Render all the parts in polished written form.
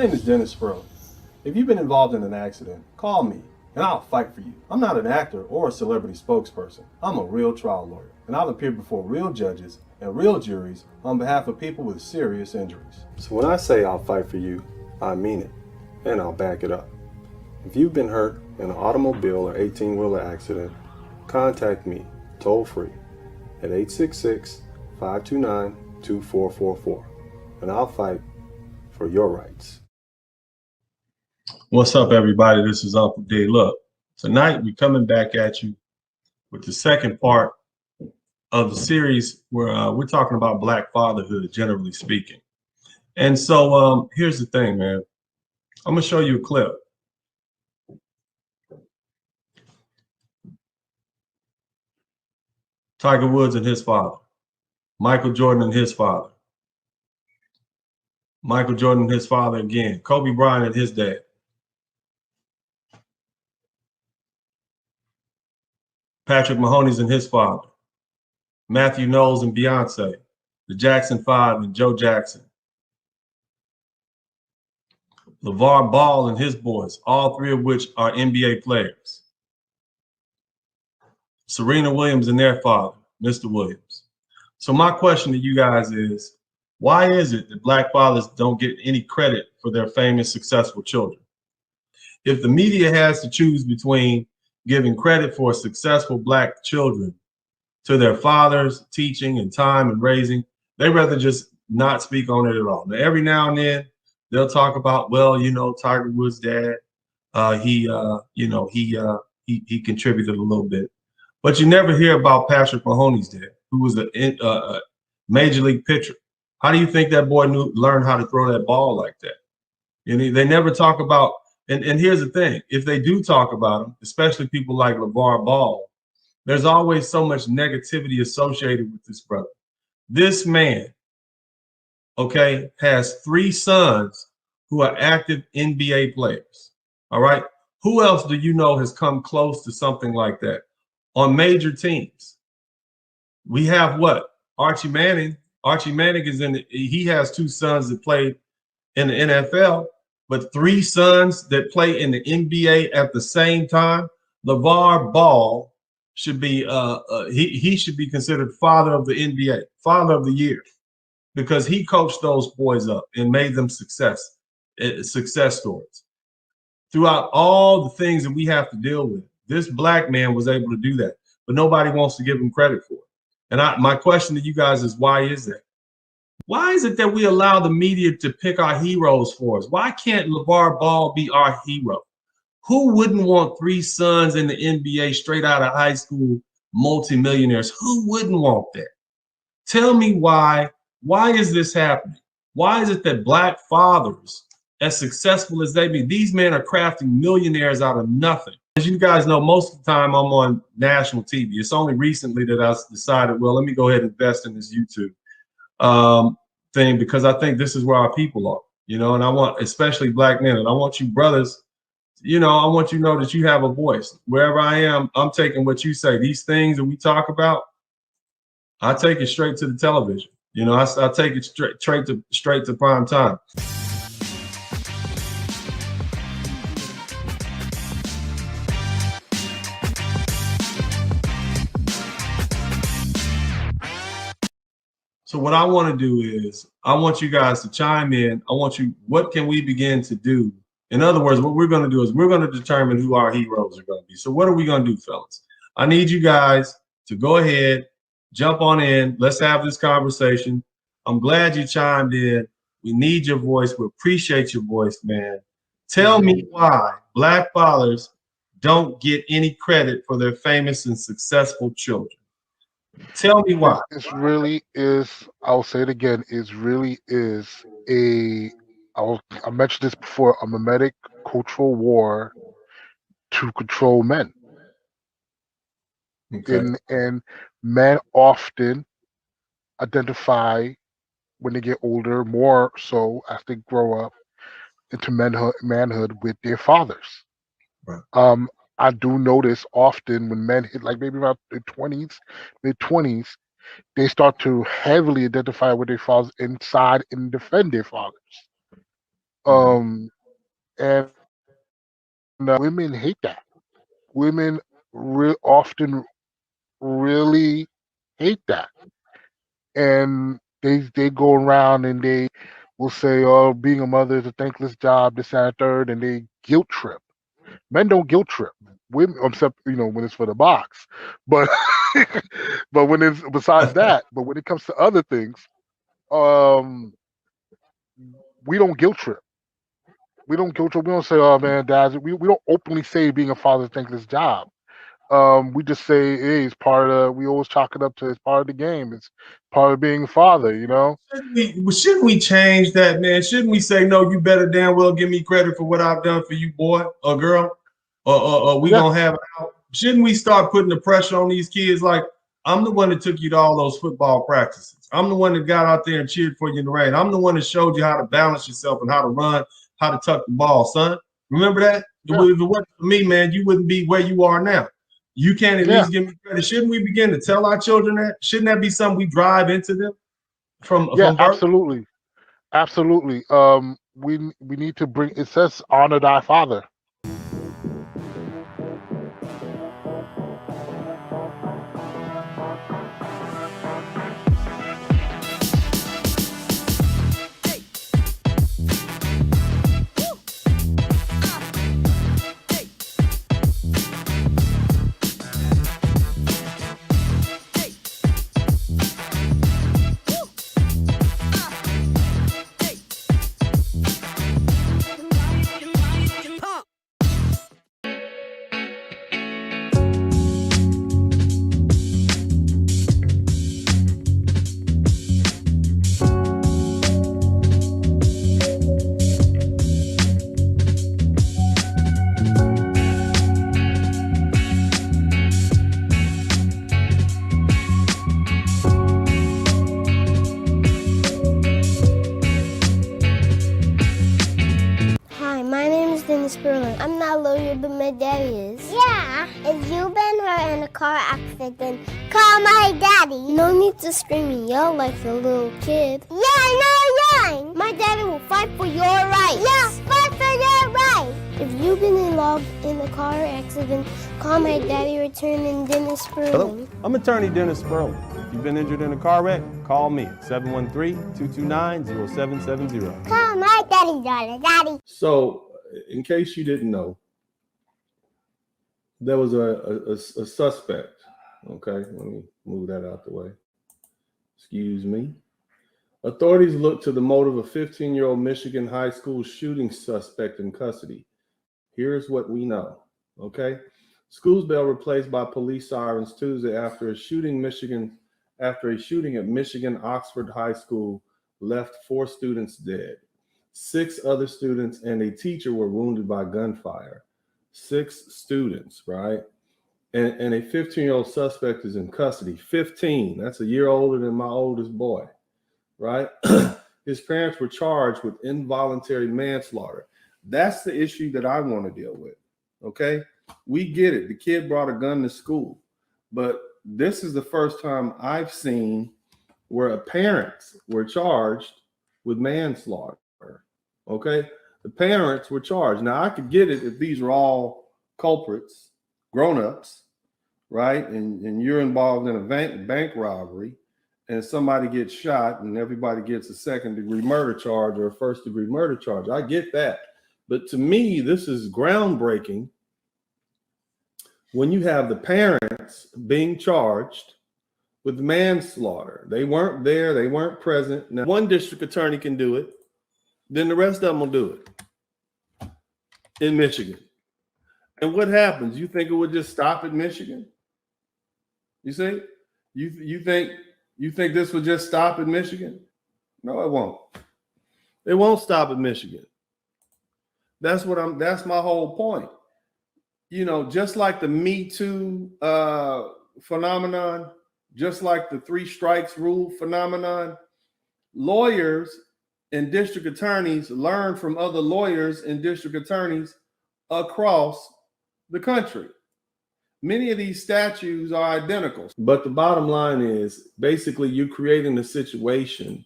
name is Dennis Spurling. If you've been involved in an accident, call me and I'll fight for you. I'm not an actor or a celebrity spokesperson. I'm a real trial lawyer, and I've appeared before real judges and real juries on behalf of people with serious injuries. So when I say I'll fight for you, I mean it, and I'll back it up. If you've been hurt in an automobile or 18-wheeler accident, contact me toll free at 866-529-2444, and I'll fight for your rights. What's up, everybody? This is Uncle D. Look, tonight we're coming back at you with the second part of the series where we're talking about Black fatherhood, generally speaking. And so here's the thing, man. I'm going to show you a clip. Tiger Woods and his father. Michael Jordan and his father. Michael Jordan and his father again. Kobe Bryant and his dad. Patrick Mahomes and his father. Matthew Knowles and Beyonce. The Jackson 5 and Joe Jackson. LeVar Ball and his boys, all three of which are NBA players. Serena Williams and their father, Mr. Williams. So my question to you guys is, why is it that Black fathers don't get any credit for their famous, successful children? If the media has to choose between giving credit for successful Black children to their fathers, teaching and time and raising, they rather just not speak on it at all. Now, every now and then they'll talk about, well, you know, Tiger Woods' dad, he contributed a little bit, but you never hear about Patrick Mahomes' dad, who was a major league pitcher. How do you think that boy learned how to throw that ball like that? You know, they never talk about. And here's the thing, if they do talk about him, especially people like LeVar Ball, there's always so much negativity associated with this brother. This man, okay, has 3 sons who are active NBA players, all right? Who else do you know has come close to something like that on major teams? We have what? Archie Manning. Archie Manning he has 2 sons that played in the NFL. But 3 sons that play in the NBA at the same time. LeVar Ball should be he should be considered father of the NBA, father of the year, because he coached those boys up and made them success stories. Throughout all the things that we have to deal with, this Black man was able to do that, but nobody wants to give him credit for it. And my question to you guys is, why is that? Why is it that we allow the media to pick our heroes for us? Why can't LeVar Ball be our hero? Who wouldn't want 3 sons in the NBA straight out of high school, multimillionaires? Who wouldn't want that? Tell me why. Why is this happening? Why is it that Black fathers, as successful as they be, these men are crafting millionaires out of nothing? As you guys know, most of the time I'm on national TV. It's only recently that I decided, well, let me go ahead and invest in this YouTube thing, because I think this is where our people are, you know, and I want, especially Black men, and I want you brothers, you know, I want you to know that you have a voice. Wherever I am, I'm taking what you say. These things that we talk about, I take it straight to the television. You know, I take it straight to prime time. So what I want to do is, I want you guys to chime in. What can we begin to do? In other words, what we're going to do is we're going to determine who our heroes are going to be. So what are we going to do, fellas? I need you guys to go ahead, jump on in. Let's have this conversation. I'm glad you chimed in. We need your voice. We appreciate your voice, man. Tell me why Black fathers don't get any credit for their famous and successful children. Tell me why. It really is, I'll say it again, it really is I mentioned this before, a mimetic cultural war to control men. Okay. And men often identify when they get older, more so as they grow up into manhood with their fathers. Right. I do notice often when men hit like maybe around their 20s, mid-20s, they start to heavily identify with their fathers inside and defend their fathers. And women hate that. Women often really hate that, and they go around and they will say, "Oh, being a mother is a thankless job," this and that, third, and they guilt trip. Men don't guilt trip. Women, except when it's for the box, but but when it's besides that, but when it comes to other things, um, we don't guilt trip. We don't guilt trip. We don't say, "Oh man, Dad." We don't openly say being a father is a thankless job. We just say, hey, it's part of. We always chalk it up to it's part of the game. It's part of being a father. Shouldn't we change that, man? Shouldn't we say, no, you better damn well give me credit for what I've done for you, boy or girl? Or we Yeah. gonna have it out? Shouldn't we start putting the pressure on these kids? Like, I'm the one that took you to all those football practices. I'm the one that got out there and cheered for you in the rain. I'm the one that showed you how to balance yourself and how to run, how to tuck the ball, son. Remember that? Yeah. If it wasn't for me, man, you wouldn't be where you are now. You can't at least give me credit. Shouldn't we begin to tell our children that? Shouldn't that be something we drive into them from birth? Absolutely. We need to bring. It says honor thy father. Hi, my name is Dennis Spurling. I'm not a lawyer, but my daddy is. Yeah, if you've been hurt in a car accident, call my daddy. No need to scream and yell like a little kid. Yeah, no, My daddy will fight for your rights. Yeah, fight for your rights. If you've been involved in a car accident, call my daddy, returning Dennis Spurling. Hello, I'm attorney Dennis Spurling. If you've been injured in a car wreck, call me at 713-229-0770. Call my daddy. So, in case you didn't know, there was a suspect. Okay, let me move that out the way. Excuse me. Authorities look to the motive of 15-year-old Michigan high school shooting suspect in custody. Here's what we know. Okay, schools bell replaced by police sirens Tuesday after a shooting at Michigan Oxford High School left 4 students dead. 6 other students and a teacher were wounded by gunfire. 6 students, right? And a 15-year-old suspect is in custody. 15, that's a year older than my oldest boy, right? His parents were charged with involuntary manslaughter. That's the issue that I want to deal with, okay? We get it. The kid brought a gun to school, but this is the first time I've seen where parents were charged with manslaughter. Okay, the parents were charged. Now I could get it if these are all culprits, grown-ups, right? And you're involved in a bank robbery, and somebody gets shot, and everybody gets a second-degree murder charge or a first-degree murder charge. I get that, but to me, this is groundbreaking. When you have the parents being charged with manslaughter, they weren't there, they weren't present. Now, one district attorney can do it, then the rest of them will do it in Michigan. And what happens? You think it would just stop at Michigan? You see? You think this would just stop at Michigan? No, it won't. It won't stop at Michigan. That's my whole point. Just like the Me Too phenomenon, just like the 3 strikes rule phenomenon, lawyers and district attorneys learn from other lawyers and district attorneys across the country. Many of these statutes are identical. But the bottom line is basically you're creating a situation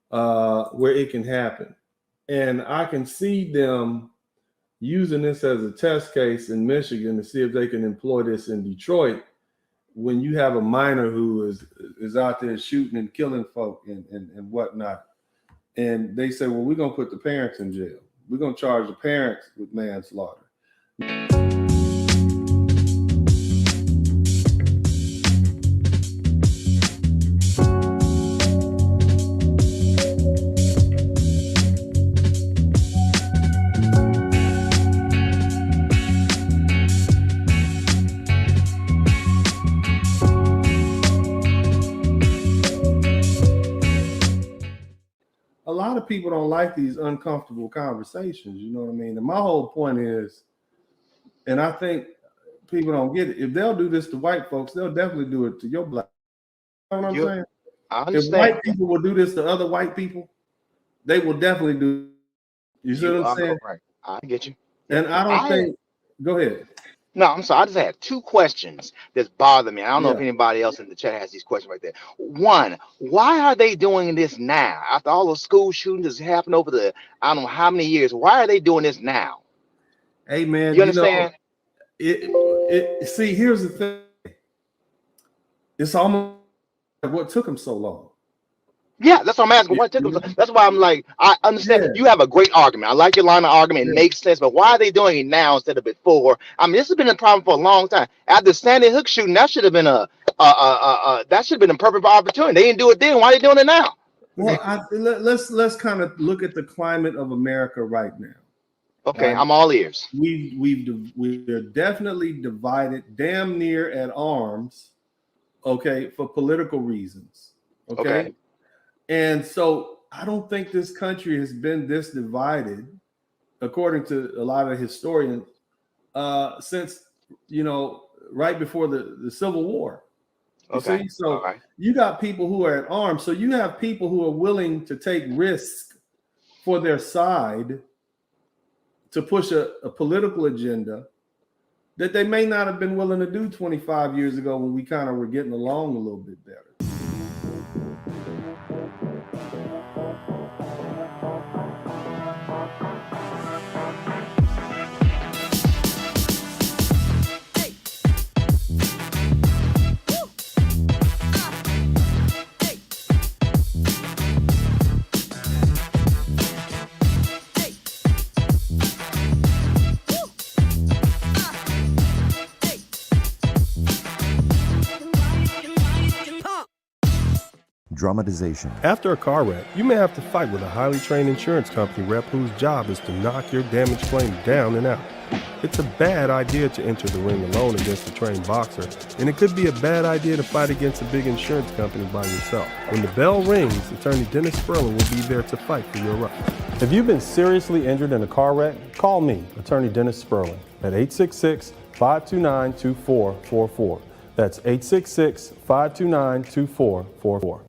where it can happen. And I can see them using this as a test case in Michigan to see if they can employ this in Detroit when you have a minor who is out there shooting and killing folk and whatnot. And they say, well, we're going to put the parents in jail. We're going to charge the parents with manslaughter. A lot of people don't like these uncomfortable conversations, you know what I mean? And my whole point is, and I think people don't get it, if they'll do this to white folks, they'll definitely do it to your black. You know what I'm saying? I understand. If white people will do this to other white people, they will definitely do. You see what I'm saying? Right. I get you. And I don't think. Go ahead. No, I'm sorry. I just had two questions that's bothering me. I don't know if anybody else in the chat has these questions right there. One, why are they doing this now? After all the school shootings that's happened over the, I don't know how many years, why are they doing this now? Hey, man. You understand? See, here's the thing. It's almost like what took them so long. Yeah, that's what I'm asking. What took them? That's why I'm like, I understand. You have a great argument. I like your line of argument. It makes sense. But why are they doing it now instead of before? I mean, this has been a problem for a long time. After the Sandy Hook shooting, that should have been a perfect opportunity. They didn't do it then. Why are they doing it now? Well, let's kind of look at the climate of America right now. Okay, I'm all ears. We're definitely divided, damn near at arms. Okay, for political reasons. Okay. And so I don't think this country has been this divided, according to a lot of historians, since, right before the Civil War. See? So you got people who are at arms. So you have people who are willing to take risks for their side to push a political agenda that they may not have been willing to do 25 years ago when we kind of were getting along a little bit better. Dramatization. After a car wreck, you may have to fight with a highly trained insurance company rep whose job is to knock your damage claim down and out. It's a bad idea to enter the ring alone against a trained boxer, and it could be a bad idea to fight against a big insurance company by yourself. When the bell rings, attorney Dennis Spurling will be there to fight for your rights. If you've been seriously injured in a car wreck, call me, attorney Dennis Spurling, at 866-529-2444. That's 866-529-2444.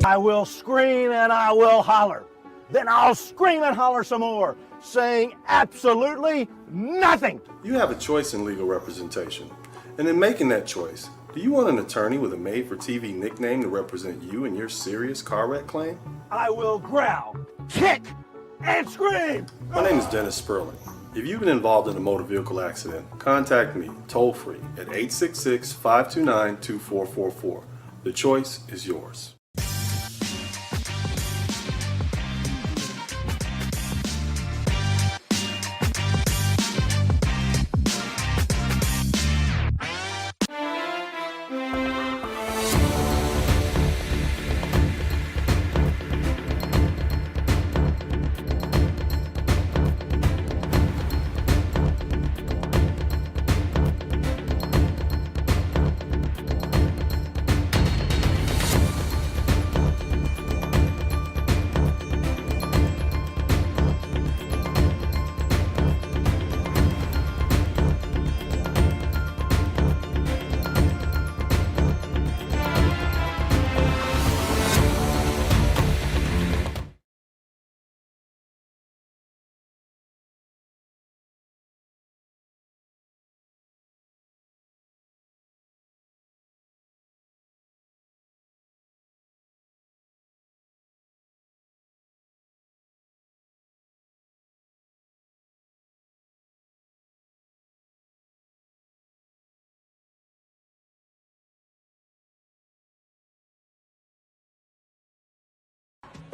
I will scream and I will holler. Then I'll scream and holler some more, saying absolutely nothing. You have a choice in legal representation. And in making that choice, do you want an attorney with a made-for-TV nickname to represent you in your serious car wreck claim? I will growl, kick, and scream. My name is Dennis Spurling. If you've been involved in a motor vehicle accident, contact me toll-free at 866-529-2444. The choice is yours.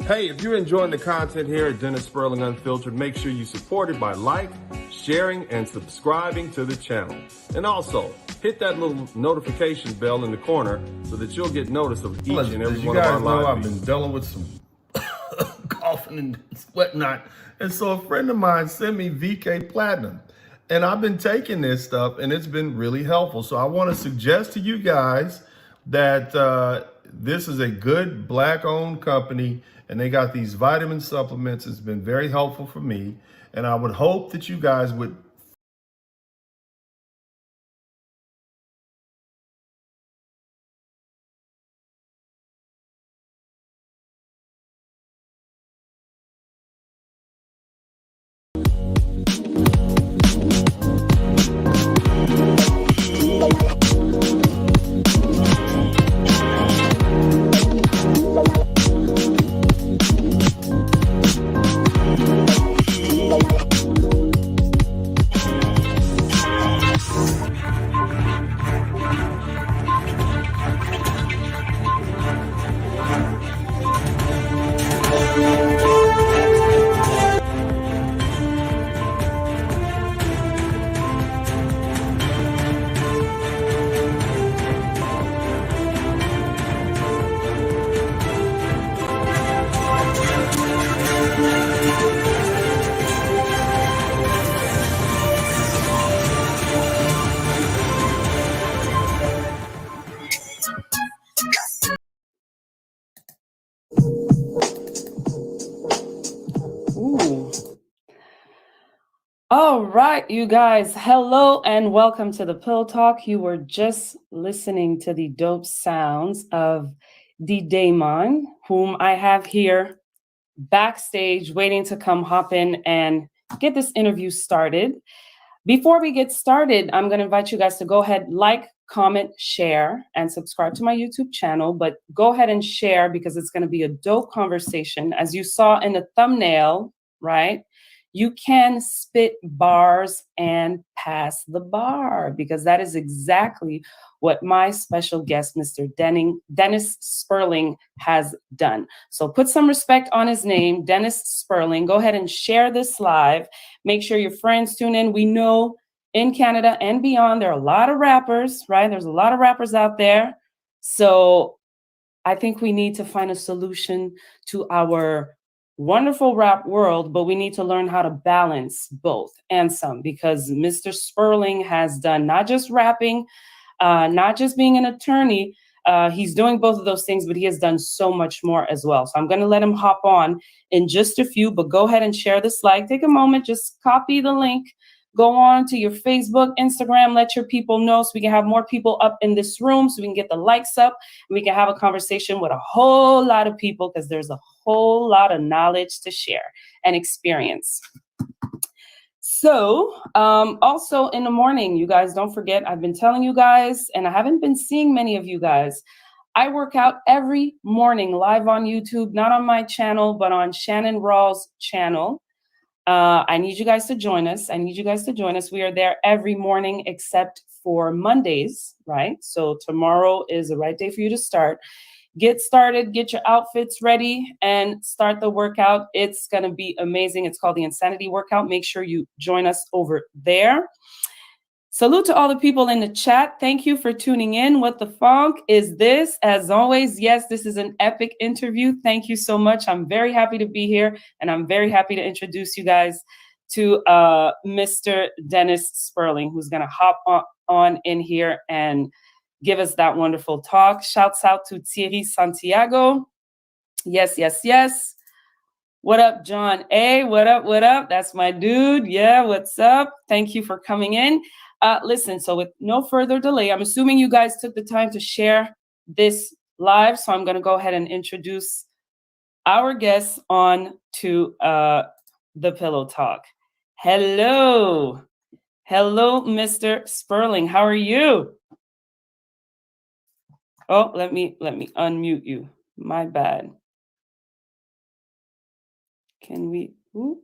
Hey, if you're enjoying the content here at Dennis Spurling Unfiltered, make sure you support it by sharing, and subscribing to the channel. And also, hit that little notification bell in the corner so that you'll get notice of each and every one of our live. You guys know I've been dealing with some coughing and whatnot. And so a friend of mine sent me VK Platinum. And I've been taking this stuff and it's been really helpful. So I want to suggest to you guys that this is a good Black-owned company and they got these vitamin supplements. It's been very helpful for me. And I would hope that you guys would All right, you guys, hello and welcome to the Pill Talk. You were just listening to the dope sounds of the Damonn, whom I have here backstage waiting to come hop in and get this interview started. Before we get started, I'm going to invite you guys to go ahead, comment, share, and subscribe to my YouTube channel. But go ahead and share because it's going to be a dope conversation. As you saw in the thumbnail, right? You can spit bars and pass the bar because that is exactly what my special guest, Mr. Dennis Spurling, has done. So put some respect on his name, Dennis Spurling. Go ahead and share this live. Make sure your friends tune in. We know in Canada and beyond, there are a lot of rappers, right? There's a lot of rappers out there. So I think we need to find a solution to our wonderful rap world, but we need to learn how to balance both and some, because Mr. Spurling has done not just rapping, not just being an attorney. He's doing both of those things, but he has done so much more as well. So I'm going to let him hop on in just a few, but go ahead and share this like. Take a moment, just copy the link, go on to your Facebook, Instagram, let your people know so we can have more people up in this room so we can get the likes up and we can have a conversation with a whole lot of people because there's a whole lot of knowledge to share and experience. So also in the morning, you guys, don't forget, I've been telling you guys, and I haven't been seeing many of you guys, I work out every morning live on YouTube, not on my channel, but on Shannon Rawls' channel. I need you guys to join us. We are there every morning except for Mondays, right? So tomorrow is the right day for you to start. Get started, get your outfits ready, and start the workout. It's going to be amazing. It's called the Insanity Workout. Make sure you join us over there. Salute to all the people in the chat. Thank you for tuning in. What the funk is this? As always, yes, this is an epic interview. Thank you so much. I'm very happy to be here, and I'm very happy to introduce you guys to Mr. Dennis Spurling, who's going to hop on in here and give us that wonderful talk. Shouts out to Thierry Santiago. Yes, yes, yes. What up, John A? What up, what up? That's my dude. Yeah, what's up? Thank you for coming in. Listen, so with no further delay, I'm assuming you guys took the time to share this live, so I'm going to go ahead and introduce our guests on to the Pillow Talk. Hello. Hello, Mr. Spurling. How are you? Oh, let me unmute you. My bad. Can we? Ooh.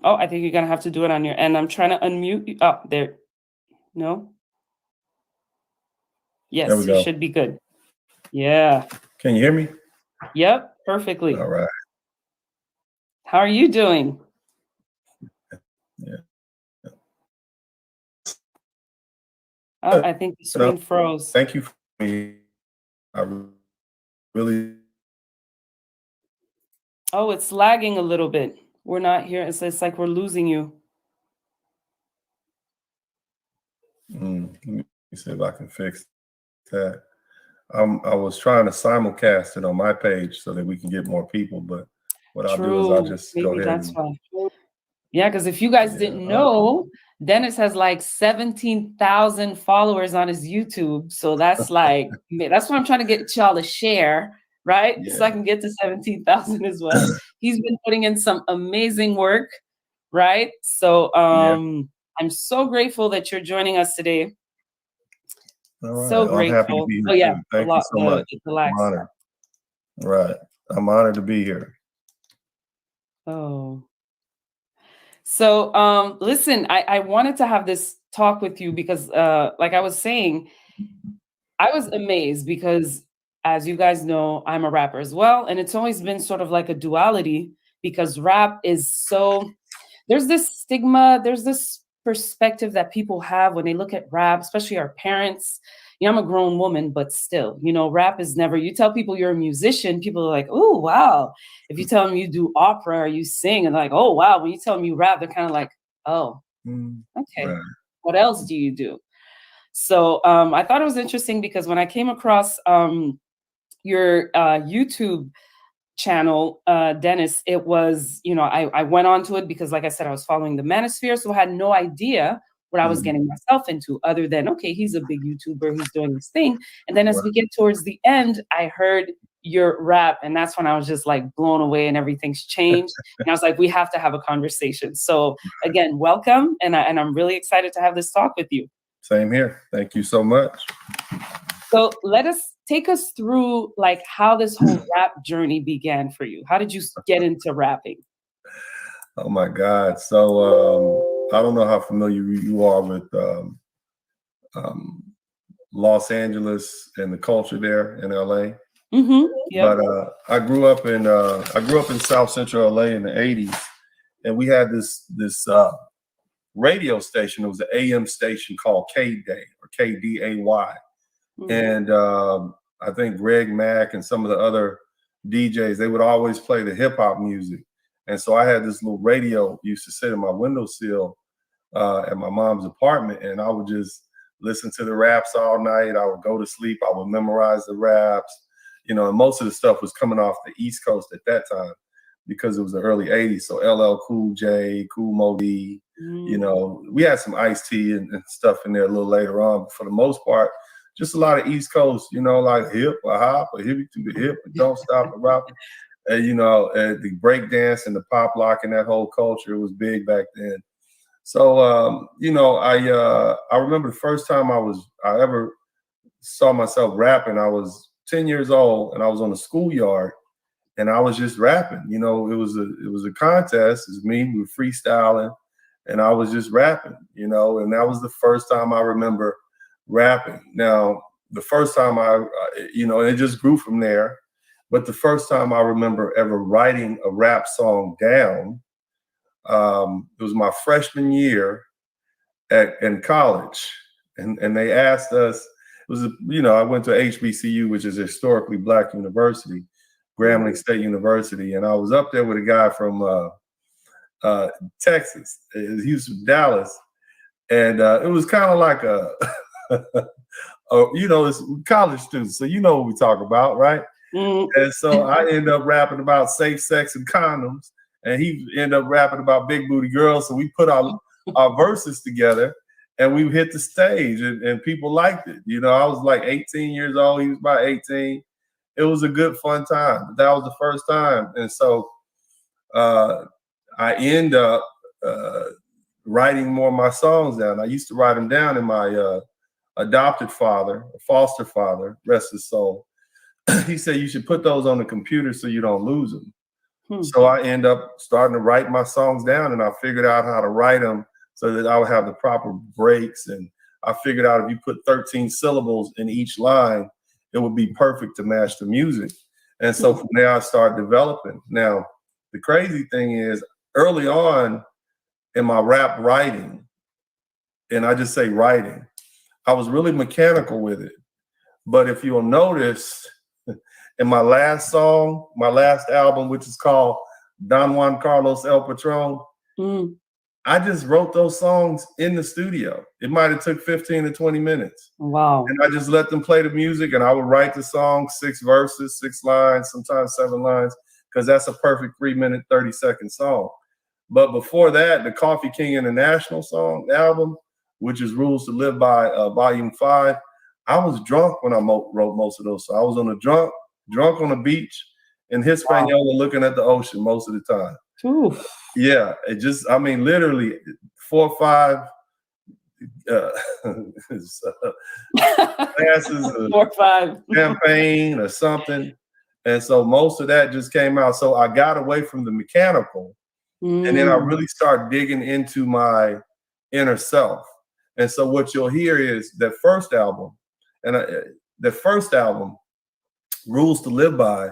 Oh, I think you're going to have to do it on your end. I'm trying to unmute you. Oh, there. No? Yes, you should be good. Yeah. Can you hear me? Yep. perfectly. All right. How are you doing? Yeah. Oh, I think the screen froze. Thank you for me. I really. Oh, it's lagging a little bit. We're not here. It's like we're losing you. Let me see if I can fix that. I was trying to simulcast it on my page so that we can get more people, but what I'll do is I'll just go Maybe ahead that's and. why. Yeah, because if you guys didn't know, Dennis has like 17,000 followers on his YouTube. So that's like, that's what I'm trying to get y'all to share, right? Yeah. So I can get to 17,000 as well. He's been putting in some amazing work, right? So I'm so grateful that you're joining us today. All right. So I'm happy to grateful. be here. Oh yeah, Too. Thank you so much. I'm honored. Right. I'm honored to be here. Oh. So listen, I wanted to have this talk with you because like I was saying, I was amazed because as you guys know, I'm a rapper as well. And it's always been sort of like a duality because rap is so, there's this stigma, there's this perspective that people have when they look at rap, especially our parents. You know, I'm a grown woman, but still, you know, rap is never, you tell people you're a musician, people are like, oh, wow. If you tell them you do opera or you sing, and like, oh, wow. When you tell them you rap, they're kind of like, oh, okay. Right. What else do you do? So I thought it was interesting because when I came across your YouTube channel, Dennis, it was, you know, I went onto it because, like I said, I was following the Manosphere, so I had no idea what I was getting myself into other than, okay, he's a big YouTuber, he's doing this thing. And then as we get towards the end, I heard your rap, and that's when I was just like blown away and everything's changed. And I was like, we have to have a conversation. So again, welcome. And I'm really excited to have this talk with you. Same here. Thank you so much. So take us through like how this whole rap journey began for you. How did you get into rapping? Oh my God. So I don't know how familiar you are with Los Angeles and the culture there in LA. But I grew up in South Central LA in the 80s, and we had this radio station. It was an AM station called K-Day or KDAY. And I think Greg Mack and some of the other DJs, they would always play the hip hop music. And so I had this little radio used to sit in my windowsill at my mom's apartment, and I would just listen to the raps all night. I would go to sleep. I would memorize the raps, you know, and most of the stuff was coming off the East Coast at that time because it was the early 80s. So LL Cool J, Kool Moe Dee, you know, we had some Ice-T and stuff in there a little later on, but for the most part, just a lot of East Coast, you know, like hip or hop or hippie to the hip, don't stop or rock. And, you know, the break dance and the pop lock and that whole culture was big back then. So, you know, I remember the first time I ever saw myself rapping. I was 10 years old and I was on the schoolyard and I was just rapping. You know, it was a contest. It was me, we were freestyling, and I was just rapping, you know, and that was the first time I remember rapping. Now, the first time you know, it just grew from there. But the first time I remember ever writing a rap song down, it was my freshman year in college. And they asked us, it was, you know, I went to HBCU, which is a historically Black university, Grambling State University. And I was up there with a guy from Texas. He was from Dallas. And it was kind of like you know, it's college students, so you know what we talk about, right? And so I end up rapping about safe sex and condoms, and he ended up rapping about big booty girls. So we put our verses together, and we hit the stage, and people liked it. You know, I was like 18 years old. He was about 18. It was a good, fun time. But that was the first time, and so I end up writing more of my songs down. I used to write them down in my adopted father, foster father, rest his soul. He said you should put those on the computer so you don't lose them. So I end up starting to write my songs down, and I figured out how to write them so that I would have the proper breaks. And I figured out if you put 13 syllables in each line, it would be perfect to match the music. And so from there, I started developing. Now, the crazy thing is, early on in my rap writing, and I just say writing, I was really mechanical with it. But if you'll notice, in my last song, my last album, which is called Don Juan Carlos El Patron, I just wrote those songs in the studio. It might have took 15 to 20 minutes. Wow. And I just let them play the music, and I would write the song, 6 verses, 6 lines, sometimes 7 lines, because that's a perfect 3-minute, 30-second song. But before that, the Coffee King International song album, which is Rules to Live By, Volume 5, I was drunk when I wrote most of those. So I was on a drunk on the beach in Hispaniola looking at the ocean most of the time. Oof. Yeah, it just, I mean, literally 4 or 5 glasses of 4 or 5 champagne or something. And so most of that just came out. So I got away from the mechanical, and then I really started digging into my inner self. And so what you'll hear is that first album, Rules to Live By,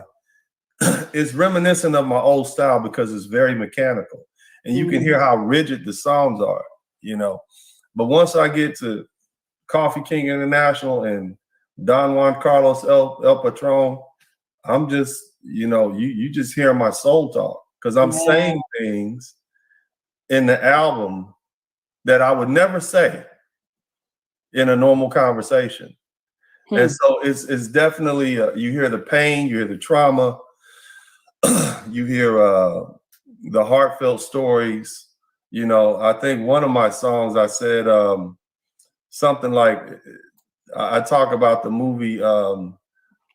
is reminiscent of my old style because it's very mechanical, and you can hear how rigid the songs are, you know. But once I get to Coffee King International and Don Juan Carlos El Patron, I'm just, you know, you just hear my soul talk, because I'm saying things in the album that I would never say in a normal conversation. And so it's definitely, you hear the pain, you hear the trauma, you hear the heartfelt stories. You know, I think one of my songs, I said something like, I talk about the movie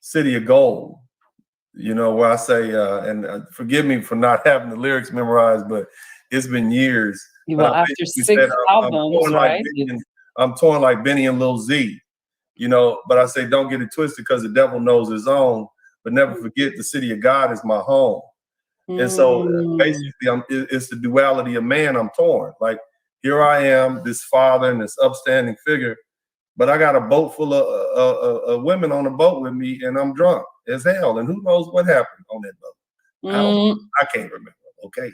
City of Gold, you know, where I say, and forgive me for not having the lyrics memorized, but it's been years. Well, after 6 albums, right? I'm torn like Benny and Lil Z, you know, but I say, don't get it twisted, because the devil knows his own, but never forget the city of God is my home. And so basically it's the duality of man. I'm torn. Like, here I am, this father and this upstanding figure, but I got a boat full of women on the boat with me, and I'm drunk as hell. And who knows what happened on that boat? I can't remember. Okay.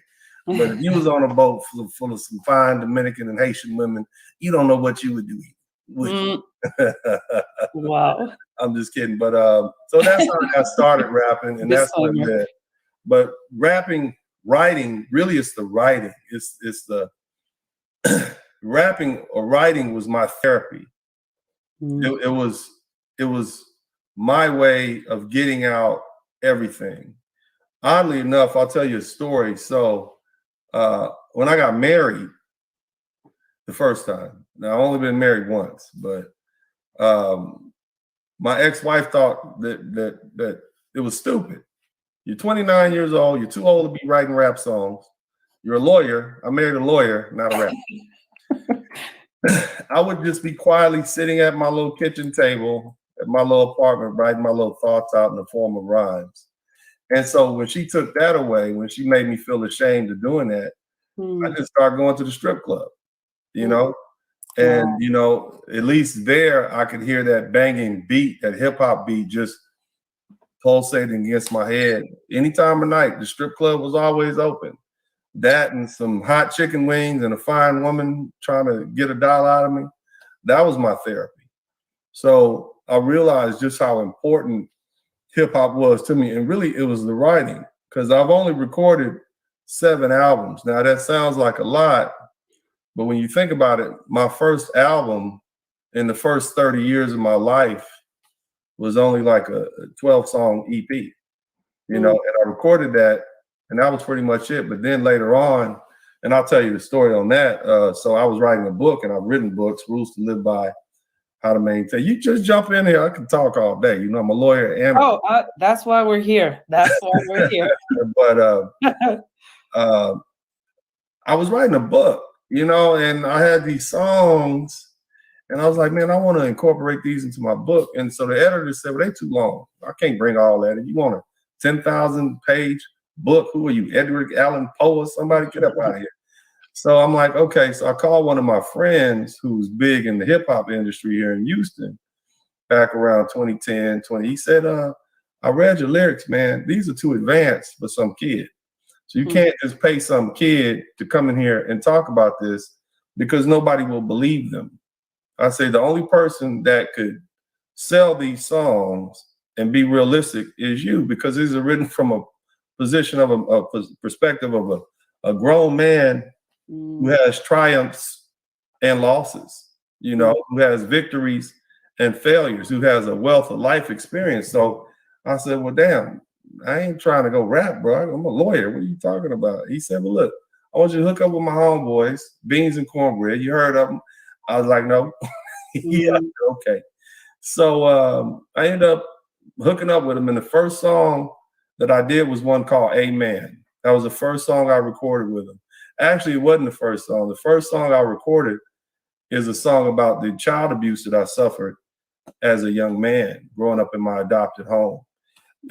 But if you was on a boat full of some fine Dominican and Haitian women, you don't know what you would do, would you? Wow. I'm just kidding. But so that's how I started rapping, and that's what I did. But writing, really it's the writing. It's the rapping or writing was my therapy. It was my way of getting out everything. Oddly enough, I'll tell you a story. So when I got married the first time, now I've only been married once, but my ex-wife thought that it was stupid. You're 29 years old. You're too old to be writing rap songs. You're a lawyer. I married a lawyer, not a rapper. I would just be quietly sitting at my little kitchen table at my little apartment, writing my little thoughts out in the form of rhymes. And so when she took that away, when she made me feel ashamed of doing that, I just started going to the strip club, you know? And, you know, at least there I could hear that banging beat, that hip hop beat just pulsating against my head. Any time of night, the strip club was always open. That and some hot chicken wings and a fine woman trying to get $1 out of me, that was my therapy. So I realized just how important hip hop was to me. And really it was the writing, because I've only recorded 7 albums. Now that sounds like a lot, but when you think about it, my first album in the first 30 years of my life was only like a 12-song EP, you know, and I recorded that, and that was pretty much it. But then later on, and I'll tell you the story on that. So I was writing a book, and I've written books, Rules to Live By, How to Maintain. You just jump in here. I can talk all day. You know, I'm a lawyer. And That's why we're here. That's why we're here. But I was writing a book, you know, and I had these songs, and I was like, man, I want to incorporate these into my book. And so the editor said, well, they too long. I can't bring all that. You want a 10,000-page book? Who are you, Edward Allan Poe or somebody? Get up out of here. So I'm like, okay. So I called one of my friends who's big in the hip hop industry here in Houston back around 2010, 20. He said, I read your lyrics, man. These are too advanced for some kid. So you can't just pay some kid to come in here and talk about this because nobody will believe them. I say the only person that could sell these songs and be realistic is you, because these are written from a position of a perspective of a grown man who has triumphs and losses, you know, who has victories and failures, who has a wealth of life experience. So I said, well, damn, I ain't trying to go rap, bro. I'm a lawyer. What are you talking about? He said, well, look, I want you to hook up with my homeboys, Beans and Cornbread. You heard of them? I was like, no. Yeah, okay. So I ended up hooking up with him. And the first song that I did was one called Amen. That was the first song I recorded with him. Actually, it wasn't the first song. The first song I recorded is a song about the child abuse that I suffered as a young man growing up in my adopted home.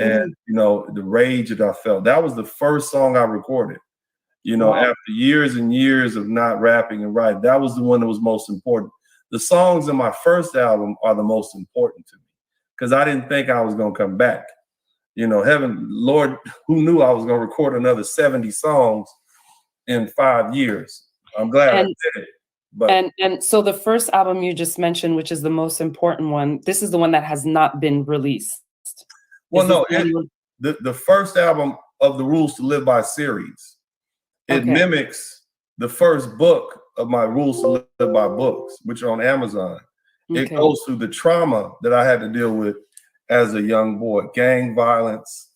And, you know, the rage that I felt. That was the first song I recorded. You know, after years and years of not rapping and writing, that was the one that was most important. The songs in my first album are the most important to me because I didn't think I was going to come back. You know, Lord, who knew I was going to record another 70 songs in 5 years? I'm glad I did it. But and so the first album you just mentioned, which is the most important one, this is the one that has not been released. Well, no, the first album of the Rules to Live By series, it mimics the first book of my Rules to Live By books, which are on Amazon. It goes through the trauma that I had to deal with as a young boy, gang violence,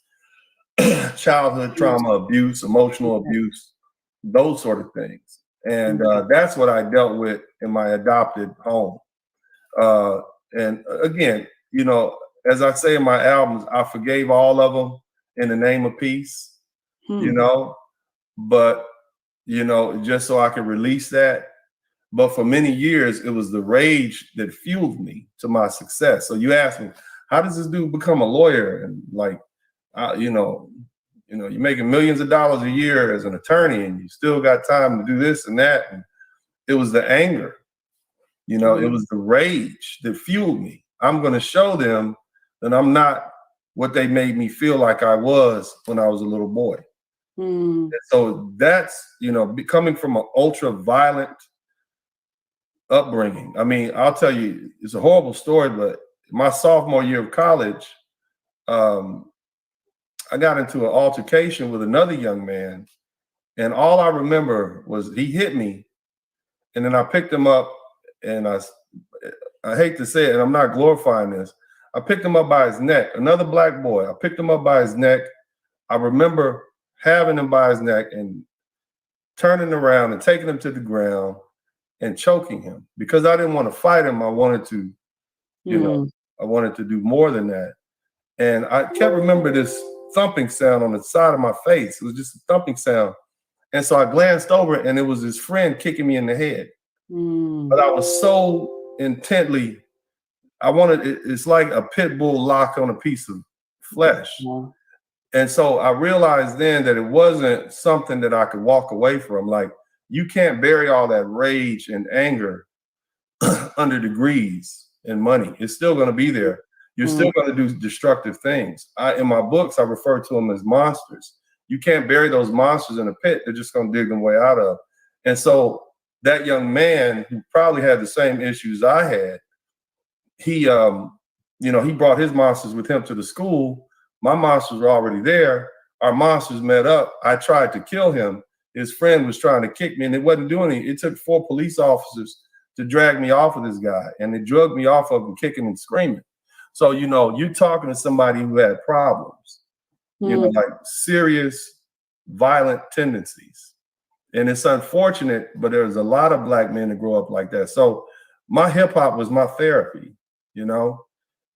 childhood trauma, abuse, emotional abuse, those sort of things. And that's what I dealt with in my adopted home. And again, you know, as I say in my albums, I forgave all of them in the name of peace, you know, but, you know, just so I could release that. But for many years, it was the rage that fueled me to my success. So you asked me, how does this dude become a lawyer? And like, you know, you're making millions of dollars a year as an attorney and you still got time to do this and that. And it was the anger, you know, it was the rage that fueled me. I'm going to show them that I'm not what they made me feel like I was when I was a little boy. And so that's, you know, coming from an ultra violent upbringing. I mean, I'll tell you, it's a horrible story, but my sophomore year of college, I got into an altercation with another young man, and all I remember was he hit me, and then I picked him up, and I hate to say it, and I'm not glorifying this, I picked him up by his neck, another black boy. I picked him up by his neck. I remember having him by his neck and turning around and taking him to the ground and choking him because I didn't want to fight him. I wanted to, you know, I wanted to do more than that. And I kept remembering this thumping sound on the side of my face. It was just a thumping sound. And so I glanced over and it was his friend kicking me in the head. But I was so intently, it's like a pit bull lock on a piece of flesh. And so I realized then that it wasn't something that I could walk away from. Like, you can't bury all that rage and anger under degrees and money. It's still going to be there. You're still going to do destructive things. In my books, I refer to them as monsters. You can't bury those monsters in a pit. They're just going to dig them way out of. And so that young man who probably had the same issues I had, he brought his monsters with him to the school. My monsters were already there. Our monsters met up. I tried to kill him. His friend was trying to kick me, and it wasn't doing anything. It took 4 police officers to drag me off of this guy, and they drugged me off of him, kicking and screaming. So, you know, you're talking to somebody who had problems, you know, like serious violent tendencies. And it's unfortunate, but there's a lot of black men that grow up like that. So my hip hop was my therapy, you know,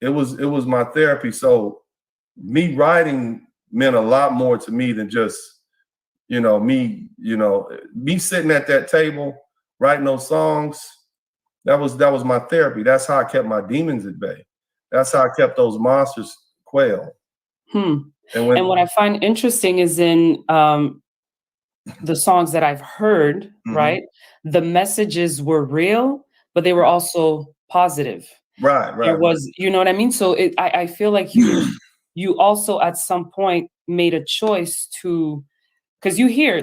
it was my therapy. So me writing meant a lot more to me than just, me sitting at that table, writing those songs. That was my therapy. That's how I kept my demons at bay. That's how I kept those monsters quailed. And what I find interesting is in the songs that I've heard, right? The messages were real, but they were also positive. Right. There was, you know what I mean? So I feel like you you also at some point made a choice to, because you hear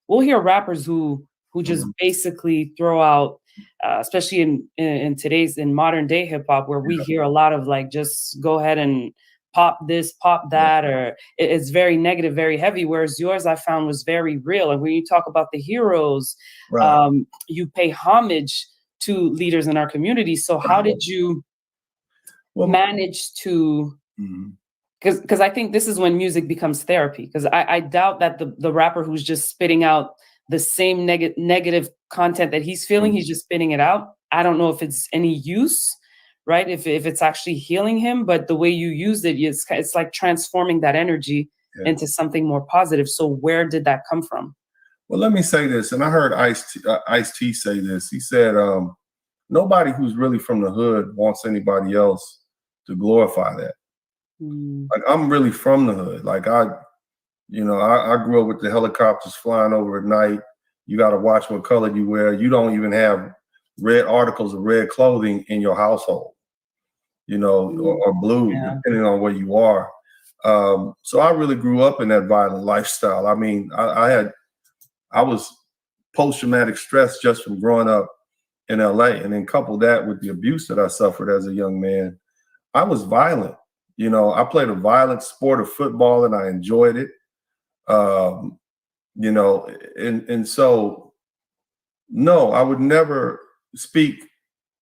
we'll hear rappers who just basically throw out, especially in today's, in modern day hip hop, where we hear a lot of like, just go ahead and pop this, pop that, or it's very negative, very heavy. Whereas yours, I found, was very real. And when you talk about the heroes, you pay homage to leaders in our community. So how did you manage to, because I think this is when music becomes therapy, because I doubt that the rapper who's just spitting out the same negative content that he's feeling, he's just spitting it out. I don't know if it's any use, right? If it's actually healing him, but the way you used it, it's like transforming that energy into something more positive. So where did that come from? Well, let me say this, and I heard Ice-T say this. He said, nobody who's really from the hood wants anybody else to glorify that. Like, I'm really from the hood. Like, I grew up with the helicopters flying over at night. You got to watch what color you wear. You don't even have red articles of red clothing in your household, or blue, depending on where you are. So I really grew up in that violent lifestyle. I mean, I was post-traumatic stress just from growing up in LA, and then couple that with the abuse that I suffered as a young man. I was violent. I played a violent sport of football, and I enjoyed it. And so, no, I would never speak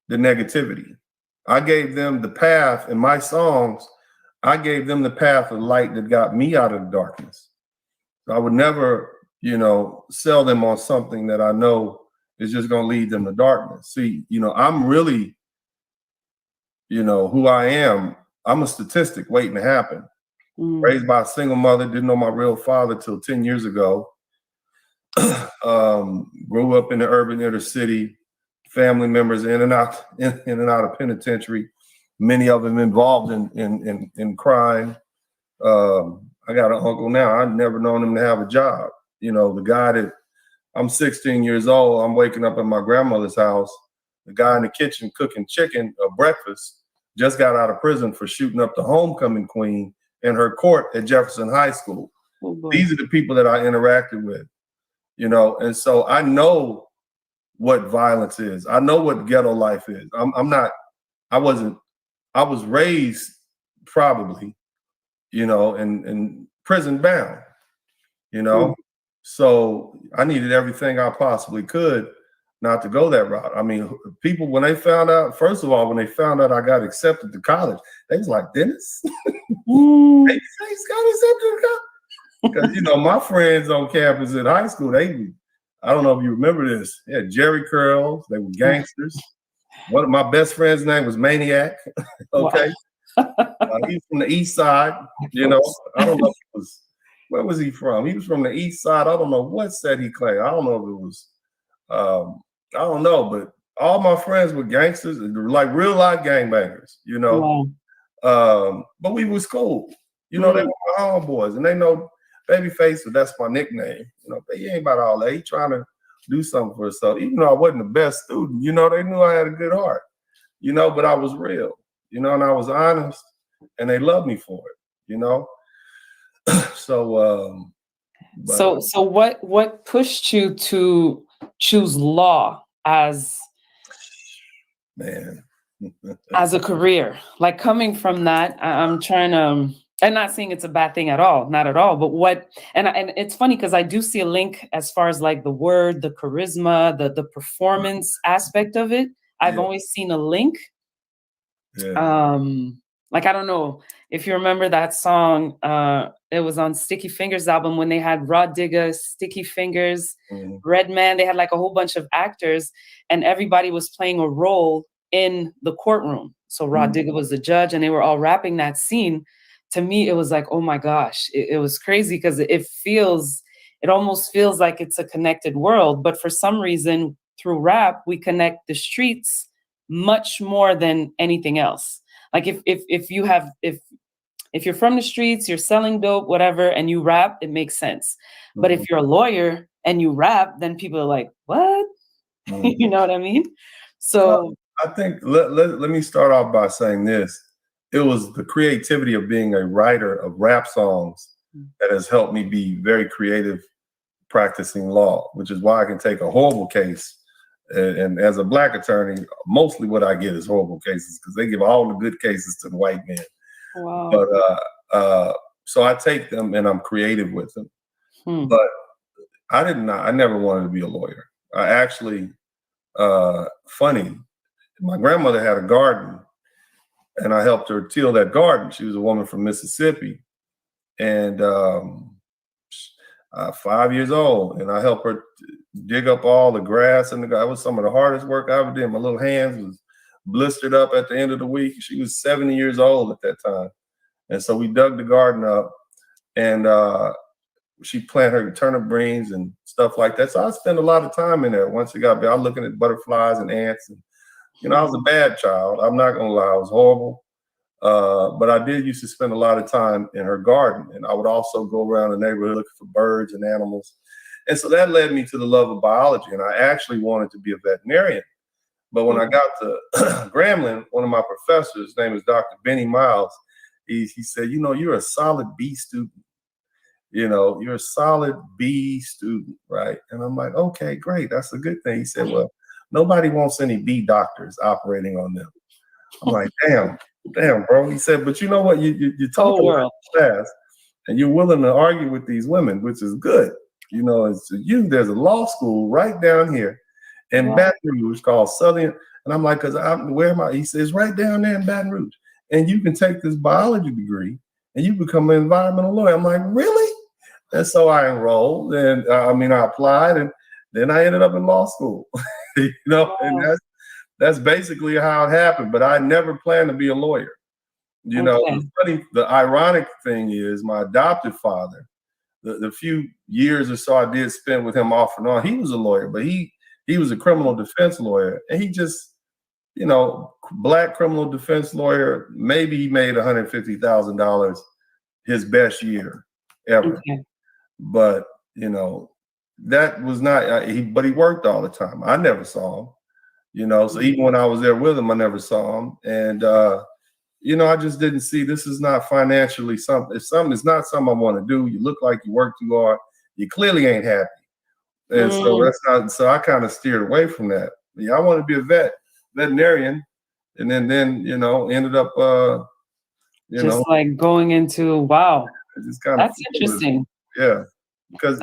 the negativity. I gave them the path in my songs. I gave them the path of light that got me out of the darkness. So I would never, sell them on something that I know is just going to lead them to darkness. See, I'm really, who I am. I'm a statistic waiting to happen. Raised by a single mother, didn't know my real father till 10 years ago. Grew up in the urban inner city, family members in and out of penitentiary, many of them involved in crime. I got an uncle now. I've never known him to have a job. The guy that, I'm 16 years old, I'm waking up at my grandmother's house. The guy in the kitchen cooking chicken or breakfast just got out of prison for shooting up the homecoming queen in her court at Jefferson High School. These are the people that I interacted with, and so I know what violence is. I know what ghetto life is. I was raised probably, in prison bound, so I needed everything I possibly could not to go that route. I mean, people, when they found out, first of all, when they found out I got accepted to college, they was like, Dennis? Got accepted to college? Because, my friends on campus in high school, I don't know if you remember this, they had Jerry curls, they were gangsters. One of my best friends' name was Maniac, okay? He's from the east side, I don't know if it was, where was he from? He was from the east side. I don't know what set he claimed. I don't know if it was, I don't know, but all my friends were gangsters, like real life gangbangers, but we was cool. They were my homeboys, and they know Babyface, so that's my nickname. But he ain't about all that. He trying to do something for himself. Even though I wasn't the best student, they knew I had a good heart, but I was real, and I was honest, and they loved me for it, So, so what pushed you to choose law as as a career? Like, coming from that, I'm trying to, I'm not saying it's a bad thing at all, not at all, but and it's funny because I do see a link as far as like the word, the charisma, the performance aspect of it. I've always seen a link. Like, I don't know if you remember that song, it was on Sticky Fingers album when they had Rod Digger, Sticky Fingers, Redman. They had like a whole bunch of actors, and everybody was playing a role in the courtroom. So Rod Digger was the judge, and they were all rapping that scene. To me, it was like, oh my gosh, it was crazy because it almost feels like it's a connected world. But for some reason, through rap, we connect the streets much more than anything else. Like, if you're from the streets, you're selling dope, whatever, and you rap, it makes sense. But if you're a lawyer and you rap, then people are like, what? You know what I mean? So I think let me start off by saying this. it was the creativity of being a writer of rap songs that has helped me be very creative practicing law, which is why I can take a horrible case. And as a black attorney, mostly what I get is horrible cases because they give all the good cases to the white men. Wow. But so I take them and I'm creative with them. But I never wanted to be a lawyer. I actually, funny, my grandmother had a garden and I helped her till that garden. She was a woman from Mississippi. And 5 years old, and I helped her dig up all the grass and that was some of the hardest work I ever did. My little hands was blistered up at the end of the week. She was 70 years old at that time. And so we dug the garden up and she planted her turnip greens and stuff like that. So I spent a lot of time in there. Once it got there, I was looking at butterflies and ants. And, I was a bad child. I'm not going to lie. I was horrible. But I did used to spend a lot of time in her garden, and I would also go around the neighborhood looking for birds and animals. And so that led me to the love of biology. And I actually wanted to be a veterinarian. But when I got to Grambling, one of my professors, his name is Dr. Benny Miles, he said, you're a solid B student. You're a solid B student, right? And I'm like, okay, great. That's a good thing. He said, well, nobody wants any B doctors operating on them. I'm like, damn, bro. He said, but you know what? You talk about fast and you're willing to argue with these women, which is good. There's a law school right down here in Baton Rouge called Southern. And I'm like, where am I? He says, right down there in Baton Rouge. And you can take this biology degree and you become an environmental lawyer. I'm like, really? And so I enrolled and I applied and then I ended up in law school, and that's basically how it happened. But I never planned to be a lawyer. The ironic thing is my adopted father, the few years or so I did spend with him off and on, he was a lawyer, but he was a criminal defense lawyer. And he just, black criminal defense lawyer, maybe he made $150,000 his best year ever. Okay. But, that was not, but he worked all the time. I never saw him, so even when I was there with him, I never saw him. And, I just didn't see this is not financially something. If something is not something I want to do, you look like you work too hard, you clearly ain't happy. And so that's not, so I kind of steered away from that. Yeah, I wanted to be a veterinarian. And then, ended up, like going into, wow, just kind of, that's interesting. Yeah. Because,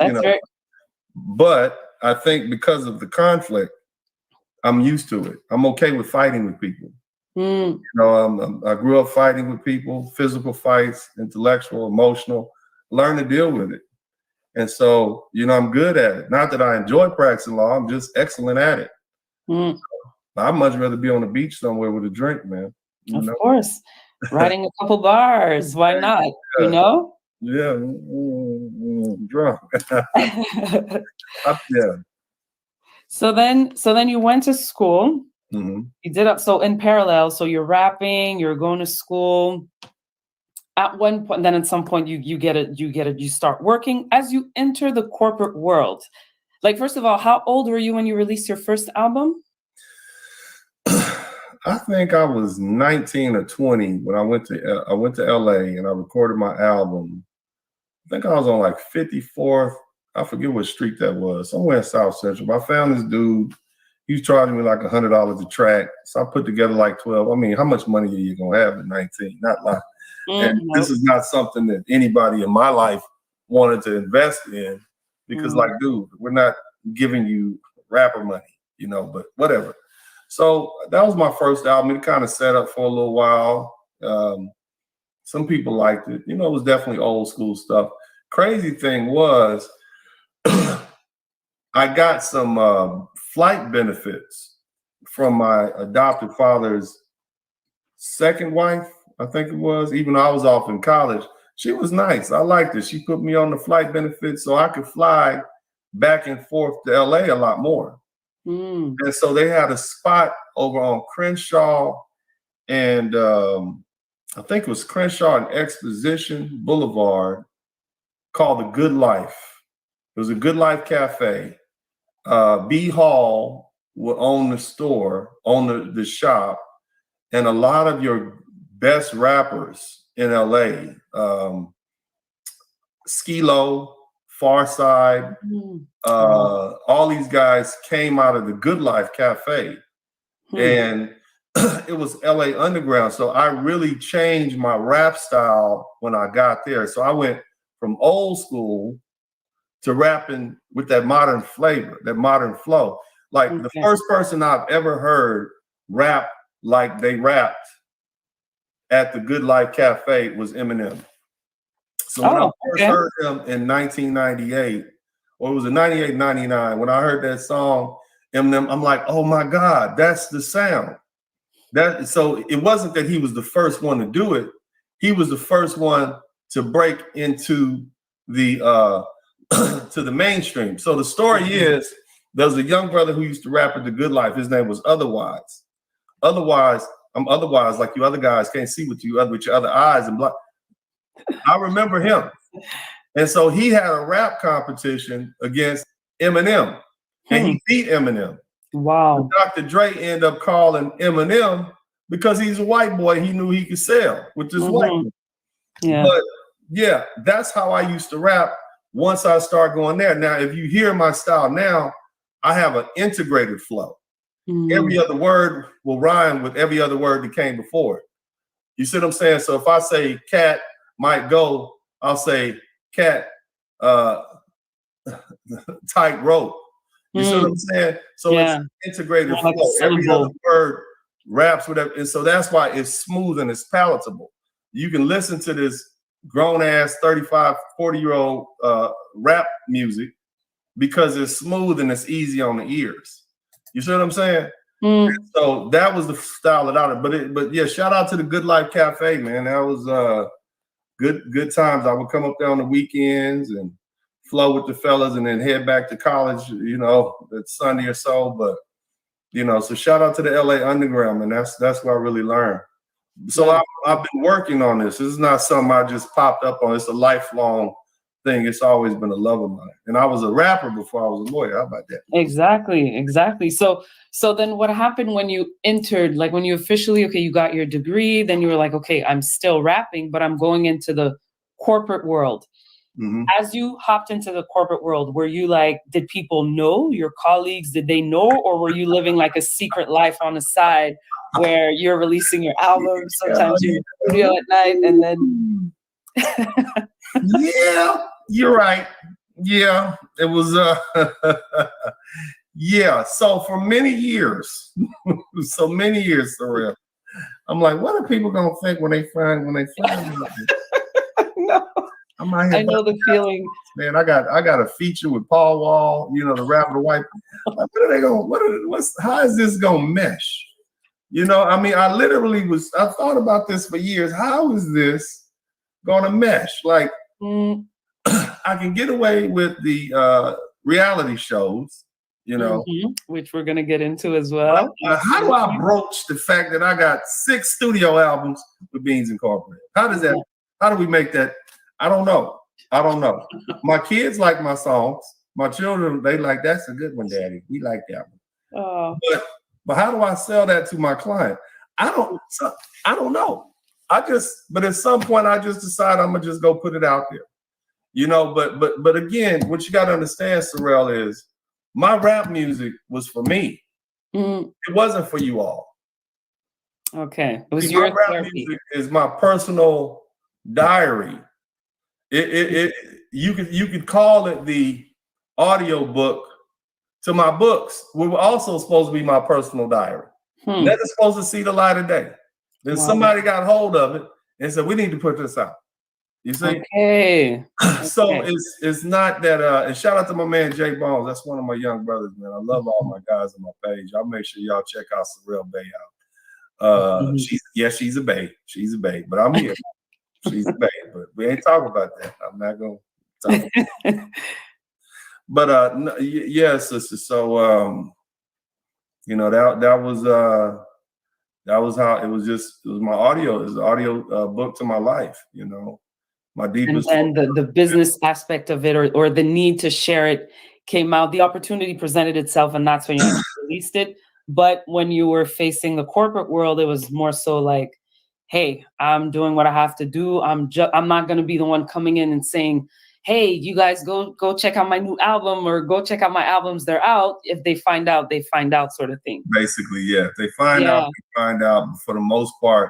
but I think because of the conflict, I'm used to it. I'm okay with fighting with people. I grew up fighting with people, physical fights, intellectual, emotional, learn to deal with it. And so, I'm good at it. Not that I enjoy practicing law, I'm just excellent at it. So I'd much rather be on the beach somewhere with a drink, man. Of course. Writing a couple bars. Why not? Yeah. Drunk. Yeah. So then you went to school. Mm-hmm. You did so in parallel. So you're rapping, you're going to school. At one point, then at some point you start working as you enter the corporate world. Like, first of all, how old were you when you released your first album? I think I was 19 or 20 when I went to LA and I recorded my album. I think I was on like 54th. I forget what street that was, somewhere in South Central. I found this dude. He was charging me like $100 a track. So I put together like 12. I mean, how much money are you gonna have at 19? Not a lot. And this is not something that anybody in my life wanted to invest in because like, dude, we're not giving you rapper money, but whatever. So that was my first album. It kind of set up for a little while. Some people liked it. It was definitely old school stuff. Crazy thing was I got some flight benefits from my adopted father's second wife, I think it was, even though I was off in college. She was nice. I liked it. She put me on the flight benefits so I could fly back and forth to LA a lot more. And so they had a spot over on Crenshaw and I think it was Crenshaw and Exposition Boulevard called The Good Life. It was a Good Life Cafe. B Hall would own the store, own the shop, and a lot of your best rappers in LA. Skilo, Farside, all these guys came out of the Good Life Cafe. And it was LA Underground. So I really changed my rap style when I got there. So I went from old school to rapping with that modern flavor, that modern flow. Like the first person I've ever heard rap like they rapped at the Good Life Cafe was Eminem. So when I first heard him in 1998, or it was in 98, 99, when I heard that song, Eminem, I'm like, oh my God, that's the sound. So it wasn't that he was the first one to do it. He was the first one to break into the to the mainstream. So the story is, there was a young brother who used to rap at the Good Life. His name was Otherwise. I'm otherwise, like you other guys can't see with your other eyes and block. I remember him. And so he had a rap competition against Eminem, and he beat Eminem. Wow. Dr. Dre ended up calling Eminem because he's a white boy. He knew he could sell with this white boy. Yeah. But yeah, that's how I used to rap once I start going there. Now, if you hear my style now, I have an integrated flow. Every other word will rhyme with every other word that came before it. You see what I'm saying? So if I say cat might go, I'll say cat tight rope. You see what I'm saying? So it's integrated flow. Every other word raps with it. And so that's why it's smooth and it's palatable. You can listen to this grown ass 35, 40-year-old rap music because it's smooth and it's easy on the ears. You see what I'm saying? So that was the style that I did. But yeah, shout out to the Good Life Cafe, man. That was good times. I would come up there on the weekends and flow with the fellas and then head back to college, you know, that Sunday or so. But you know, so shout out to the LA Underground, and that's where I really learned. So I've been working on this. This is not something I just popped up on. It's a lifelong thing. It's always been a love of mine. And I was a rapper before I was a lawyer. How about that? Exactly. So then what happened when you entered, like when you officially, you got your degree, then you were like, okay, I'm still rapping, but I'm going into the corporate world. As you hopped into the corporate world, were you like, did people know, your colleagues, did they know, or were you living like a secret life on the side where you're releasing your album, sometimes you're in the studio at night, and then yeah, you're right. Yeah, it was yeah. So for many years, SAREL, I'm like, what are people gonna think when they find me? No. I know the feeling. Man, I got a feature with Paul Wall, you know, the rapper, the white. Like, what are they going? How is this gonna mesh? You know, I mean, I thought about this for years. How is this gonna mesh? Like, I can get away with the reality shows, you know, which we're gonna get into as well. How do I broach the fact that I got 6 studio albums with Beans Incorporated? How does that? How do we make that? I don't know. My kids like my songs. My children, they like, that's a good one, Daddy. We like that one. But how do I sell that to my client? I don't know. But at some point I just decide I'm gonna just go put it out there. You know, but again, what you gotta understand, SAREL, is my rap music was for me. It wasn't for you all. Okay. It was your rap music is my personal diary. You could call it the audio book to my books. We were also supposed to be my personal diary. That is supposed to see the light of day. Then somebody got hold of it and said, we need to put this out. You see? Okay. So it's not that and shout out to my man Jay Bones. That's one of my young brothers, man. I love all my guys on my page. I'll make sure y'all check out SAREL BEY out. She's a bae. She's a bae, but I'm here. She's a bae, but we ain't talking about that. I'm not gonna talk about that. But yeah, sister. So you know, that was how it was. It was my audio. It was an audio book to my life. You know, my deepest. And the business aspect of it, or the need to share it, came out. The opportunity presented itself, and that's when you released it. But when you were facing the corporate world, it was more so like, hey, I'm doing what I have to do. I'm not going to be the one coming in and saying, hey, you guys go check out my new album, or go check out my albums. They're out. If they find out, they find out, sort of thing. Basically, yeah. If they find out, they find out. But for the most part,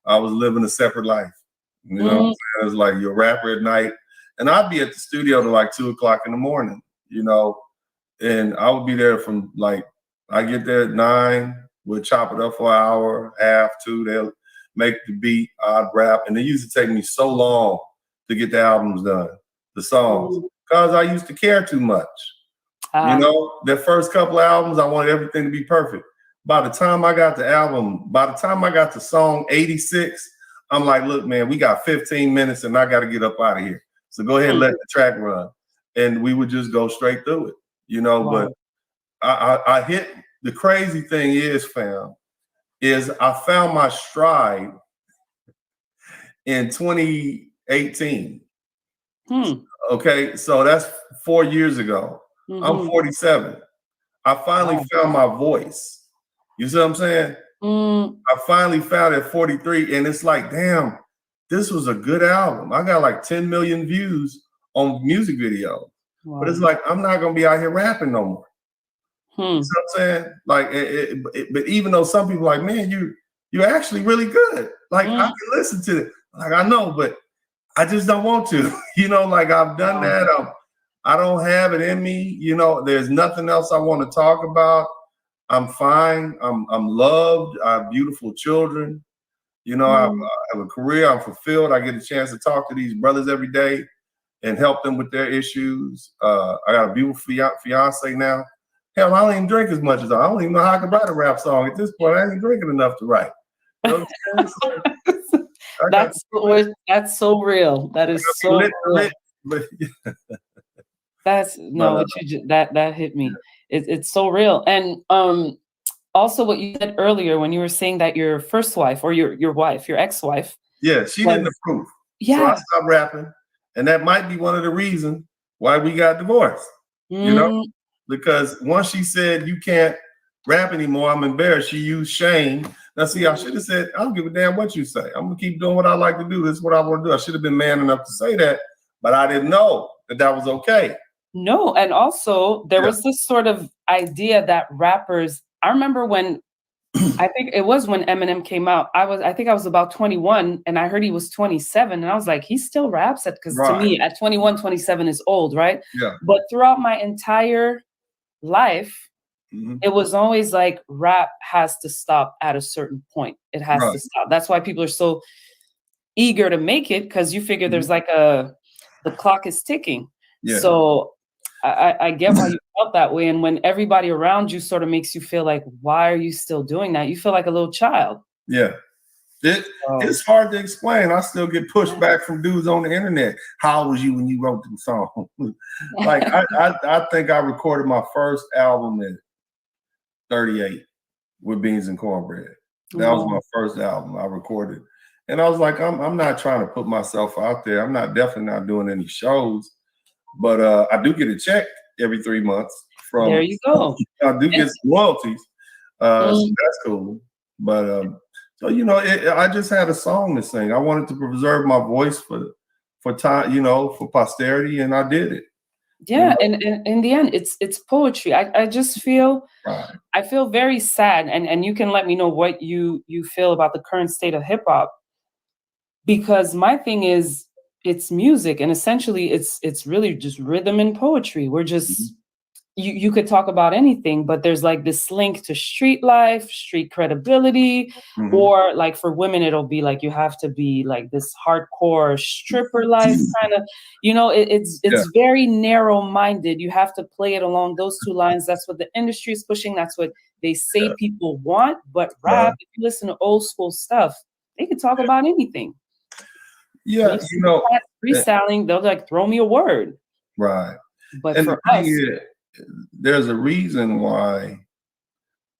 I was living a separate life. You know what I'm saying? It was like you're a rapper at night. And I'd be at the studio till like 2 o'clock in the morning, you know, and I would be there from like, I get there at 9, we'll chop it up for an hour, half, 2, they'll make the beat, I'd rap. And it used to take me so long to get the albums done, the songs, because I used to care too much. You know, the first couple of albums, I wanted everything to be perfect. By the time I got to song 86, I'm like, look, man, we got 15 minutes and I got to get up out of here. So go ahead and let the track run. And we would just go straight through it, you know. But I hit, the crazy thing is, fam, is I found my stride in 2018. Okay, so that's 4 years ago. I'm 47. I finally found my voice. You see what I'm saying? I finally found it at 43, and it's like, damn, this was a good album. I got like 10 million views on music video. But it's like, I'm not gonna be out here rapping no more. You know what I'm saying? Like, but even though some people are like, man, you're actually really good. Like, I can listen to it. Like, I know, but I just don't want to. You know, like, I've done that. I don't have it in me. You know, there's nothing else I want to talk about. I'm fine. I'm loved. I have beautiful children. You know, I have a career. I'm fulfilled. I get a chance to talk to these brothers every day and help them with their issues. I got a beautiful fiance now. Hell, I don't even drink as much as I don't even know how I can write a rap song. At this point, I ain't drinking enough to write. You know what I'm saying? That's so real. That is so real. That's that hit me. It's so real. And also what you said earlier when you were saying that your first wife, or your wife, your ex-wife. Yeah, she didn't approve. Yeah. So I stopped rapping. And that might be one of the reasons why we got divorced. You know? Because once she said you can't rap anymore, I'm embarrassed. She used shame. Now see, I should have said, I don't give a damn what you say. I'm gonna keep doing what I like to do. This is what I want to do. I should have been man enough to say that, but I didn't know that was okay. No, and also there was this sort of idea that rappers, I remember when, I think it was when Eminem came out, I think I was about 21 and I heard he was 27 and I was like, he still raps because to me at 21, 27 is old, right? Yeah. But throughout my entire life, it was always like rap has to stop at a certain point. It has to stop. That's why people are so eager to make it, because you figure there's like the clock is ticking. Yeah. So I get why you felt that way. And when everybody around you sort of makes you feel like, why are you still doing that? You feel like a little child. Yeah. It's hard to explain. I still get pushed back from dudes on the internet. How old was you when you wrote the song? Like, I think I recorded my first album at 38 with Beans and Cornbread. That was my first album I recorded. And I was like, I'm not trying to put myself out there. I'm definitely not doing any shows. But I do get a check every 3 months from. There you go. I do get some royalties. So that's cool. But so you know, I just had a song to sing. I wanted to preserve my voice for time, you know, for posterity, and I did it. Yeah, you know? and in the end, it's poetry. I just feel I feel very sad, and you can let me know what you feel about the current state of hip hop, because my thing is, it's music, and essentially it's really just rhythm and poetry. We're just you could talk about anything, but there's like this link to street life, street credibility, or like for women, it'll be like you have to be like this hardcore stripper life kind of, you know, it's very narrow-minded. You have to play it along those two lines. That's what the industry is pushing. That's what they say people want. But rap, if you listen to old school stuff, they can talk about anything. Yeah, you know, freestyling, they'll like throw me a word. Right. But and for us, there's a reason why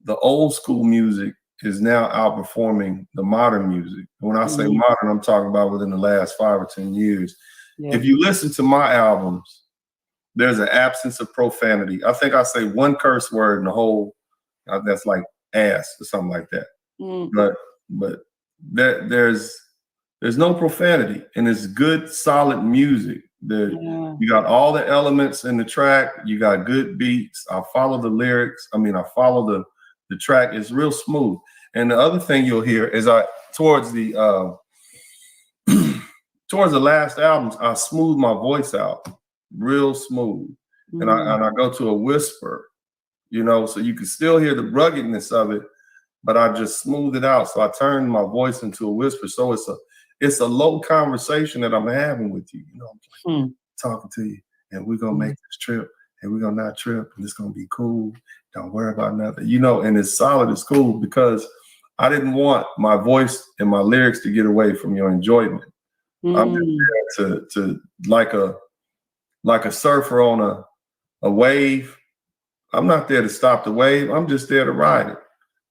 the old school music is now outperforming the modern music. When I say modern, I'm talking about within the last 5 or 10 years. Yeah. If you listen to my albums, there's an absence of profanity. I think I say one curse word in the whole, that's like ass or something like that. But there's no profanity, and it's good, solid music. You got all the elements in the track. You got good beats. I follow the lyrics. I mean, I follow the track. It's real smooth. And the other thing you'll hear is towards the last albums, I smooth my voice out, real smooth, and I go to a whisper, so you can still hear the ruggedness of it, but I just smooth it out. So I turn my voice into a whisper. So it's a low conversation that I'm having with you. I'm like, talking to you, and we're gonna make this trip, and we're gonna not trip, and it's gonna be cool. Don't worry about nothing, and it's solid. It's cool because I didn't want my voice and my lyrics to get away from your enjoyment. I'm just there to like a surfer on a wave. I'm not there to stop the wave. I'm just there to ride it.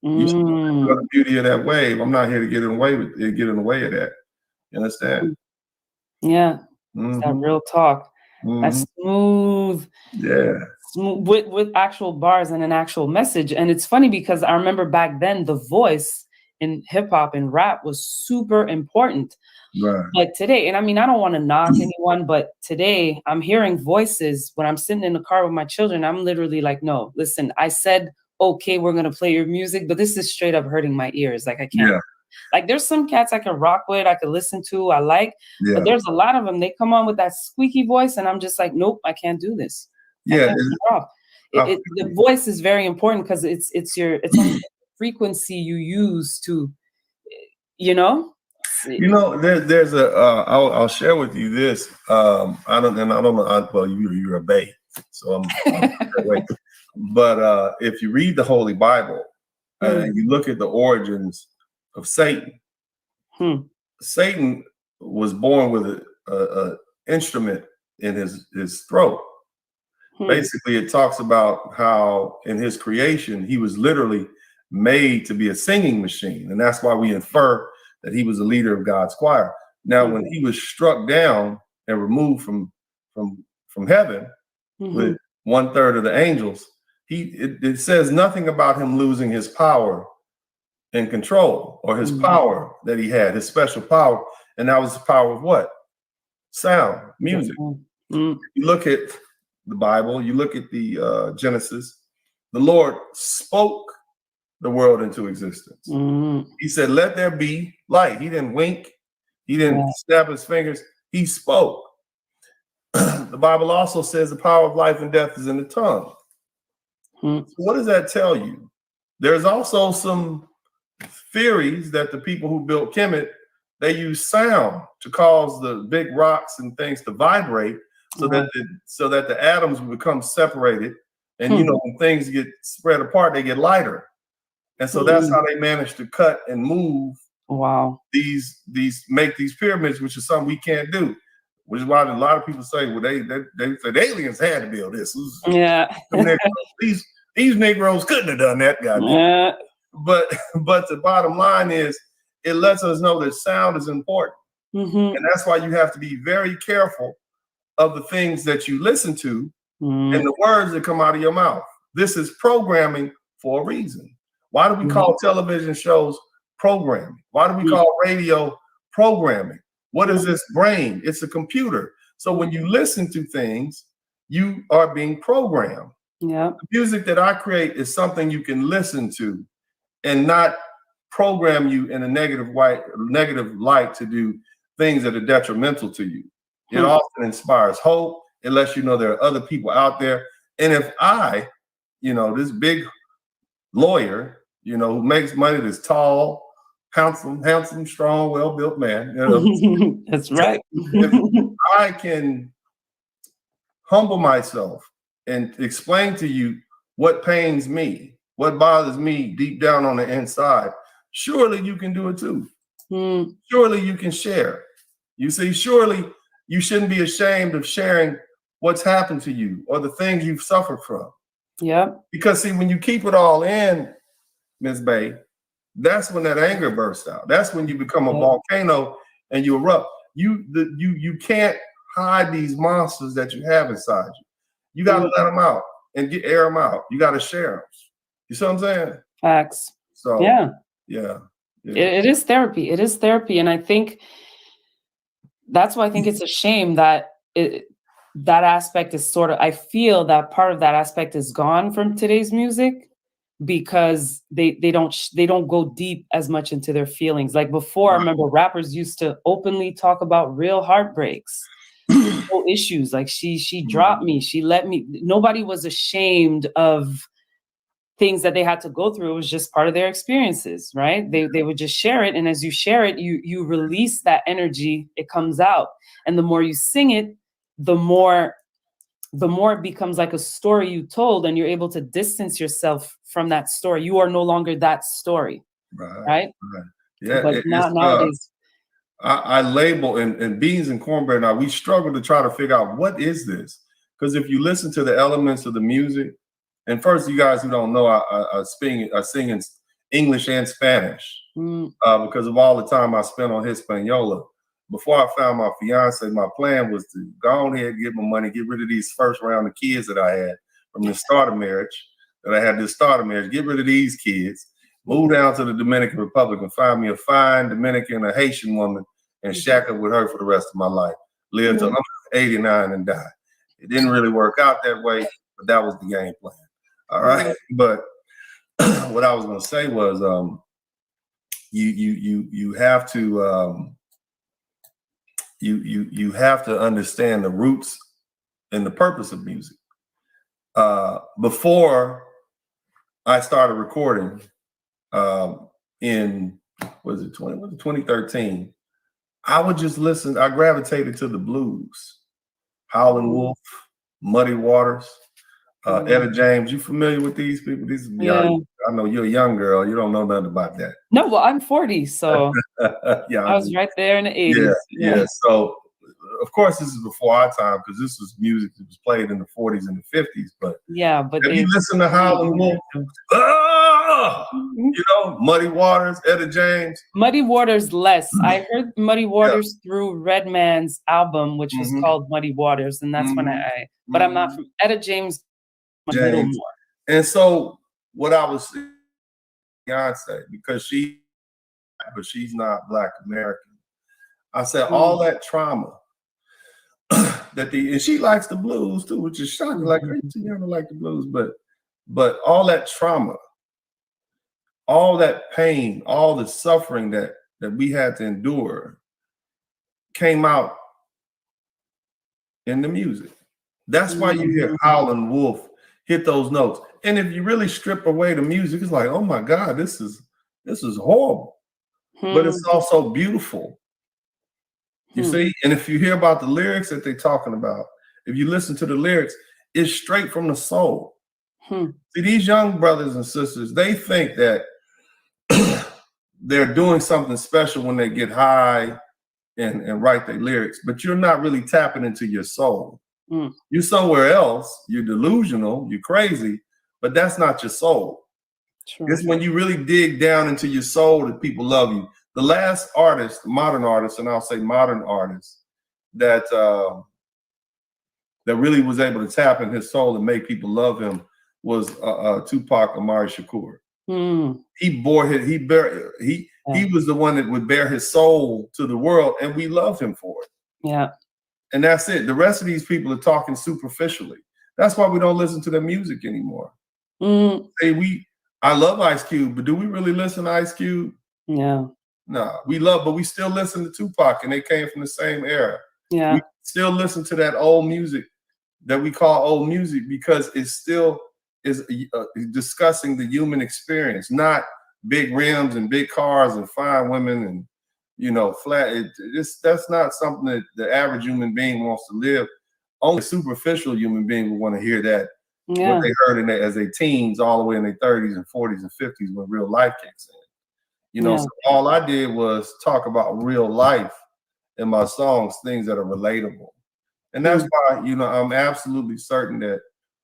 You see the beauty of that wave. I'm not here to get in the way of that. You understand? Yeah. It's that real talk. That's smooth. Yeah. Smooth with actual bars and an actual message. And it's funny because I remember back then the voice in hip hop and rap was super important. Right. Like today, and I mean, I don't want to knock anyone, but today I'm hearing voices when I'm sitting in the car with my children. I'm literally like, no, listen, I said, okay, we're going to play your music, but this is straight up hurting my ears. Like I can't. Yeah. Like there's some cats I can rock with, I can listen to, I like, but there's a lot of them, they come on with that squeaky voice and I'm just like, nope, I can't do this. Yeah. The voice is very important because it's the frequency you use to, there's I'll share with you this. I don't know. Well, you're a BEY, so I'm but if you read the Holy Bible, you look at the origins of Satan. Satan was born with a instrument in his throat. Basically, it talks about how in his creation he was literally made to be a singing machine, and that's why we infer that he was a leader of God's choir. Now, when he was struck down and removed from heaven with 1/3 of the angels, it says nothing about him losing his power and control, or his power that he had, his special power. And that was the power of what? Sound, music. You look at the Bible, you look at the Genesis, the Lord spoke the world into existence. He said, let there be light. He didn't wink. He didn't snap his fingers. He spoke. The Bible also says the power of life and death is in the tongue. So what does that tell you? There's also some theories that the people who built Kemet, they use sound to cause the big rocks and things to vibrate so that the atoms will become separated. And when things get spread apart, they get lighter. And so that's how they managed to cut and move make these pyramids, which is something we can't do. Which is why a lot of people say, well, they said aliens had to build this. These Negroes couldn't have done that, goddamn. But the bottom line is, it lets us know that sound is important. And that's why you have to be very careful of the things that you listen to and the words that come out of your mouth. This is programming for a reason. Why do we call television shows programming? Why do we call radio programming? What is this brain? It's a computer. So when you listen to things, you are being programmed. The music that I create is something you can listen to and not program you in a negative light to do things that are detrimental to you. It often inspires hope. It lets you know there are other people out there. And if I, this big lawyer, who makes money, this tall, handsome, strong, well-built man, that's right. If I can humble myself and explain to you what pains me, what bothers me deep down on the inside, surely you can do it too. Surely you can share. You see, surely you shouldn't be ashamed of sharing what's happened to you or the things you've suffered from. Because see, when you keep it all in, Ms. BEY, that's when that anger bursts out. That's when you become a volcano and you erupt. You can't hide these monsters that you have inside you. You got to let them out and air them out. You got to share them. You see what I'm saying? Facts. So yeah. It is therapy. It is therapy. And I think that's why I think it's a shame that that aspect is sort of, I feel that part of that aspect is gone from today's music, because they don't go deep as much into their feelings. Like before, I remember rappers used to openly talk about real heartbreaks, real issues. Like she dropped me, she let me. Nobody was ashamed of things that they had to go through. It was just part of their experiences, right? They would just share it, and as you share it, you release that energy. It comes out, and the more you sing it, the more it becomes like a story you told, and you're able to distance yourself from that story. You are no longer that story, right? Yeah, but nowadays, I label in beans and cornbread. Now we struggle to try to figure out what is this, because if you listen to the elements of the music, and first, you guys who don't know, I sing in English and Spanish because of all the time I spent on Hispaniola. Before I found my fiance, my plan was to go on ahead, get my money, get rid of these first round of kids that I had from the start of marriage, get rid of these kids, move down to the Dominican Republic and find me a fine Dominican, a Haitian woman, and shack up with her for the rest of my life. Live till I'm 89 and die. It didn't really work out that way, but that was the game plan. All right. But what I was going to say was you have to you have to understand the roots and the purpose of music. Before I started recording in 2013, I would just listen. I gravitated to the blues, Howlin' Wolf, Muddy Waters, Etta James. You familiar with these people? I know you're a young girl. You don't know nothing about that. No, well, I'm 40, so yeah, I was right there in the 80s. Yeah. So, of course, this is before our time, because this was music that was played in the 40s and the 50s. But if you listen to Howlin' Wolf, you know, Muddy Waters, Etta James. Muddy Waters less. I heard Muddy Waters through Redman's album, which was called Muddy Waters, and that's when but I'm not from Etta James. A little more. And so what I was saying, Beyonce, because she's not Black American. I said all that trauma and she likes the blues too, which is shocking. Like, are you too young to like the blues? But all that trauma, all that pain, all the suffering that we had to endure came out in the music. That's why you hear Howlin' Wolf hit those notes. And if you really strip away the music, it's like, oh my God, this is horrible. But it's also beautiful. You see? And if you hear about the lyrics that they're talking about, if you listen to the lyrics, it's straight from the soul. See, these young brothers and sisters, they think that they're doing something special when they get high and write their lyrics, but you're not really tapping into your soul. You're somewhere else. You're delusional. You're crazy, but that's not your soul. It's when you really dig down into your soul that people love you. The last artist, modern artist, and I'll say modern artist, that really was able to tap in his soul and make people love him was Tupac Amari Shakur. He was the one that would bear his soul to the world, and we love him for it. Yeah. And that's it. The rest of these people are talking superficially. That's why we don't listen to their music anymore. I love Ice Cube, but do we really listen to Ice Cube? No. No, but we still listen to Tupac, and they came from the same era. Yeah. We still listen to that old music that we call old music because it still is discussing the human experience, not big rims and big cars and fine women and, you know, flat. That's not something that the average human being wants to live. Only a superficial human being would want to hear that. Yeah. What they heard as they teens, all the way in their 30s and 40s and 50s when real life kicks in. You know, so all I did was talk about real life in my songs, things that are relatable. And that's why, you know, I'm absolutely certain that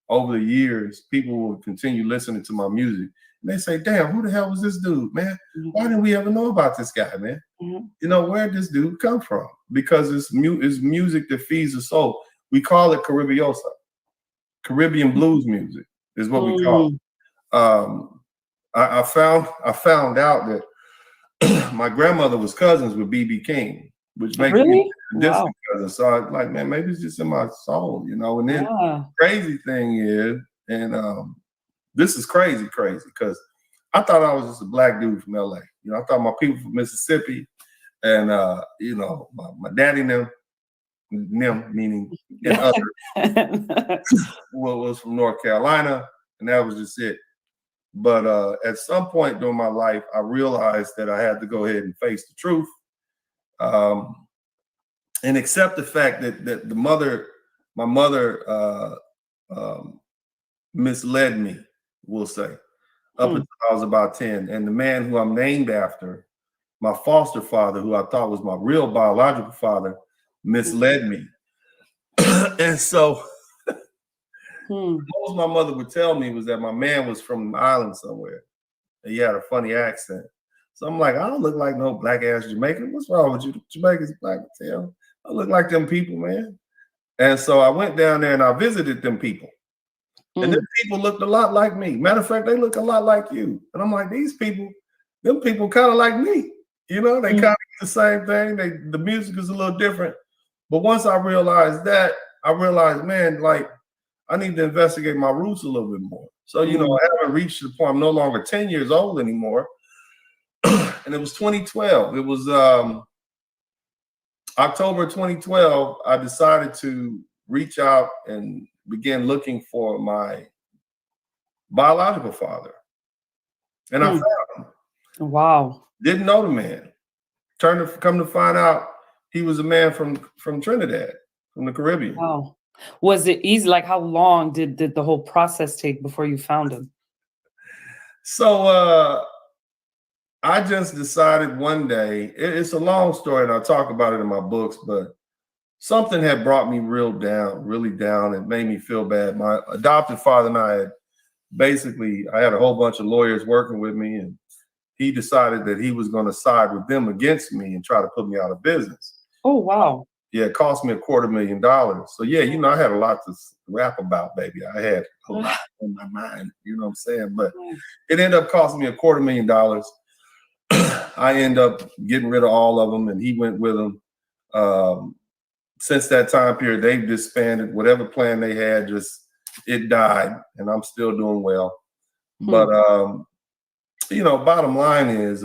over the years, people will continue listening to my music. And they say, damn, who the hell was this dude, man? Why didn't we ever know about this guy, man? You know, where'd this dude come from? Because it's music that feeds the soul. We call it Caribbeosa. Caribbean blues music is what we call it. I found out that my grandmother was cousins with B.B. King, which makes me a distant cousin. So I like, man, maybe it's just in my soul, you know. And then crazy thing is, and this is crazy because I thought I was just a black dude from LA. You know, I thought my people from Mississippi and you know, my daddy them meaning and other was from North Carolina, and that was just it. But at some point during my life, I realized that I had to go ahead and face the truth, and accept the fact that my mother misled me, we'll say, up until I was about 10. And the man who I'm named after, my foster father, who I thought was my real biological father, misled me. And so most my mother would tell me was that my man was from the island somewhere, and he had a funny accent. So I'm like, I don't look like no black ass Jamaican. What's wrong with you? Jamaicans black as hell. I look like them people, man. And so I went down there and I visited them people. And them people looked a lot like me. Matter of fact, they look a lot like you. And I'm like, them people kind of like me. You know, they kind of the same thing. The music is a little different. But once I realized that, I realized, man, like, I need to investigate my roots a little bit more. So, you know, I haven't reached the point. I'm no longer 10 years old anymore. And it was 2012. It was October 2012. I decided to reach out and begin looking for my biological father. And I found him. Wow. Didn't know the man. Come to find out, he was a man from Trinidad, from the Caribbean. Wow. Was it easy? Like, how long did the whole process take before you found him? So I just decided one day, it's a long story, and I'll talk about it in my books, but something had brought me really down. It made me feel bad. My adopted father and I I had a whole bunch of lawyers working with me, and he decided that he was going to side with them against me and try to put me out of business. Oh, wow. Yeah, it cost me $250,000. So yeah, you know, I had a lot to rap about, baby. I had a lot on my mind, you know what I'm saying? But it ended up costing me $250,000. I ended up getting rid of all of them, and he went with them. Since that time period, they've disbanded. Whatever plan they had, it died, and I'm still doing well. But you know, bottom line is,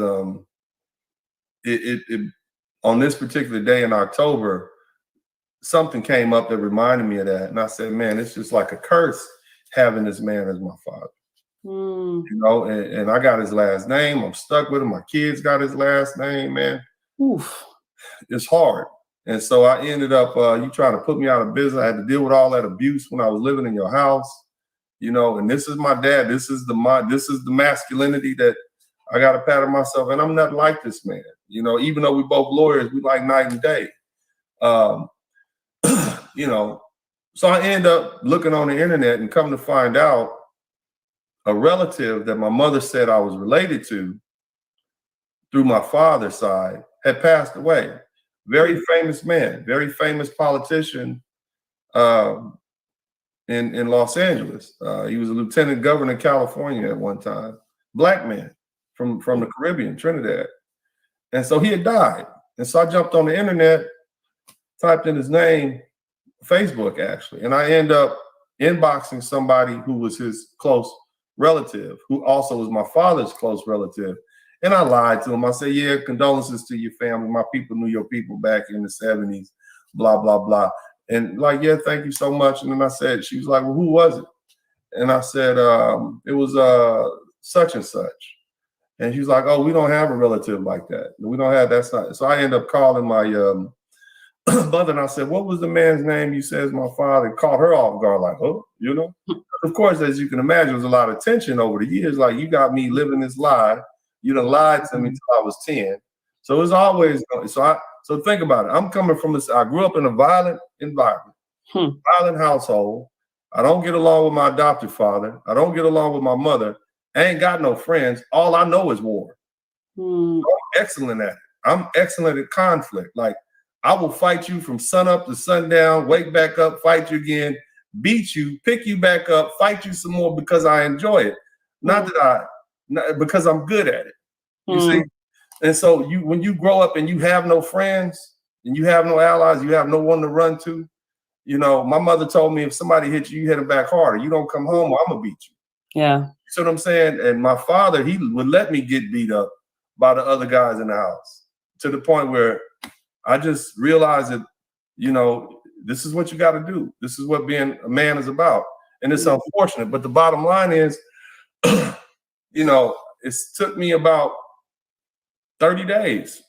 it on this particular day in October, something came up that reminded me of that, and I said, man, it's just like a curse having this man as my father. You know, and I got his last name. I'm stuck with him. My kids got his last name, man. Oof. It's hard. And so I ended up, you trying to put me out of business. I had to deal with all that abuse when I was living in your house, you know, and this is my dad. This is the masculinity that I got to pattern myself. And I'm not like this man, you know, even though we both lawyers, we like night and day. You know, so I end up looking on the internet and come to find out a relative that my mother said I was related to through my father's side had passed away. Very famous man, very famous politician in Los Angeles. He was a lieutenant governor of California at one time. Black man from the Caribbean, Trinidad. And so he had died. And so I jumped on the internet, typed in his name, Facebook actually, and I end up inboxing somebody who was his close relative, who also was my father's close relative. And I lied to him. I said, yeah, condolences to your family. My people knew your people back in the 70s, blah, blah, blah. And like, yeah, thank you so much. And then I said, she was like, well, who was it? And I said, it was such and such. And she's like, oh, we don't have a relative like that. We don't have, that's not. So I end up calling my mother, and I said, what was the man's name you said is my father? Caught her off guard, like, oh, you know? Of course, as you can imagine, there's a lot of tension over the years. Like, you got me living this lie. You done lied to me until I was 10. So it's always, so think about it. I'm coming from this, I grew up in a violent environment, violent household. I don't get along with my adopted father. I don't get along with my mother. I ain't got no friends. All I know is war. I'm excellent at it. I'm excellent at conflict. Like, I will fight you from sun up to sundown, wake back up, fight you again, beat you, pick you back up, fight you some more because I enjoy it. Not because I'm good at it. You see? And so when you grow up and you have no friends and you have no allies, you have no one to run to. You know, my mother told me if somebody hits you, you hit them back harder. You don't come home, or I'm gonna beat you. Yeah. You see what I'm saying? And my father, he would let me get beat up by the other guys in the house, to the point where I just realized that, you know, this is what you got to do. This is what being a man is about. And it's unfortunate, but the bottom line is, you know, it took me about 30 days.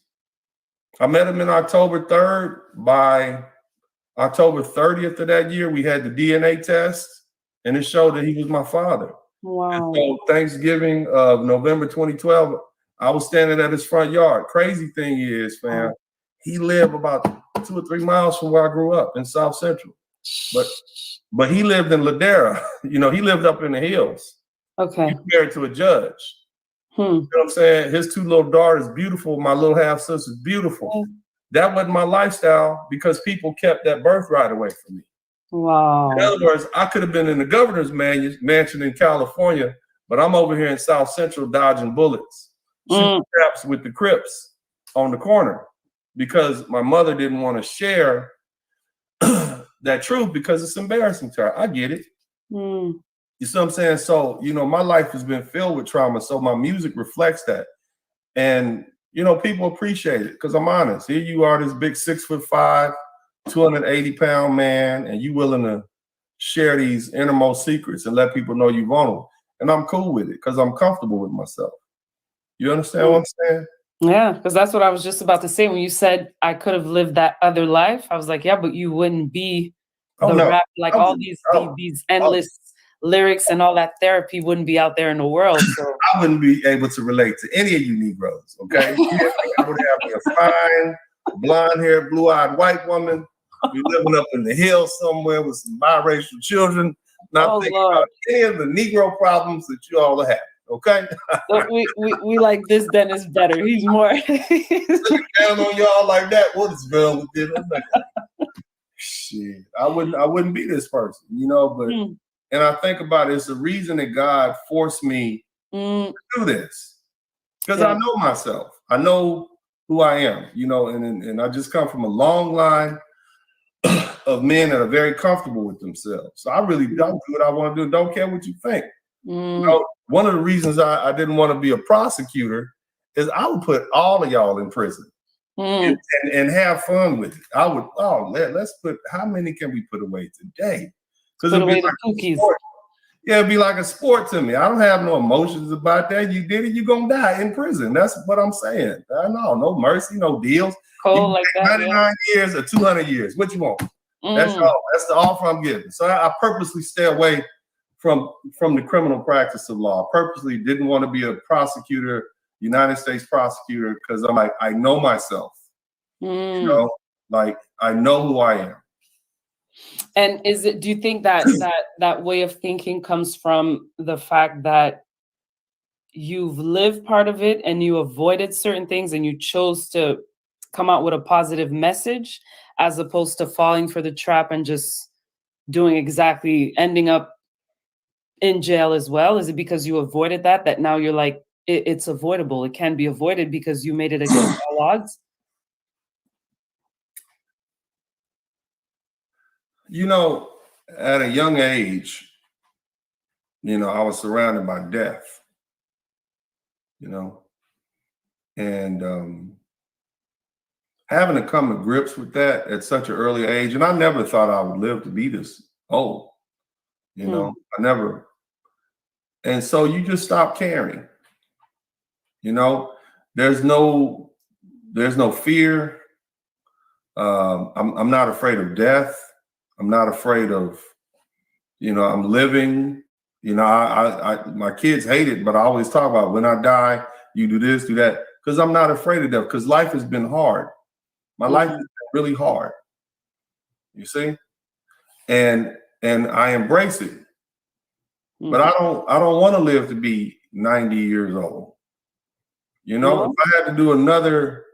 I met him in October 3rd. By October 30th of that year, we had the DNA test, and it showed that he was my father. Wow. And so Thanksgiving of November 2012, I was standing at his front yard. Crazy thing is, fam, he lived about 2 or 3 miles from where I grew up in South Central. But he lived in Ladera. You know, he lived up in the hills. Okay. He was married to a judge. You know what I'm saying? His 2 little daughters, beautiful. My little half sister's beautiful. That wasn't my lifestyle because people kept that birthright away from me. Wow. In other words, I could have been in the governor's mansion in California, but I'm over here in South Central dodging bullets, shooting traps with the Crips on the corner, because my mother didn't want to share that truth because it's embarrassing to her. I get it. You see what I'm saying? So, you know, my life has been filled with trauma, so my music reflects that. And, you know, people appreciate it because I'm honest. Here you are, this big 6'5", 280-pound man, and you willing to share these innermost secrets and let people know you're vulnerable. And I'm cool with it because I'm comfortable with myself. You understand what I'm saying? Yeah, because that's what I was just about to say. When you said I could have lived that other life, I was like, yeah, but you wouldn't be the rap, like all these endless lyrics and all that therapy wouldn't be out there in the world. So I wouldn't be able to relate to any of you Negroes, okay? I would have a fine, blonde-haired, blue-eyed white woman. Be living up in the hills somewhere with some biracial children, not thinking about any of the Negro problems that you all have, okay? we like this Dennis better. He's more down on y'all like that. What is wrong with this? Shit, I wouldn't be this person, you know, but and I think about it, it's the reason that God forced me to do this. Because I know myself. I know who I am, you know, and I just come from a long line of men that are very comfortable with themselves. So I really don't do what I want to do. Don't care what you think. You know, one of the reasons I didn't want to be a prosecutor is I would put all of y'all in prison and have fun with it. I would, let's put, how many can we put away today? Because it'd be like a sport. Yeah, it'd be like a sport to me. I don't have no emotions about that. You did it, you're going to die in prison. That's what I'm saying. I know, no mercy, no deals. Cold like that, 99 years or 200 years. What you want? That's all. That's the offer I'm giving. So I purposely stay away from the criminal practice of law. I purposely didn't want to be a prosecutor, United States prosecutor, because I'm like, I know myself. You know, like I know who I am. And do you think that that way of thinking comes from the fact that you've lived part of it and you avoided certain things and you chose to come out with a positive message as opposed to falling for the trap and just doing exactly, ending up in jail as well? Is it because you avoided that now you're like, it's avoidable, it can be avoided because you made it against all odds? You know, at a young age, you know, I was surrounded by death, you know, and having to come to grips with that at such an early age, and I never thought I would live to be this old, you know, I never. And so you just stop caring, you know, there's no fear. I'm not afraid of death. I'm not afraid of, you know, I'm living, you know, I my kids hate it, but I always talk about when I die, you do this, do that, because I'm not afraid of death, because life has been hard. My life has been really hard, you see? And I embrace it. But I don't want to live to be 90 years old. You know, if I had to do another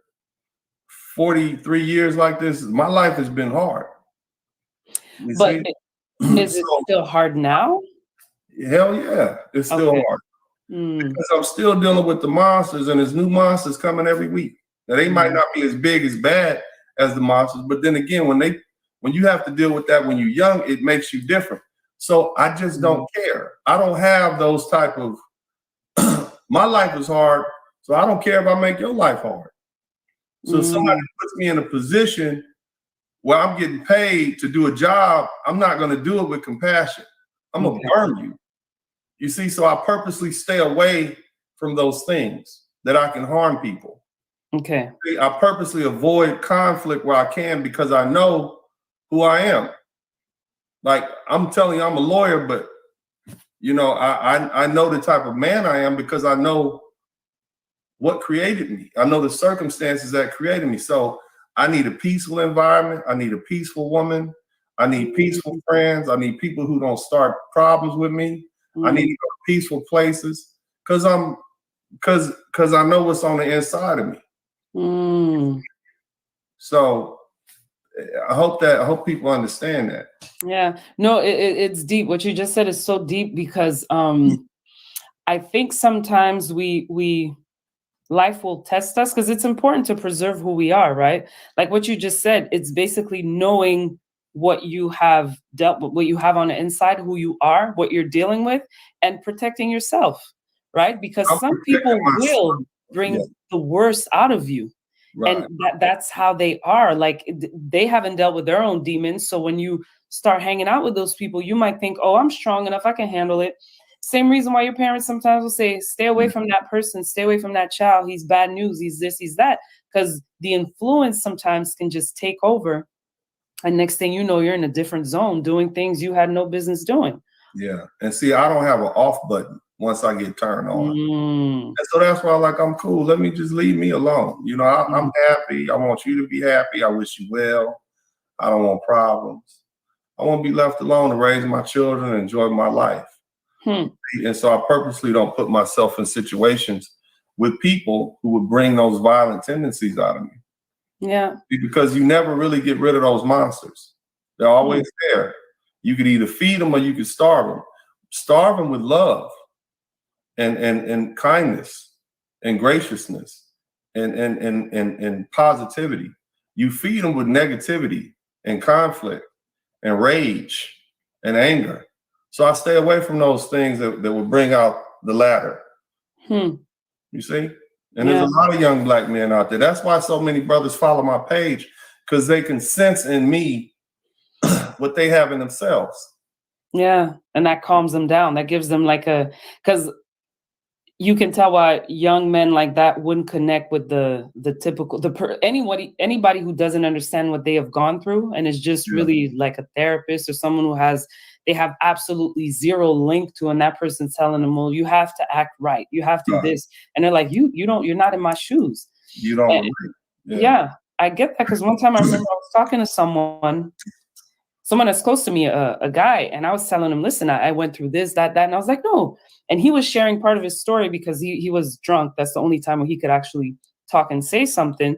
43 years like this, my life has been hard. But is it still hard now? Hell yeah, it's still hard. because I'm still dealing with the monsters, and there's new monsters coming every week. Now they might not be as big as bad as the monsters, but then again, when you have to deal with that when you're young, it makes you different. So I just don't care. I don't have those type of. My life is hard, so I don't care if I make your life hard. So if somebody puts me in a position where I'm getting paid to do a job, I'm not going to do it with compassion. I'm going to burn you. You see, so I purposely stay away from those things that I can harm people. Okay. I purposely avoid conflict where I can because I know who I am. Like I'm telling you, I'm a lawyer, but you know, I know the type of man I am because I know what created me. I know the circumstances that created me. So I need a peaceful environment. I need a peaceful woman. I need peaceful friends. I need people who don't start problems with me. I need to go to peaceful places because I know what's on the inside of me. So I hope people understand that. Yeah, no, it's deep. What you just said is so deep because I think sometimes life will test us because it's important to preserve who we are, right? Like what you just said, it's basically knowing what you have dealt with, what you have on the inside, who you are, what you're dealing with, and protecting yourself, right? Because some people will bring the worst out of you. Right. And that's how they are. Like they haven't dealt with their own demons. So when you start hanging out with those people, you might think, oh, I'm strong enough, I can handle it. Same reason why your parents sometimes will say, stay away from that person, stay away from that child. He's bad news, he's this, he's that. Because the influence sometimes can just take over. And next thing you know, you're in a different zone doing things you had no business doing. Yeah. And see, I don't have an off button once I get turned on. And so that's why I'm cool. Let me just leave me alone. You know, I'm happy. I want you to be happy. I wish you well. I don't want problems. I want to be left alone to raise my children and enjoy my life. And so I purposely don't put myself in situations with people who would bring those violent tendencies out of me. Yeah. Because you never really get rid of those monsters. They're always there. You could either feed them or you could starve them. Starve them with love and kindness and graciousness and positivity. You feed them with negativity and conflict and rage and anger. So I stay away from those things that will bring out the latter. You see? And there's a lot of young black men out there. That's why so many brothers follow my page, because they can sense in me what they have in themselves. Yeah. And that calms them down. That gives them because you can tell why young men like that wouldn't connect with the typical, anybody who doesn't understand what they have gone through and is just really like a therapist or someone who they have absolutely zero link to, and that person's telling them, well, you have to act right. You have to do this. And they're like, you're not in my shoes. You don't. Yeah, I get that. Because one time I remember I was talking to someone that's close to me, a guy, and I was telling him, listen, I went through this, that, and I was like, no. And he was sharing part of his story because he was drunk. That's the only time when he could actually talk and say something.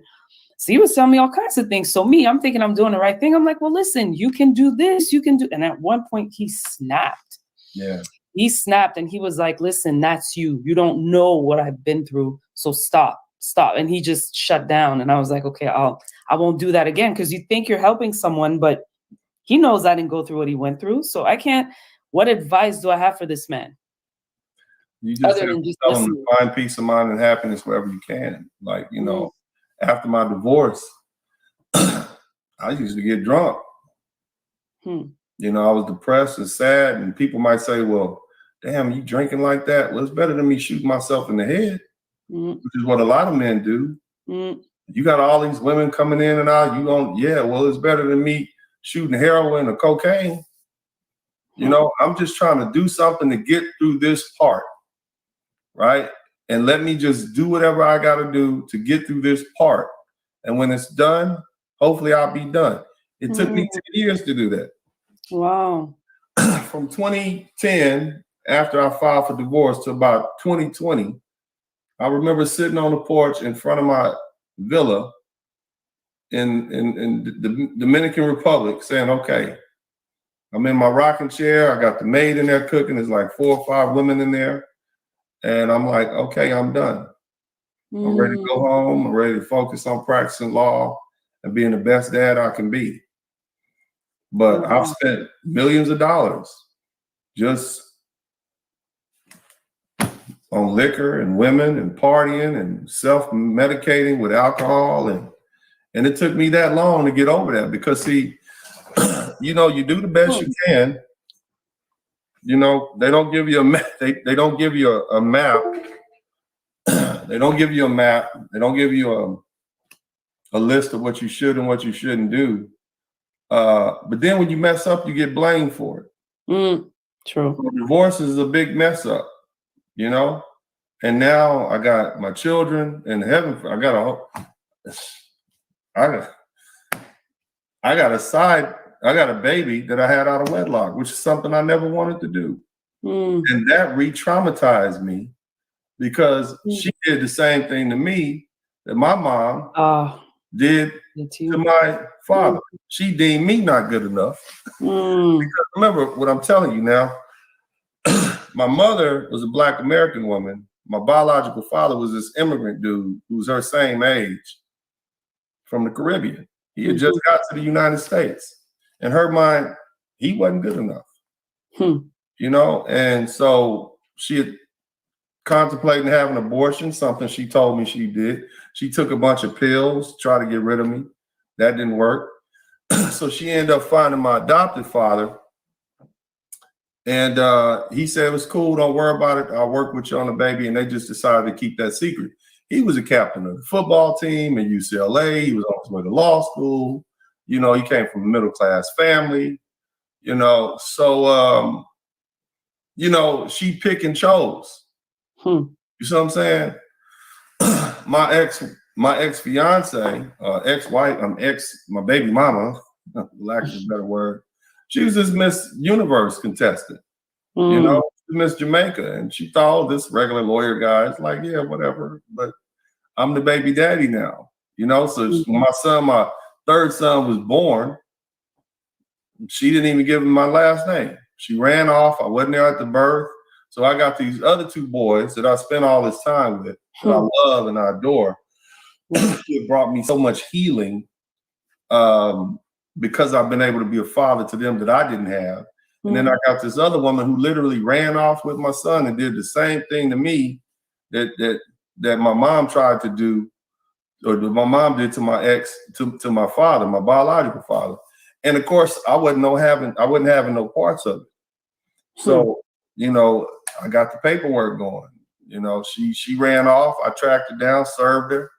So he was telling me all kinds of things. So I'm thinking I'm doing the right thing. I'm like, well, listen, you can do this, you can do. And at one point he snapped. Yeah. He snapped and he was like, listen, that's you. You don't know what I've been through. So stop. And he just shut down. And I was like, okay, I won't do that again. Because you think you're helping someone, but he knows I didn't go through what he went through. So I can't. What advice do I have for this man? You just have to tell him to find peace of mind and happiness wherever you can. Like, you know, after my divorce, I used to get drunk. You know, I was depressed and sad, and people might say, well, damn, you drinking like that? Well, it's better than me shooting myself in the head, which is what a lot of men do. You got all these women coming in and out. Well, it's better than me shooting heroin or cocaine. You know, I'm just trying to do something to get through this part, right? And let me just do whatever I got to do to get through this part. And when it's done, hopefully I'll be done. It took me 10 years to do that. Wow. From 2010, after I filed for divorce, to about 2020, I remember sitting on the porch in front of my villa in the Dominican Republic saying, okay, I'm in my rocking chair. I got the maid in there cooking. There's like 4 or 5 women in there. And I'm like, okay, I'm done. I'm ready to go home. I'm ready to focus on practicing law and being the best dad I can be. But I've spent millions of dollars just on liquor and women and partying and self-medicating with alcohol. And it took me that long to get over that because, see, you know, you do the best you can. You know, they don't give you a map. They don't give you a map. They don't give you a map. They don't give you a list of what you should and what you shouldn't do. But then when you mess up, you get blamed for it. True. So divorce is a big mess up, you know? And now I got my children in heaven. I got a baby that I had out of wedlock, which is something I never wanted to do. And that re-traumatized me because she did the same thing to me that my mom did to my father. She deemed me not good enough. Because remember what I'm telling you now, my mother was a Black American woman. My biological father was this immigrant dude who was her same age from the Caribbean. He had just got to the United States. In her mind, he wasn't good enough. You know, and so she had contemplating having an abortion, something she told me she did. She took a bunch of pills, tried to get rid of me. That didn't work. So she ended up finding my adopted father. And he said, it was cool, don't worry about it. I'll work with you on the baby. And they just decided to keep that secret. He was a captain of the football team at UCLA. He was on his way to law school. You know, he came from a middle-class family, you know. So, you know, she picked and chose. You see what I'm saying? My ex-fiance, ex-wife, my baby mama, lack of a better word, she was this Miss Universe contestant, you know, Miss Jamaica. And she thought this regular lawyer guy is like, yeah, whatever. But I'm the baby daddy now, you know? So when my third son was born, she didn't even give him my last name. She ran off. I wasn't there at the birth. So I got these other two boys that I spent all this time with, that I love and I adore. It brought me so much healing because I've been able to be a father to them that I didn't have. And then I got this other woman who literally ran off with my son and did the same thing to me that my mom tried to do, or that my mom did to my to my father, my biological father. And of course, I wasn't having no parts of it. So, you know, I got the paperwork going. You know, she ran off. I tracked her down, served her,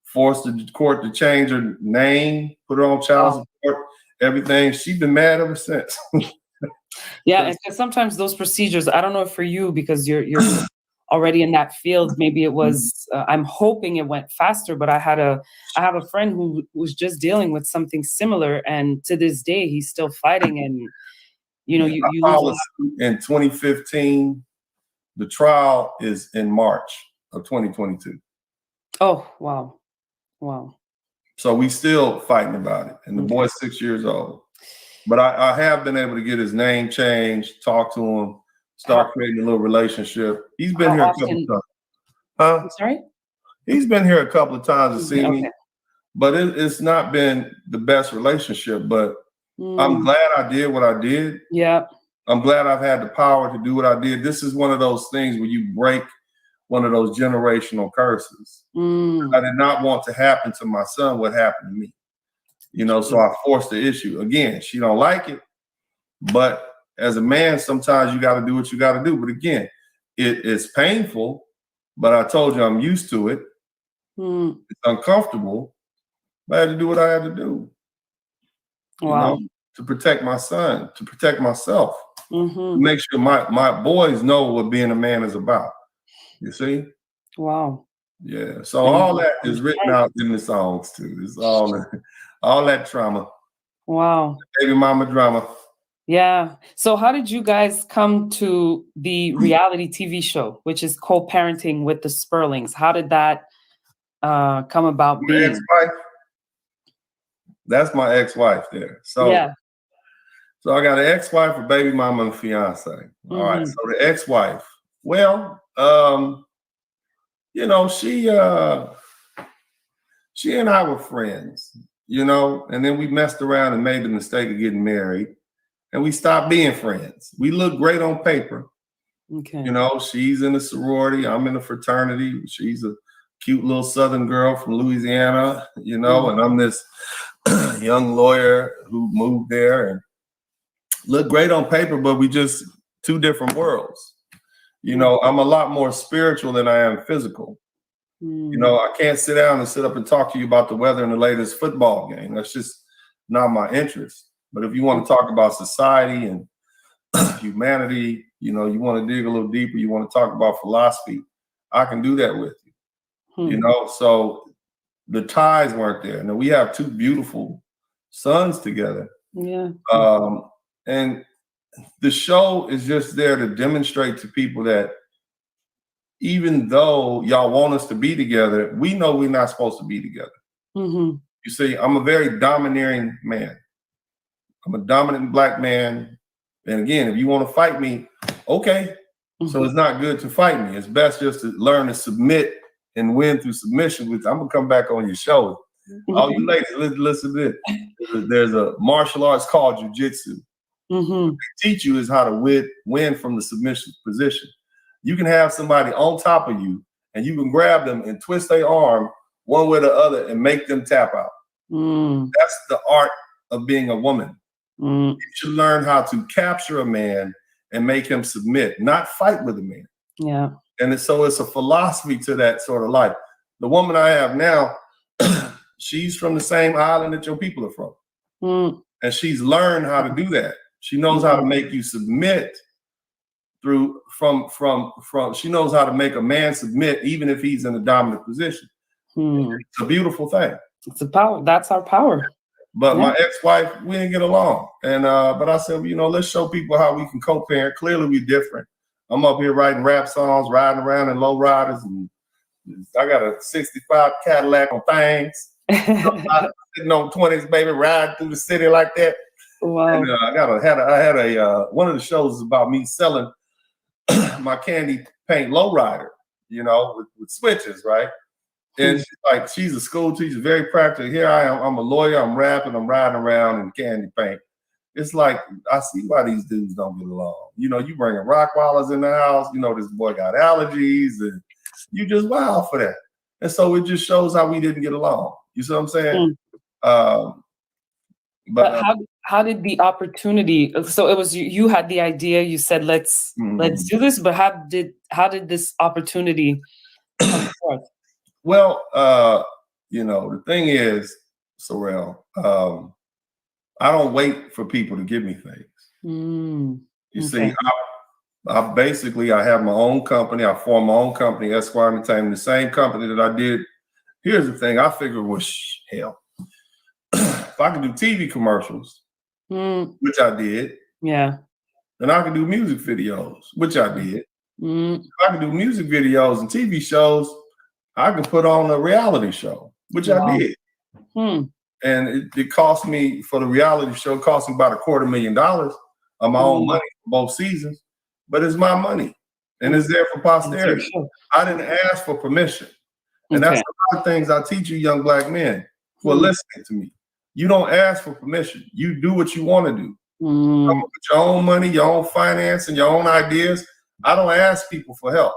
forced the court to change her name, put her on child support, everything. She's been mad ever since. Yeah, and sometimes those procedures, I don't know if for you, because you're already in that field, maybe it was, I'm hoping it went faster, but I have a friend who was just dealing with something similar, and to this day, he's still fighting. And, you know, you lose in 2015, the trial is in March of 2022. Oh, wow. Wow. So we still fighting about it. And the boy's 6 years old. But I have been able to get his name changed, talk to him, start creating a little relationship. He's been here a couple of times. Huh? I'm sorry? He's been here a couple of times to see me. But it's not been the best relationship. But I'm glad I did what I did. Yeah. I'm glad I've had the power to do what I did. This is one of those things where you break one of those generational curses. I did not want to happen to my son what happened to me. You know, so I forced the issue. Again, she don't like it, but as a man, sometimes you got to do what you got to do. But again, it's painful, but I told you I'm used to it. It's uncomfortable, but I had to do what I had to do. You know, to protect my son, to protect myself, to make sure my boys know what being a man is about. You see? Wow. Yeah. So all that is written out in the songs too. It's all that trauma. Wow. Baby mama drama. Yeah. So how did you guys come to the reality TV show, which is co-parenting with the Spurlings? How did that come about being? Ex-wife. That's my ex-wife there. So yeah. So I got an ex-wife, a baby mama, and a fiance. All right. So the ex-wife, well, You know, she and I were friends, you know, and then we messed around and made the mistake of getting married, and we stopped being friends. We look great on paper. Okay. You know, she's in a sorority, I'm in a fraternity. She's a cute little Southern girl from Louisiana, you know, and I'm this young lawyer who moved there and look great on paper, but we just two different worlds. You know, I'm a lot more spiritual than I am physical. You know, I can't sit down and sit up and talk to you about the weather and the latest football game. That's just not my interest. But if you want to talk about society and humanity, you know, you want to dig a little deeper, you want to talk about philosophy, I can do that with you. You know, so the ties weren't there. Now we have two beautiful sons together. Yeah. And the show is just there to demonstrate to people that even though y'all want us to be together, we know we're not supposed to be together. You see, I'm a very domineering man. I'm a dominant black man. And again, if you want to fight me, okay. So it's not good to fight me. It's best just to learn to submit and win through submission. Which I'm gonna come back on your show. All you ladies, listen to this. There's a martial arts called jujitsu. What they teach you is how to win from the submission position. You can have somebody on top of you and you can grab them and twist their arm one way or the other and make them tap out. That's the art of being a woman. You should learn how to capture a man and make him submit, not fight with a man. Yeah. And so it's a philosophy to that sort of life. The woman I have now, she's from the same island that your people are from. And she's learned how to do that. She knows how to make you submit she knows how to make a man submit even if he's in a dominant position. It's a beautiful thing. It's a power. That's our power. But my ex-wife, we didn't get along. And but I said, well, you know, let's show people how we can co-parent. Clearly we're different. I'm up here writing rap songs, riding around in low riders, and I got a 65 Cadillac on things. Sitting on 20s, baby, riding through the city like that. Wow. And I had a one of the shows is about me selling my candy paint lowrider, you know, with switches, right? And she's a school teacher, very practical. Here I am, I'm a lawyer, I'm rapping, I'm riding around in candy paint. It's like, I see why these dudes don't get along. You know, you bringing Rockwallers in the house, you know, this boy got allergies, and you just wild for that. And so it just shows how we didn't get along. You see what I'm saying? But how did the opportunity? So it was you had the idea. You said let's do this. But how did this opportunity come forth? Well, you know, the thing is, SAREL, I don't wait for people to give me things. You see, I basically have my own company. I formed my own company, Esquire Entertainment, the same company that I did. Here's the thing. I figured, well, hell, if I could do TV commercials, which I did, then I could do music videos, which I did. If I could do music videos and TV shows, I could put on a reality show, which I did. And it cost me, for the reality show, cost me about $250,000 of my own money for both seasons. But it's my money, and it's there for posterity. I didn't ask for permission. And that's a lot of things I teach you young black men who are listening to me. You don't ask for permission. You do what you want to do. Come up with your own money, your own finance, and your own ideas. I don't ask people for help.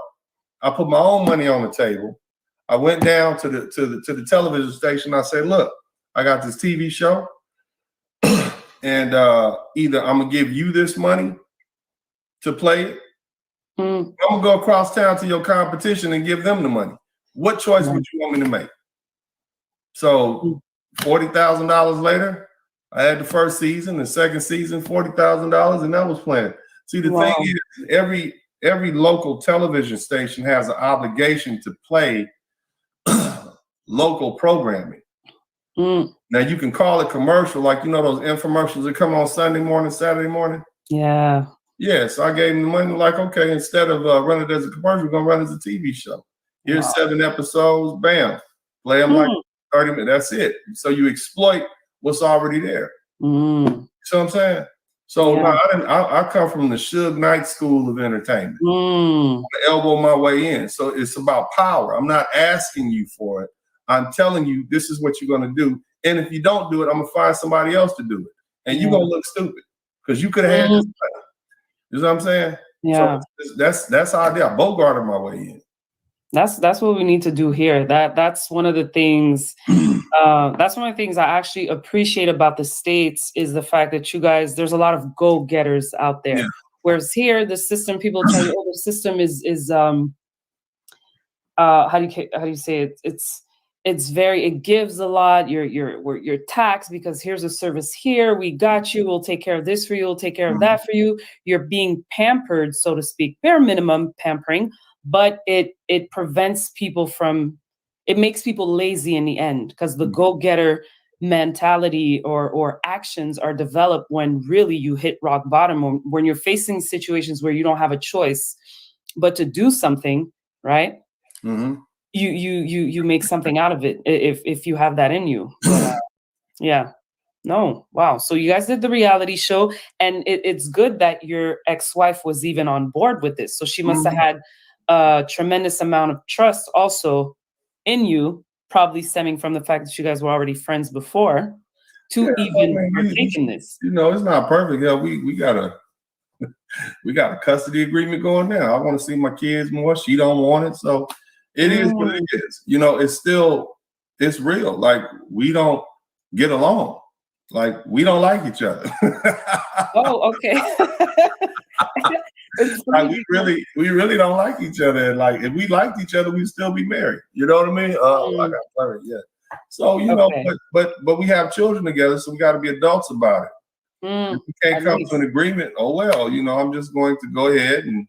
I put my own money on the table. I went down to the television station. I said, look, I got this TV show, and either I'm gonna give you this money to play it, I'm gonna go across town to your competition and give them the money. What choice would you want me to make? So $40,000 later, I had the first season, the second season, $40,000, and that was planned. See, the thing is, every local television station has an obligation to play local programming. Now you can call it commercial, like, you know, those infomercials that come on Sunday morning, Saturday morning. Yeah, so I gave them the money, like, okay, instead of running it as a commercial, we're gonna run it as a TV show. Here's 7 episodes, bam, play them like 30 minutes, that's it. So you exploit what's already there. You see what I'm saying? So no, I come from the Suge Knight School of Entertainment. I elbow my way in. So it's about power. I'm not asking you for it. I'm telling you this is what you're going to do. And if you don't do it, I'm going to find somebody else to do it. And you're going to look stupid because you could have had this money. You know what I'm saying? Yeah. So that's how I did. I bogarted my way in. That's what we need to do here. That's one of the things. That's one of the things I actually appreciate about the States is the fact that you guys, there's a lot of go-getters out there. Yeah. Whereas here, the system, people tell you, oh, the system is how do you say it? It's very, it gives a lot. You're taxed because here's a service here. We got you. We'll take care of this for you. We'll take care of that for you. You're being pampered, so to speak, bare minimum pampering. But it prevents people from, it makes people lazy in the end because the go-getter mentality or actions are developed when really you hit rock bottom, when you're facing situations where you don't have a choice but to do something, right? Mm-hmm. You make something out of it if you have that in you. Yeah. No. Wow. So you guys did the reality show, and it's good that your ex-wife was even on board with this. So she must have had a tremendous amount of trust also in you, probably stemming from the fact that you guys were already friends before to partake in this. You know, it's not perfect. Yeah, we got a custody agreement going now. I want to see my kids more. She don't want it. So it is what it is. You know, it's real. Like, we don't get along. Like, we don't like each other. Oh, okay. Like, we really don't like each other. And like, if we liked each other, we'd still be married. You know what I mean? I got married, yeah. So, you know, but we have children together, so we got to be adults about it. If we can't come to an agreement, oh well, you know, I'm just going to go ahead and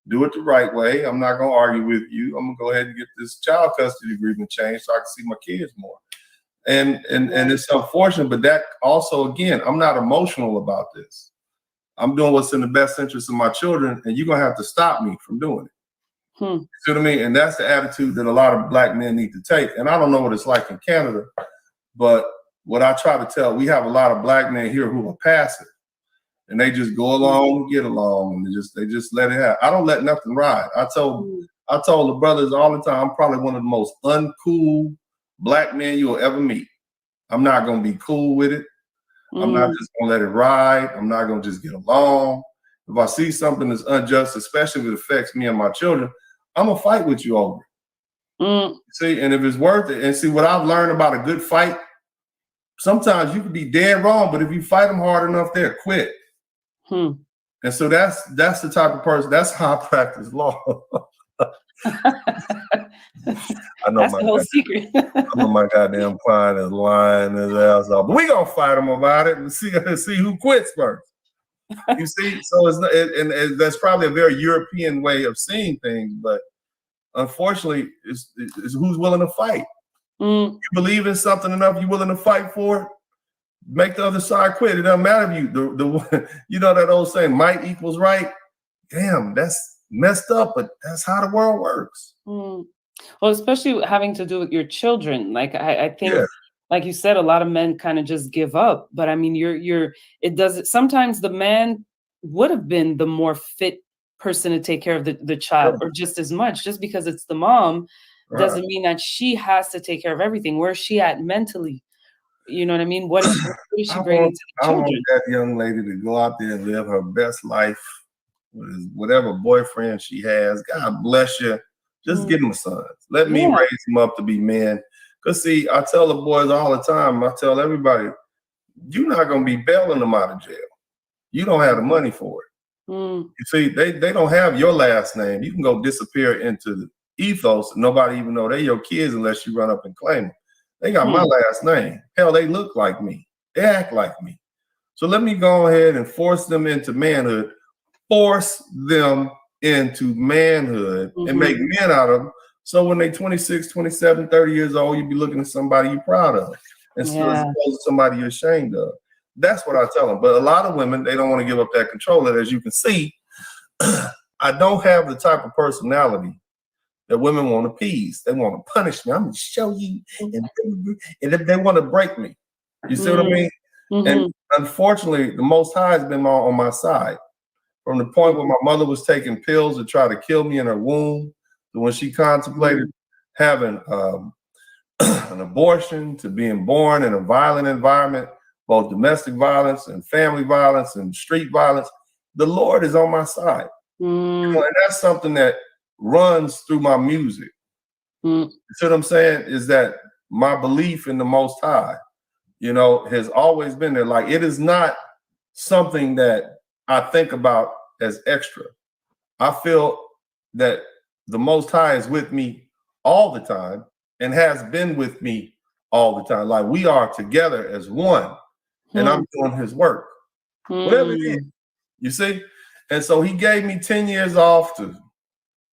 do it the right way. I'm not going to argue with you. I'm going to go ahead and get this child custody agreement changed so I can see my kids more. And it's unfortunate, but that also, again, I'm not emotional about this. I'm doing what's in the best interest of my children, and you're going to have to stop me from doing it. You see what I mean? And that's the attitude that a lot of black men need to take. And I don't know what it's like in Canada, but what I try to tell, we have a lot of black men here who are passive, and they just go along and get along, and they just let it happen. I don't let nothing ride. I told the brothers all the time, I'm probably one of the most uncool black men you'll ever meet. I'm not going to be cool with it. I'm not just going to let it ride. I'm not going to just get along. If I see something that's unjust, especially if it affects me and my children, I'm going to fight with you over it. See, and if it's worth it, and see what I've learned about a good fight, sometimes you can be dead wrong, but if you fight them hard enough, they'll quit. And so that's the type of person, that's how I practice law. I know that's the whole secret. I know my goddamn client is lying his ass off, but we gonna fight him about it and see who quits first. You see, so and that's probably a very European way of seeing things, but unfortunately, it's who's willing to fight. You believe in something enough, you're willing to fight for it. Make the other side quit. It doesn't matter if you know that old saying, might equals right. Damn, that's messed up, but that's how the world works. Well, especially having to do with your children. Like I think, like you said, a lot of men kind of just give up. But I mean, sometimes the man would have been the more fit person to take care of the child, or just as much. Just because it's the mom doesn't mean that she has to take care of everything. Where's she at mentally? You know what I mean? What is she bringing to the children? I want that young lady to go out there and live her best life with whatever boyfriend she has. God bless you. Just get them sons. Let me raise them up to be men. Because see, I tell the boys all the time, I tell everybody, you're not going to be bailing them out of jail. You don't have the money for it. You see, they don't have your last name. You can go disappear into the ethos and nobody even know they're your kids unless you run up and claim them. They got my last name. Hell, they look like me. They act like me. So let me go ahead and force them into manhood. Force them into manhood and make men out of them. So when they're 26, 27, 30 years old, you'll be looking at somebody you're proud of instead of somebody you're ashamed of. That's what I tell them. But a lot of women, they don't want to give up that control. And as you can see, I don't have the type of personality that women want to appease. They want to punish me. I'm going to show you. And if they want to break me, you see what I mean? And unfortunately, the Most High has been on my side. From the point where my mother was taking pills to try to kill me in her womb, to when she contemplated having an abortion, to being born in a violent environment, both domestic violence and family violence and street violence, the Lord is on my side. You know, and that's something that runs through my music. You see what I'm saying? Is that my belief in the Most High, you know, has always been there. Like, it is not something that I think about as extra. I feel that the Most High is with me all the time and has been with me all the time. Like, we are together as one, and I'm doing his work, whatever it is, you see? And so he gave me 10 years off to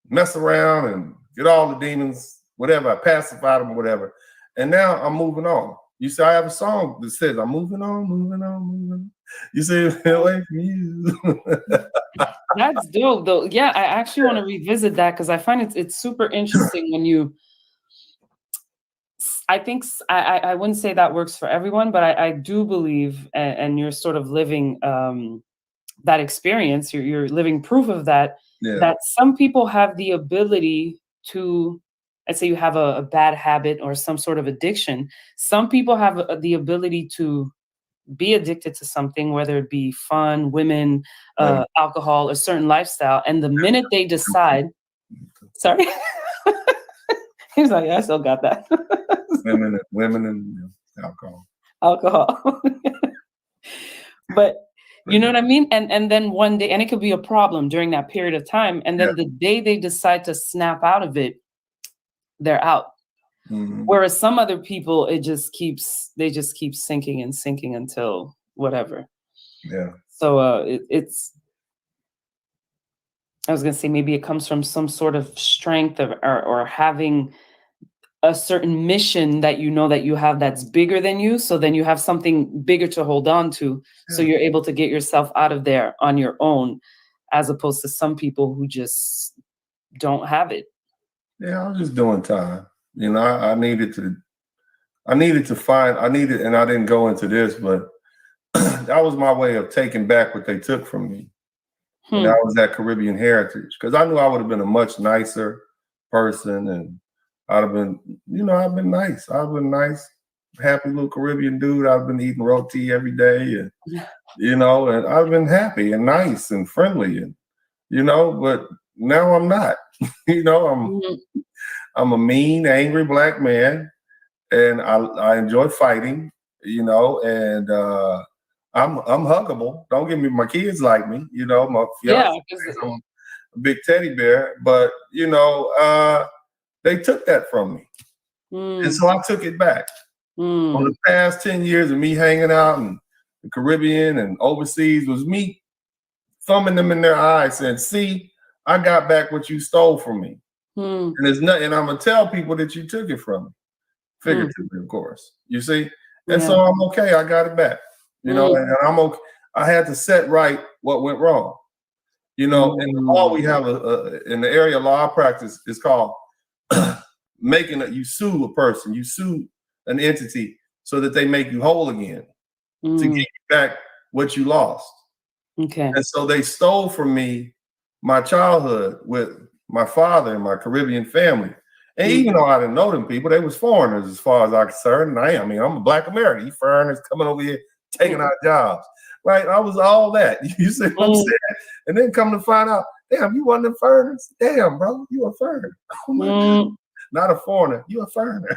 mess around and get all the demons, whatever. I pacified them, whatever. And now I'm moving on. You see, I have a song that says, I'm moving on, moving on, moving on. You see, away from you. That's dope, though. Yeah, I actually want to revisit that because I find it's super interesting when you. I think I wouldn't say that works for everyone, but I do believe, and you're sort of living that experience. You're living proof of that. Yeah. That some people have the ability to. Let's say you have a bad habit or some sort of addiction. Some people have the ability to be addicted to something, whether it be fun, women, alcohol, a certain lifestyle. And the minute they decide, sorry, he's like, yeah, I still got that. women and alcohol. Alcohol. But you know what I mean? And then one day, and it could be a problem during that period of time. And then the day they decide to snap out of it, they're out. Whereas some other people, they just keep sinking and sinking until whatever. Yeah. So it's, I was gonna say maybe it comes from some sort of strength or having a certain mission that you know that you have that's bigger than you. So then you have something bigger to hold on to. So you're able to get yourself out of there on your own, as opposed to some people who just don't have it. Yeah, I was just doing time. You know, I needed to find, and I didn't go into this, but that was my way of taking back what they took from me. And that was that Caribbean heritage. Because I knew I would have been a much nicer person, and I'd have been, you know, I've been nice. I've been nice, happy little Caribbean dude. I've been eating roti every day, and you know, and I've been happy and nice and friendly, and you know, but now I'm not. You know, I'm a mean, angry black man, and I enjoy fighting, you know, and I'm huggable. Don't get me, my kids like me, you know, my fiance, I'm a big teddy bear, but you know, they took that from me. And so I took it back. For the past 10 years of me hanging out in the Caribbean and overseas was me thumbing them in their eyes saying, see, I got back what you stole from me. And there's nothing, and I'm gonna tell people that you took it from me, figuratively, of course. You see, and so I'm okay. I got it back, you know, and I'm okay. I had to set right what went wrong, you know. And the law we have in the area of law I practice is called you sue a person, you sue an entity so that they make you whole again to get you back what you lost. Okay. And so they stole from me my childhood with my father and my Caribbean family. And even though I didn't know them people, they was foreigners as far as I'm concerned. And I mean, I'm a black American. These foreigners coming over here, taking our jobs. Right? I was all that. You see what I'm saying? And then come to find out, damn, you one of them foreigners? Damn, bro, you a foreigner. Oh my God. Not a foreigner, you a foreigner.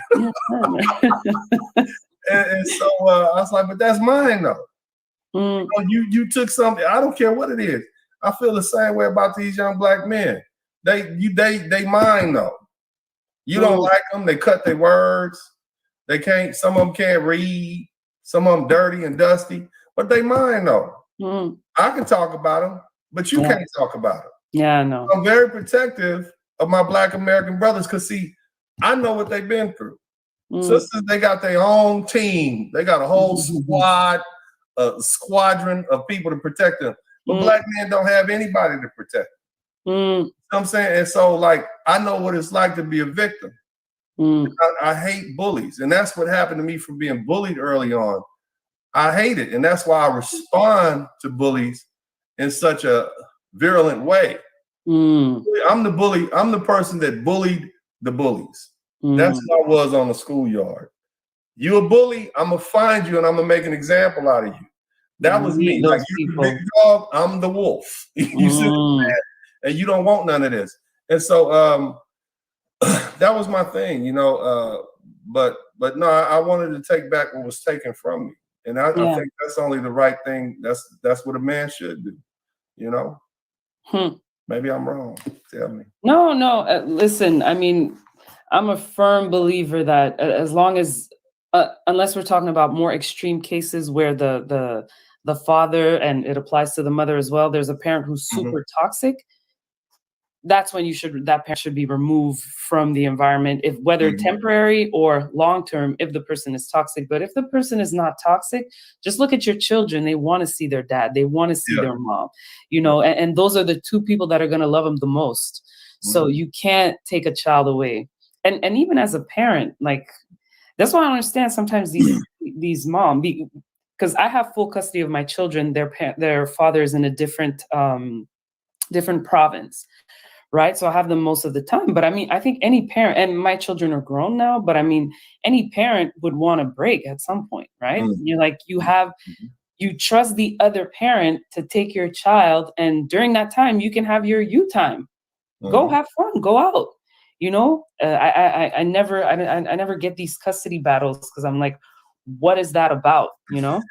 and so I was like, but that's mine though. You know, you took something, I don't care what it is. I feel the same way about these young black men. They mine though. You don't like them. They cut their words. They can't. Some of them can't read. Some of them dirty and dusty. But they mine though. I can talk about them, but you can't talk about them. Yeah, I know. I'm very protective of my black American brothers because see, I know what they've been through. Sisters, they got their own team. They got a whole squadron of people to protect them. But black men don't have anybody to protect. You know what I'm saying? And so, like, I know what it's like to be a victim. I hate bullies. And that's what happened to me from being bullied early on. I hate it. And that's why I respond to bullies in such a virulent way. I'm the bully. I'm the person that bullied the bullies. That's who I was on the schoolyard. You a bully, I'm gonna find you and I'm gonna make an example out of you. That was me. Like, you're the big dog, I'm the wolf. You see what I'm saying? And you don't want none of this. And so that was my thing, you know. But no, I wanted to take back what was taken from me. And I think that's only the right thing. That's what a man should do, you know. Maybe I'm wrong. Tell me. No, listen, I mean, I'm a firm believer that as long as unless we're talking about more extreme cases where the father, and it applies to the mother as well, there's a parent who's super toxic, that's when that parent should be removed from the environment, if whether temporary or long-term, if the person is toxic. But if the person is not toxic, just look at your children. They want to see their dad. They want to see their mom, you know, and those are the two people that are going to love them the most. So you can't take a child away. And even as a parent, like, that's why I understand sometimes these moms, because I have full custody of my children. Their father is in a different province. Right. So I have them most of the time. But I mean, I think any parent, and my children are grown now, but I mean, any parent would want a break at some point. Right. You're like, you trust the other parent to take your child. And during that time, you can have your you time. Go have fun. Go out. You know, I never get these custody battles because I'm like, what is that about? You know?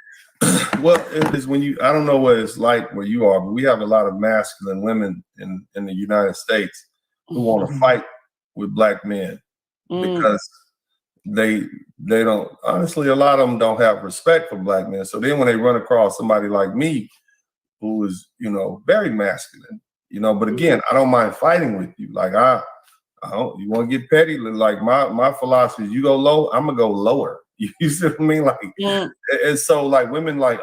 Well, it is when I don't know what it's like where you are, but we have a lot of masculine women in the United States who want to fight with black men because they don't, honestly, a lot of them don't have respect for black men. So then when they run across somebody like me, who is, you know, very masculine, you know, but again, I don't mind fighting with you. Like, I don't, you want to get petty? Like, my philosophy is, you go low, I'm gonna go lower. You see what I mean? Like, and so, like, women, like,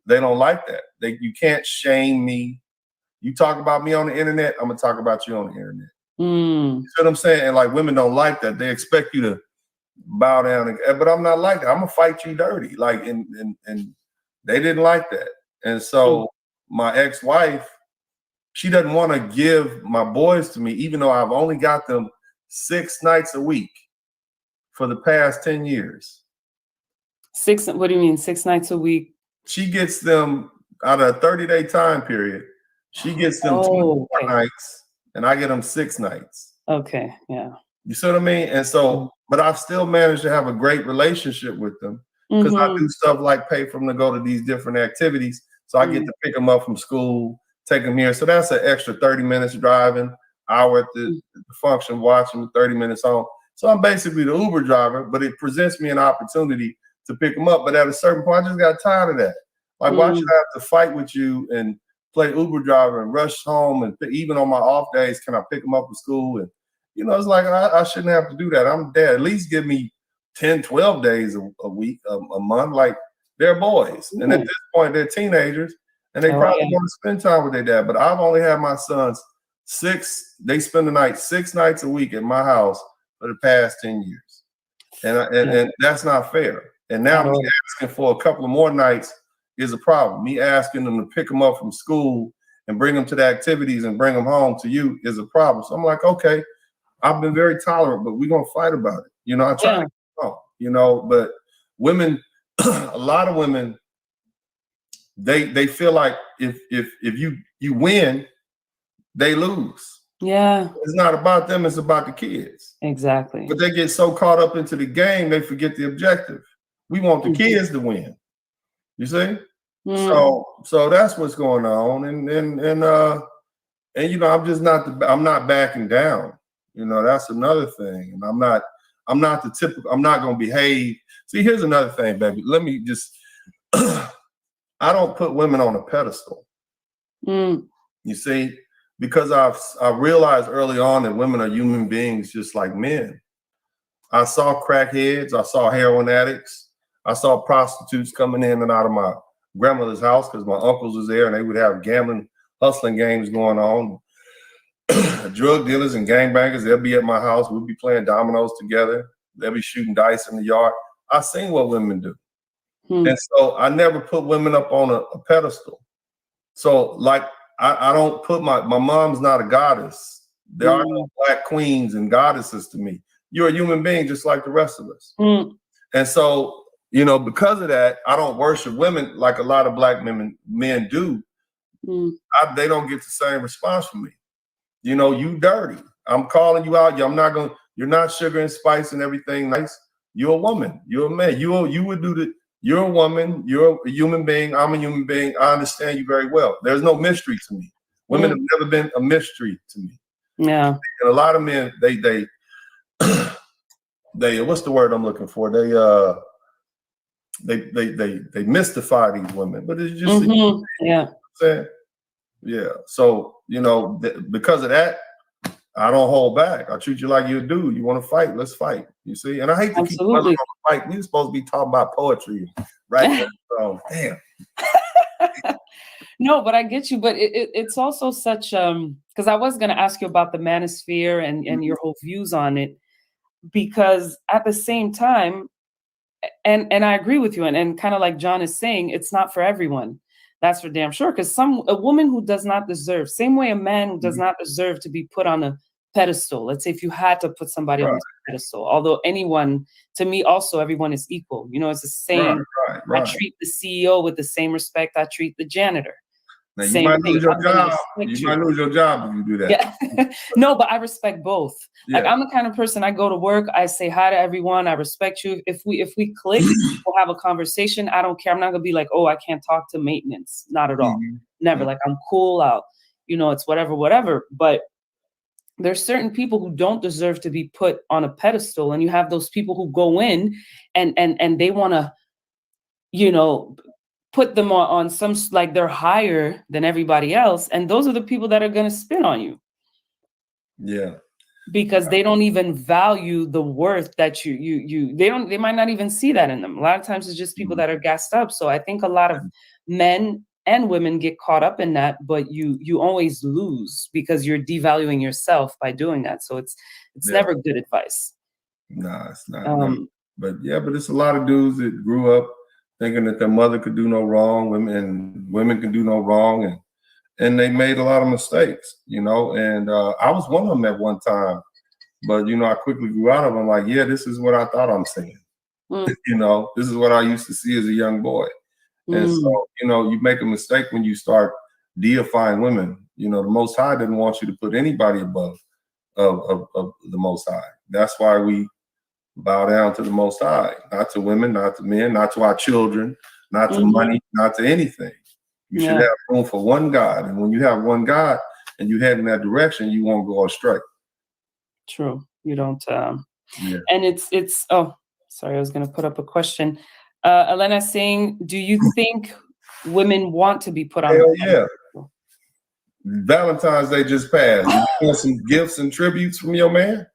they don't like that. You can't shame me. You talk about me on the internet, I'm gonna talk about you on the internet. You see what I'm saying? And like, women don't like that. They expect you to bow down. But I'm not like that. I'm gonna fight you dirty. Like, and they didn't like that. And so my ex-wife, she doesn't want to give my boys to me, even though I've only got them 6 nights a week for the past 10 years. What do you mean, 6 nights a week? She gets them out of a 30-day time period. She gets them 24 nights, and I get them 6 nights. Okay, yeah. You see what I mean? And so, but I've still managed to have a great relationship with them because I do stuff like pay for them to go to these different activities. So I get to pick them up from school, take them here. So that's an extra 30 minutes driving, hour at the function, watching, 30 minutes home. So I'm basically the Uber driver, but it presents me an opportunity to pick them up. But at a certain point, I just got tired of that. Like, why should I have to fight with you and play Uber driver and rush home? And even on my off days, can I pick them up from school? And, you know, it's like, I shouldn't have to do that. I'm dead. At least give me 10, 12 days a week, a month. Like, they're boys. And at this point, they're teenagers. And they probably want to spend time with their dad. But I've only had my sons they spend the night 6 nights a week at my house for the past 10 years. And that's not fair. And now me asking for a couple of more nights is a problem. Me asking them to pick them up from school and bring them to the activities and bring them home to you is a problem. So I'm like, okay, I've been very tolerant, but we're going to fight about it. You know, I try to, you know, but women, a lot of women, they feel like if you win, they lose. Yeah. It's not about them, it's about the kids. Exactly. But they get so caught up into the game, they forget the objective. We want the kids to win. You see? So that's what's going on. And you know, I'm not backing down. You know, that's another thing. And I'm not the typical, I'm not gonna behave. See, here's another thing, baby. Let me just I don't put women on a pedestal. You see, because I realized early on that women are human beings just like men. I saw crackheads, I saw heroin addicts, I saw prostitutes coming in and out of my grandmother's house because my uncles was there and they would have gambling, hustling games going on. Drug dealers and gangbangers, they'll be at my house. We'll be playing dominoes together. They'll be shooting dice in the yard. I seen what women do. And so I never put women up on a pedestal. So like, I don't put my mom's not a goddess. There are no black queens and goddesses to me. You're a human being just like the rest of us. And so, you know, because of that, I don't worship women like a lot of black men do. They don't get the same response from me. You know, you dirty. I'm calling you out. You're not sugar and spice and everything nice. You're a woman. You're a man. You would do the. You're a woman. You're a human being. I'm a human being. I understand you very well. There's no mystery to me. Women have never been a mystery to me. Yeah. And a lot of men, they what's the word I'm looking for? They mystify these women, but it's just yeah. So, you know, because of that, I don't hold back. I treat you like you're a dude. You want to fight? Let's fight. You see? And I hate to keep on the fight. We're supposed to be talking about poetry, right? So, damn. No, but I get you. But it's also such because I was going to ask you about the manosphere and your whole views on it, because at the same time, and I agree with you, and kind of like John is saying, it's not for everyone. That's for damn sure. Because a woman who does not deserve, same way a man who does not deserve to be put on a pedestal. Let's say if you had to put somebody on a pedestal, although anyone, to me also, everyone is equal. You know, it's the same. I treat the CEO with the same respect I treat the janitor. Now, you might lose your job. You might lose your job if you do that. Yeah. No, but I respect both. Like, I'm the kind of person, I go to work, I say hi to everyone, I respect you. If we click, we'll have a conversation. I don't care. I'm not gonna be like, oh, I can't talk to maintenance. Not at all. Never. Like, I'm cool out. You know, it's whatever. But there's certain people who don't deserve to be put on a pedestal, and you have those people who go in and they want to, you know, put them on some, like they're higher than everybody else, and those are the people that are going to spin on you. Yeah, because they don't even value the worth that they might not even see that in them. A lot of times it's just people that are gassed up. So I think a lot of men and women get caught up in that, but you always lose because you're devaluing yourself by doing that. So it's never good advice. Nah, it's not. But it's a lot of dudes that grew up thinking that their mother could do no wrong, women can do no wrong, and they made a lot of mistakes, you know. And I was one of them at one time, but you know, I quickly grew out of them. Like, yeah, this is what I thought I'm saying. You know, this is what I used to see as a young boy. And so, you know, you make a mistake when you start deifying women. You know, the Most High didn't want you to put anybody above of the Most High. That's why we bow down to the Most High, not to women, not to men, not to our children, not to money, not to anything. You should have room for one God. And when you have one God and you head in that direction, you won't go astray. True. You don't. And it's, oh, sorry, I was going to put up a question. Elena saying, do you think women want to be put on? Hell yeah. Valentine's Day just passed. You want some gifts and tributes from your man?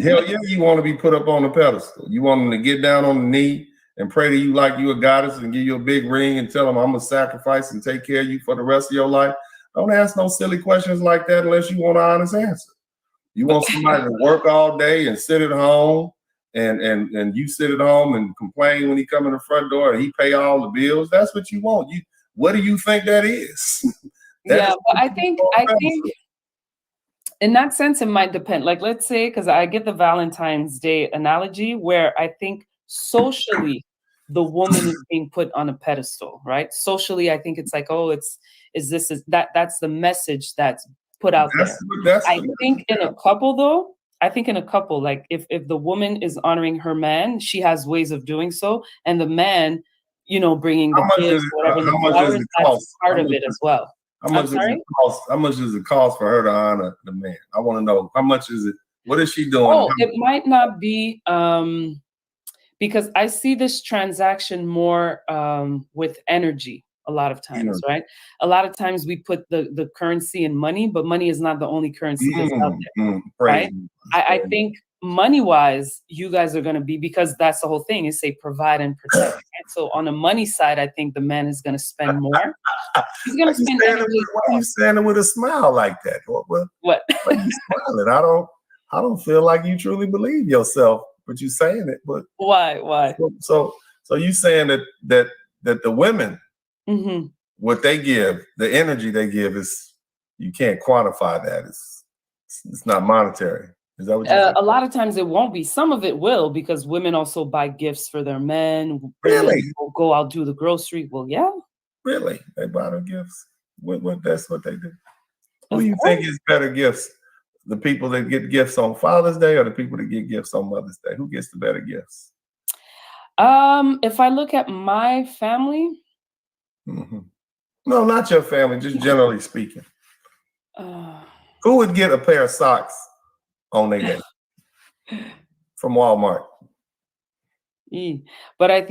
Hell yeah, you want to be put up on a pedestal. You want them to get down on the knee and pray to you like you a goddess and give you a big ring and tell them I'm going to sacrifice and take care of you for the rest of your life. Don't ask no silly questions like that unless you want an honest answer. You want somebody to work all day and sit at home and you sit at home and complain when he come in the front door and he pay all the bills. That's what you want. What do you think that is? But I think in that sense, it might depend. Like, let's say, because I get the Valentine's Day analogy where I think socially the woman is being put on a pedestal, right? Socially, I think it's like, oh, that's the message that's put out there. I think in a couple, though, like if the woman is honoring her man, she has ways of doing so, and the man, you know, bringing the gifts, whatever, the flowers, that's part of it as well. How much does it cost for her to honor the man? I want to know, how much is it? What is she doing? Oh, it might not be because I see this transaction more with energy a lot of times, right? A lot of times we put the currency in money, but money is not the only currency that's out there, right? I think money-wise, you guys are going to be, because that's the whole thing, is say provide and protect. Right? So on the money side, I think the man is going to spend more. He's going to spend. Why are you standing with a smile like that? What? Why are you smiling? I don't feel like you truly believe yourself, but you're saying it. But why? So So you saying that the women, Mm-hmm. what they give, the energy they give is, you can't quantify that. It's not monetary. Is that what you're saying? A lot of times it won't be. Some of it will, because women also buy gifts for their men. Really? Women will go out, do the grocery. Well, yeah. Really? They buy them gifts? What that's what they do? Who Of you course. think is better gifts? The people that get gifts on Father's Day or the people that get gifts on Mother's Day? Who gets the better gifts? If I look at my family, Mm-hmm. No, not your family, just generally speaking. Who would get a pair of socks on their day from Walmart? But I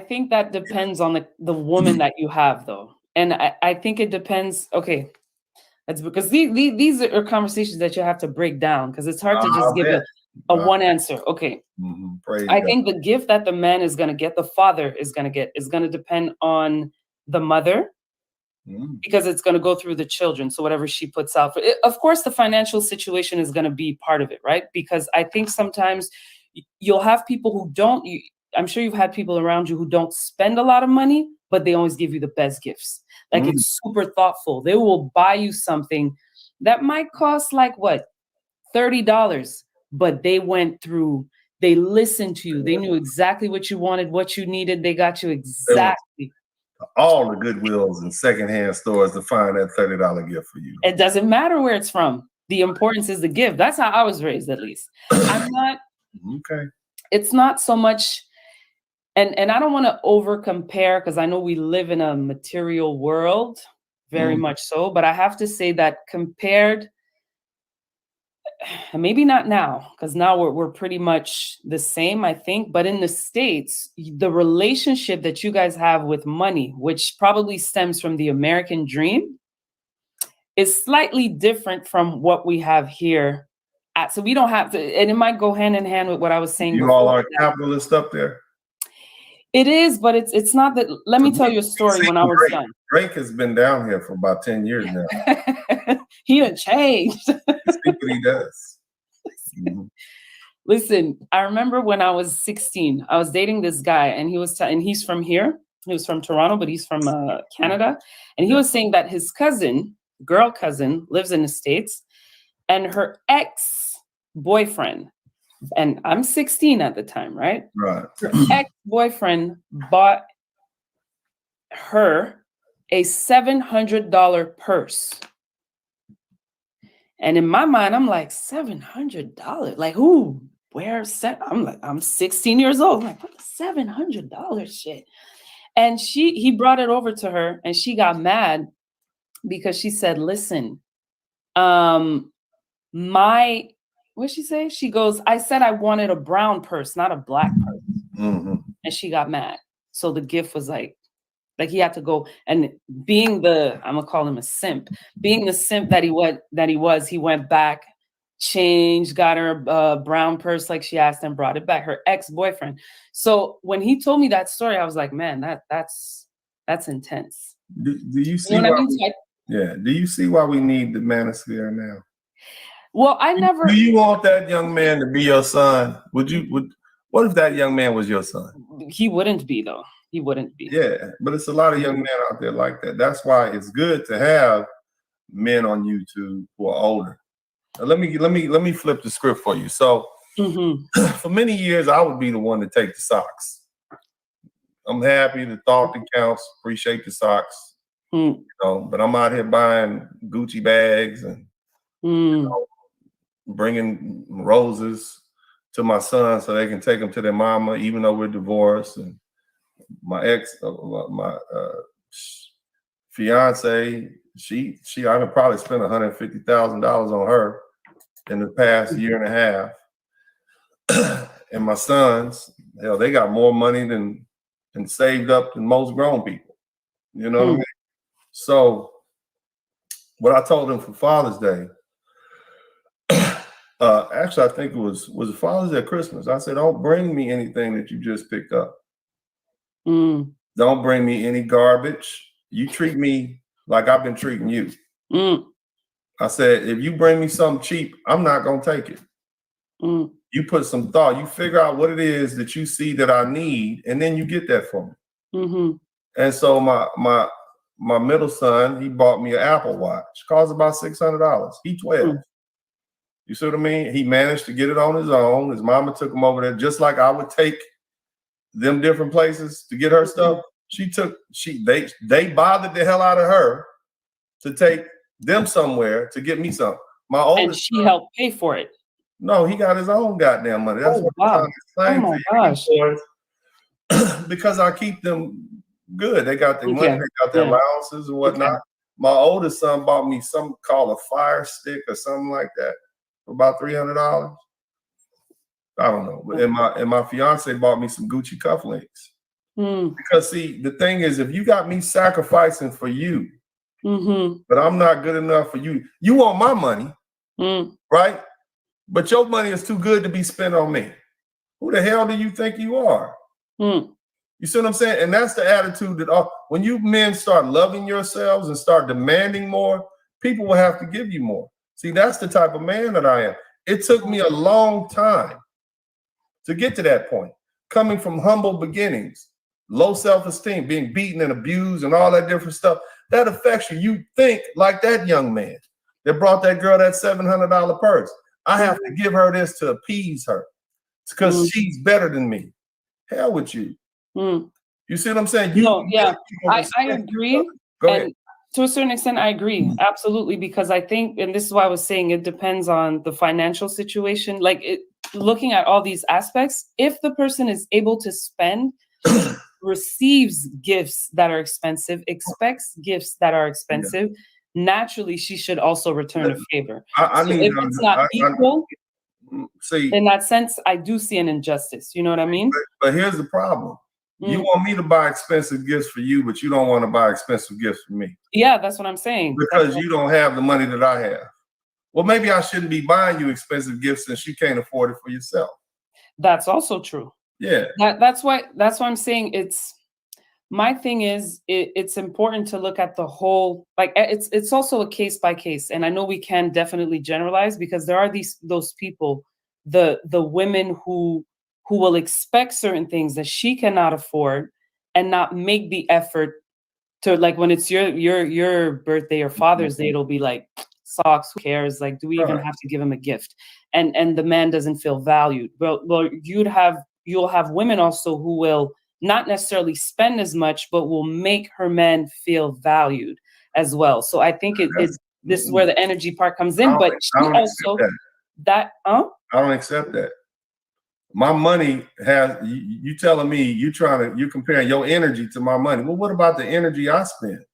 think that depends on the woman that you have, though. And I think it depends. Okay. That's because these are conversations that you have to break down, because it's hard to just give a one answer. Okay. Mm-hmm. I think the gift that the man is going to get, the father is going to get, is going to depend on the mother, because it's going to go through the children. So whatever she puts out for it, of course, the financial situation is going to be part of it, right? Because I think sometimes you'll have people who don't, I'm sure you've had people around you who don't spend a lot of money, but they always give you the best gifts. Like it's super thoughtful. They will buy you something that might cost like what, $30, but they went through, they listened to you. They knew exactly what you wanted, what you needed. They got you exactly. All the Goodwills and secondhand stores to find that $30 gift for you. It doesn't matter where it's from. The importance is the gift. That's how I was raised, at least. I'm not. Okay. It's not so much, and I don't want to over compare, because I know we live in a material world, very much so. But I have to say that compared, maybe not now, because now we're pretty much the same, I think. But in the States, the relationship that you guys have with money, which probably stems from the American dream, is slightly different from what we have here. So we don't have to, and it might go hand in hand with what I was saying. You all are capitalists up there. It is, but it's not that. Let me tell you a story. When I was young, Drake has been down here for about 10 years now. He done changed. See what he does. Listen, I remember when I was 16, I was dating this guy, and he was and he's from here. He was from Toronto, but he's from Canada. And he was saying that his cousin, girl cousin, lives in the States, and her ex-boyfriend, and I'm 16 at the time, right? Right. Her ex-boyfriend bought her a $700 purse. And in my mind, I'm like, $700? Like, who? Where's that? I'm 16 years old. I'm like, what $700 shit? And he brought it over to her, and she got mad because she said, listen, what'd she say? She goes, I said I wanted a brown purse, not a black purse. And she got mad. So the gift was like he had to go, and being I'm gonna call him a simp, being the simp that he was, he went back, changed, got her a brown purse like she asked, and brought it back, her ex-boyfriend. So when he told me that story, I was like, man, that's intense. Do you see You know what I mean? Yeah. Do you see why we need the manosphere now? Well, I never. Do you want that young man to be your son? What if that young man was your son? He wouldn't be, though. He wouldn't be. Yeah, but it's a lot of young men out there like that. That's why it's good to have men on YouTube who are older. Now, let me flip the script for you. So for many years, I would be the one to take the socks. I'm happy, the thought that counts, appreciate the socks. You know, but I'm out here buying Gucci bags and you know, bringing roses to my son so they can take them to their mama, even though we're divorced. And my ex, my fiance, I could probably spend $150,000 on her in the past year and a half. And my sons, hell, they got more money than saved up than most grown people. You know what I mean? So what I told them for Father's Day, actually, I think it was Father's Day or Christmas. I said, don't bring me anything that you just picked up. Don't bring me any garbage. You treat me like I've been treating you. I said, if you bring me something cheap, I'm not going to take it. You put some thought. You figure out what it is that you see that I need, and then you get that for me. Mm-hmm. And so my middle son, he bought me an Apple Watch. Cost about $600. He 12. Mm-hmm. You see what I mean? He managed to get it on his own. His mama took him over there, just like I would take them different places to get her stuff. They bothered the hell out of her to take them somewhere to get me something. My oldest, and she helped pay for it. No, he got his own goddamn money. That's what wow. I'm Oh my gosh. Because I keep them good. They got their money, they got their allowances and whatnot. Okay. My oldest son bought me something called a Fire Stick or something like that for about $300. I don't know. But and my fiance bought me some Gucci cufflinks. Because see, the thing is, if you got me sacrificing for you, but I'm not good enough for you, you want my money, right? But your money is too good to be spent on me. Who the hell do you think you are? You see what I'm saying? And that's the attitude that when you men start loving yourselves and start demanding more, people will have to give you more. See, that's the type of man that I am. It took me a long time to get to that point, coming from humble beginnings, low self-esteem, being beaten and abused and all that different stuff. That affects you. You think like that young man that brought that girl that $700 purse. I have to give her this to appease her because she's better than me. Hell with you. You see what I'm saying? I agree. Go ahead. To a certain extent, I agree. Absolutely. Because I think, and this is why I was saying it depends on the financial situation. Like looking at all these aspects, if the person is able to spend, receives gifts that are expensive, expects gifts that are expensive, naturally she should also return a favor. If it's not equal, see, in that sense, I do see an injustice. You know what I mean? But here's the problem. You want me to buy expensive gifts for you, but you don't want to buy expensive gifts for me. Yeah, that's what I'm saying. Because you don't have the money that I have. Well, maybe I shouldn't be buying you expensive gifts since you can't afford it for yourself. That's also true. Yeah. That's why I'm saying my thing is it's important to look at the whole, like it's also a case by case. And I know we can definitely generalize because there are those people, the women who will expect certain things that she cannot afford and not make the effort to, like, when it's your birthday or Father's Day, it'll be like, socks, who cares? Like, do we even have to give him a gift? And the man doesn't feel valued. Well, you'll have women also who will not necessarily spend as much, but will make her man feel valued as well. So I think this is where the energy part comes in. But she also I don't accept that. My money has you telling me you comparing your energy to my money. Well, what about the energy I spend?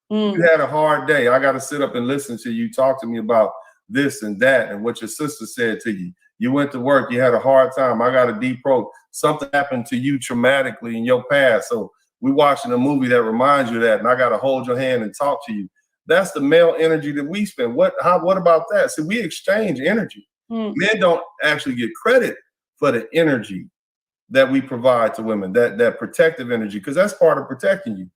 You had a hard day. I got to sit up and listen to you talk to me about this and that and what your sister said to you. You went to work. You had a hard time. I got a deep throat. Something happened to you traumatically in your past. So we're watching a movie that reminds you of that, and I got to hold your hand and talk to you. That's the male energy that we spend. What about that? See, we exchange energy. Men don't actually get credit for the energy that we provide to women, that protective energy, because that's part of protecting you.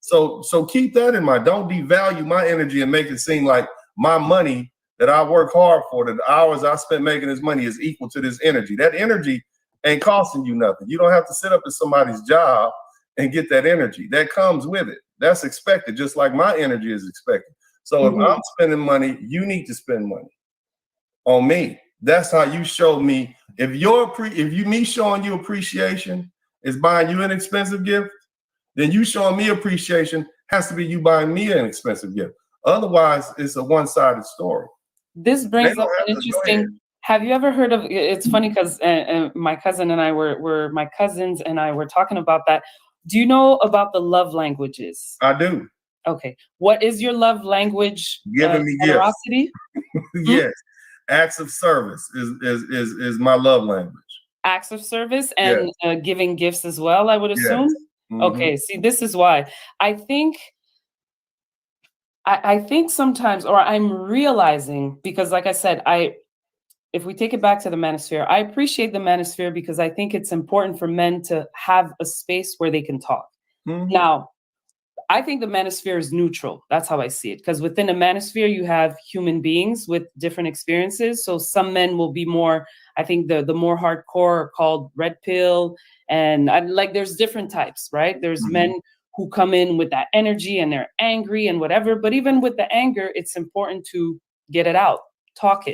So keep that in mind. Don't devalue my energy and make it seem like my money that I work hard for, that the hours I spent making this money is equal to this energy. That energy ain't costing you nothing. You don't have to sit up at somebody's job and get that energy. That comes with it. That's expected, just like my energy is expected. So if I'm spending money, you need to spend money on me. That's how you show me. If me showing you appreciation is buying you an expensive gift, then you showing me appreciation has to be you buying me an expensive gift. Otherwise, it's a one-sided story. This brings up an interesting. Have you ever heard of? It's funny because my cousin and I were my cousins and I were talking about that. Do you know about the love languages? I do. Okay, what is your love language? Giving me generosity. Yes. Acts of service is my love language. Acts of service and giving gifts as well, I would assume. Yes. Okay, see, this is why I think sometimes, or I'm realizing, because like I said, if we take it back to the manosphere, I appreciate the manosphere because I think it's important for men to have a space where they can talk. Now, I think the manosphere is neutral. That's how I see it. Because within a manosphere, you have human beings with different experiences. So some men will be more, I think the more hardcore are called red pill, and like there's different types, right? There's men who come in with that energy and they're angry and whatever, but even with the anger, it's important to get it out, talk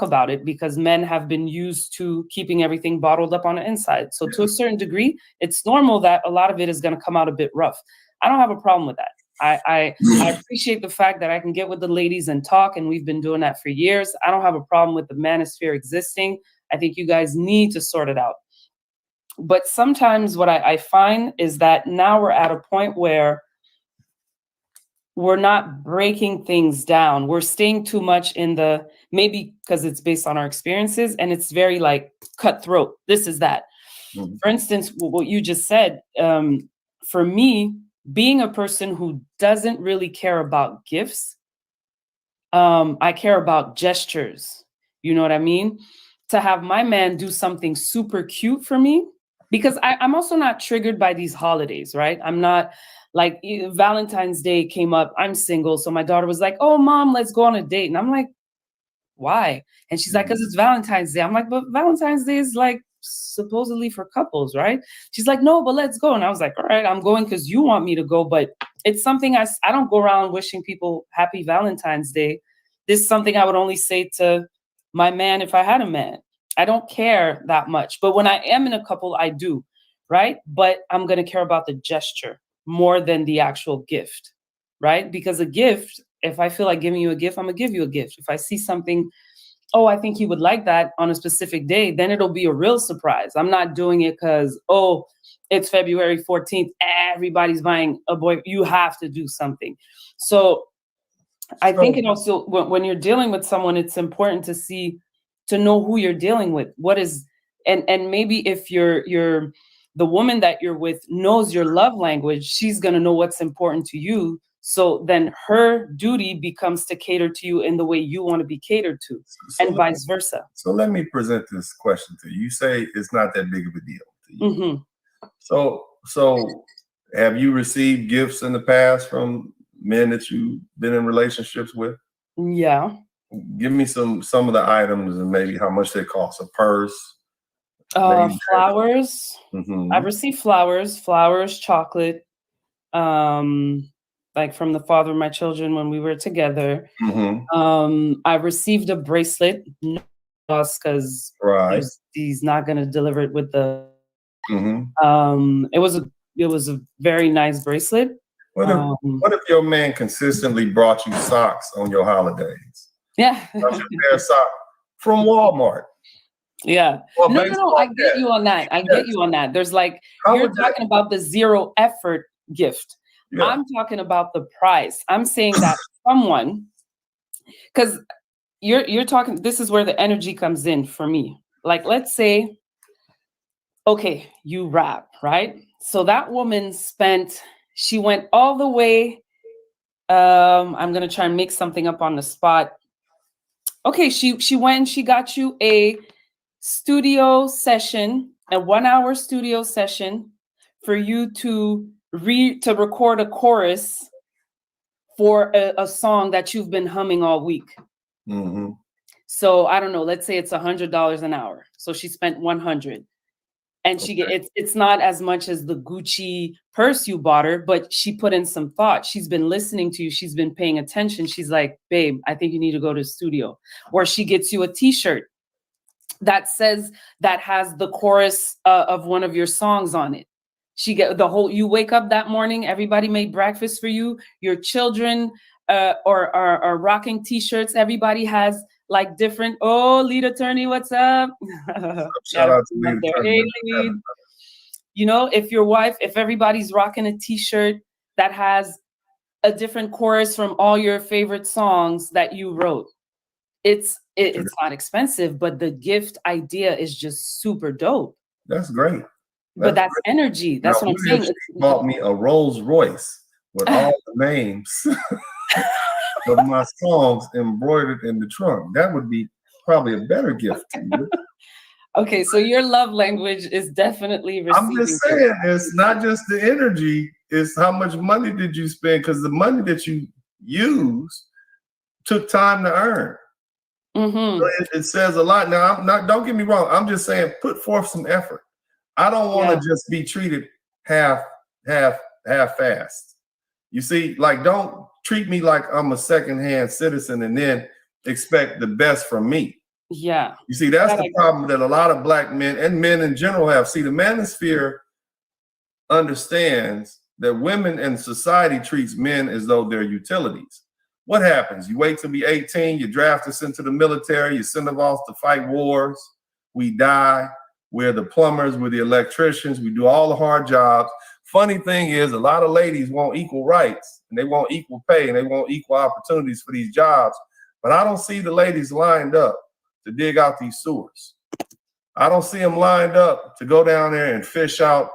about it, because men have been used to keeping everything bottled up on the inside. So to a certain degree, it's normal that a lot of it is going to come out a bit rough. I don't have a problem with that. I appreciate the fact that I can get with the ladies and talk, and we've been doing that for years. I don't have a problem with the manosphere existing. I think you guys need to sort it out. But sometimes what I find is that now we're at a point where we're not breaking things down. We're staying too much in the, maybe because it's based on our experiences, and it's very like cutthroat. This is that. For instance, what you just said, for me, being a person who doesn't really care about gifts, I care about gestures. You know what I mean? To have my man do something super cute for me, because I'm also not triggered by these holidays, right? I'm not like, Valentine's Day came up. I'm single. So my daughter was like, oh, mom, let's go on a date. And I'm like, why? And she's like, because it's Valentine's Day. I'm like, but Valentine's Day is like supposedly for couples, right? She's like, no, but let's go. And I was like, all right, I'm going because you want me to go. But it's something I don't go around wishing people happy Valentine's Day. This is something I would only say to my man if I had a man. I don't care that much. But when I am in a couple, I do, right? But I'm going to care about the gesture more than the actual gift, right? Because a gift, if I feel like giving you a gift, I'm going to give you a gift. If I see something, oh, I think he would like that on a specific day, then it'll be a real surprise. I'm not doing it because, oh, it's February 14th. Everybody's buying a boy. You have to do something. So I think it also, when you're dealing with someone, it's important to know who you're dealing with. What is, and maybe if you're the woman that you're with knows your love language, she's going to know what's important to you. So then her duty becomes to cater to you in the way you want to be catered to, and vice versa. So let me present this question to you. You say it's not that big of a deal to you. So have you received gifts in the past from men that you've been in relationships with? Yeah. Give me some of the items and maybe how much they cost. A purse. Flowers. I've received flowers, chocolate, like from the father of my children when we were together. I received a bracelet, because he's not going to deliver it with the. It was a very nice bracelet. What if your man consistently brought you socks on your holidays? Yeah. Brought you a pair of socks from Walmart. Yeah. No, I get you on that. I get you on that. There's like, you're talking about the zero effort gift. Yeah. I'm talking about the price. I'm saying that someone, because you're talking, this is where the energy comes in for me. Like, let's say, okay, you rap, right? So that woman she went all the way, I'm going to try and make something up on the spot. Okay, she went and she got you a studio session, a 1-hour studio session for you to record a chorus for a song that you've been humming all week. So I don't know, let's say it's $100 an hour. So she spent $100. And it's not as much as the Gucci purse you bought her, but she put in some thought. She's been listening to you. She's been paying attention. She's like, babe, I think you need to go to the studio. Or she gets you a t-shirt that has the chorus of one of your songs on it. She get the whole, you wake up that morning, everybody made breakfast for you. Your children are rocking t-shirts. Everybody has like different, oh, lead attorney, what's up? Shout out to lead attorney. Hey, you know, if everybody's rocking a t-shirt that has a different chorus from all your favorite songs that you wrote, it's not expensive, but the gift idea is just super dope. That's great. But that's great energy. That's what I'm saying. She bought me a Rolls Royce with all the names of my songs embroidered in the trunk. That would be probably a better gift to you. Okay, so your love language is definitely receiving. I'm just saying, it's not just the energy, it's how much money did you spend, because the money that you used took time to earn. Mm-hmm. It says a lot. Now, I'm not. Don't get me wrong. I'm just saying, put forth some effort. I don't want to just be treated half-assed. You see, like, don't treat me like I'm a secondhand citizen and then expect the best from me. Yeah. You see, that's the problem that a lot of black men and men in general have. See, the manosphere understands that women and society treats men as though they're utilities. What happens? You wait till be 18, you draft us into the military, you send us off to fight wars, we die, we're the plumbers, we're the electricians, we do all the hard jobs. Funny thing is, a lot of ladies want equal rights, and they want equal pay, and they want equal opportunities for these jobs, but I don't see the ladies lined up to dig out these sewers. I don't see them lined up to go down there and fish out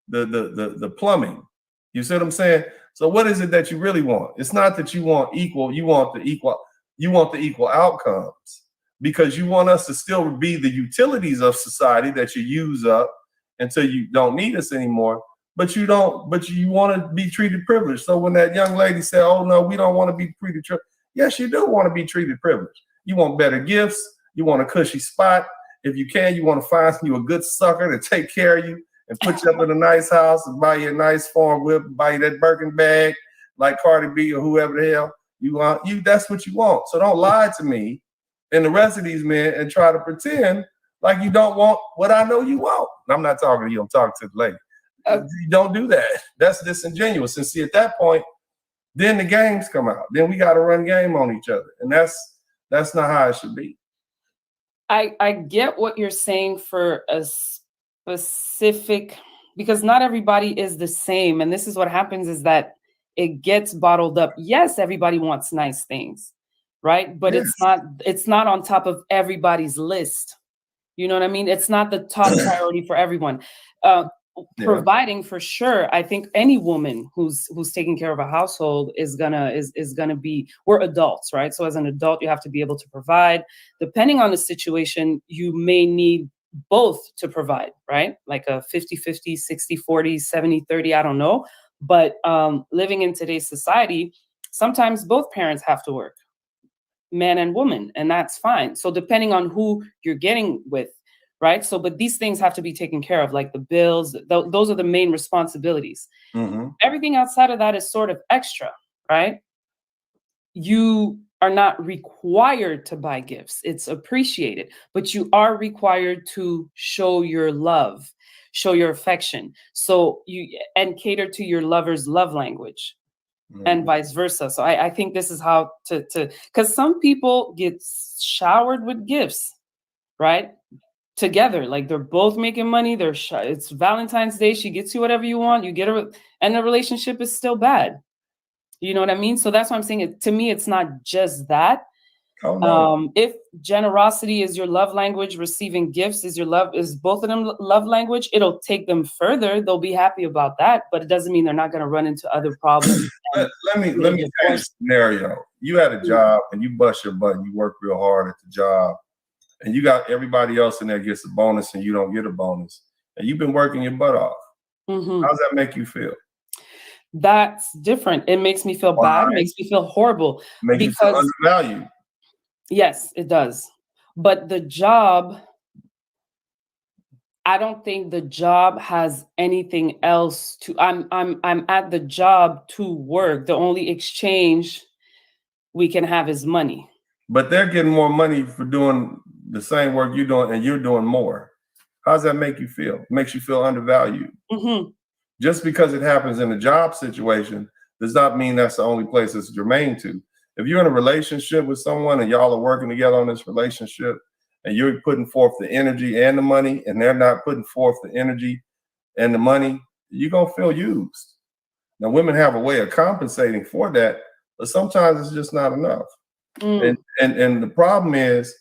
the plumbing. You see what I'm saying? So what is it that you really want? It's not that you want equal, you want the equal outcomes, because you want us to still be the utilities of society that you use up until you don't need us anymore. But you want to be treated privileged. So when that young lady said, "Oh no, we don't want to be treated privileged," yes, you do want to be treated privileged. You want better gifts, you want a cushy spot. If you can, you want to find you a good sucker to take care of you and put you up in a nice house and buy you a nice farm whip, and buy you that Birkin bag like Cardi B or whoever the hell you want. That's what you want. So don't lie to me and the rest of these men and try to pretend like you don't want what I know you want. I'm not talking to you, I'm talking to the lady. You don't do that. That's disingenuous. And see, at that point, then the games come out. Then we got to run game on each other. And that's not how it should be. I get what you're saying for a specific, because not everybody is the same. And this is what happens, is that it gets bottled up. Yes, everybody wants nice things, right? But yes, it's not on top of everybody's list. You know what I mean? It's not the top priority for everyone. Providing, for sure. I think any woman who's taking care of a household is gonna be, we're adults, right? So as an adult, you have to be able to provide. Depending on the situation, you may need both to provide, right? Like a 50-50, 60-40, 70-30, I don't know. But living in today's society, sometimes both parents have to work, man and woman, and that's fine. So depending on who you're getting with, right? So, but these things have to be taken care of, like the bills, those are the main responsibilities. Mm-hmm. Everything outside of that is sort of extra, right? You are not required to buy gifts. It's appreciated, but you are required to show your love, show your affection. So and cater to your lover's love language. Mm-hmm. And vice versa. So I think this is how to, because some people get showered with gifts, right? Together, like they're both making money. It's Valentine's Day. She gets you whatever you want. You get her, and the relationship is still bad. You know what I mean? So that's why I'm saying, to me, it's not just that. Oh, no. If generosity is your love language, receiving gifts is both of them love language, it'll take them further. They'll be happy about that, but it doesn't mean they're not going to run into other problems. Let me change the scenario. You had a job and you bust your butt and you work real hard at the job, and you got everybody else in there gets a bonus and you don't get a bonus, and you've been working your butt off. Mm-hmm. How does that make you feel? That's different. It makes me feel bad. It makes me feel horrible. Makes you feel undervalued. Yes, it does. But the job, I don't think the job has anything else to. I'm at the job to work. The only exchange we can have is money. But they're getting more money for doing the same work you're doing, and you're doing more. How does that make you feel? It makes you feel undervalued. Mm-hmm. Just because it happens in a job situation does not mean that's the only place it's germane to. If you're in a relationship with someone and y'all are working together on this relationship and you're putting forth the energy and the money, and they're not putting forth the energy and the money, you're going to feel used. Now, women have a way of compensating for that, but sometimes it's just not enough. Mm. And the problem is,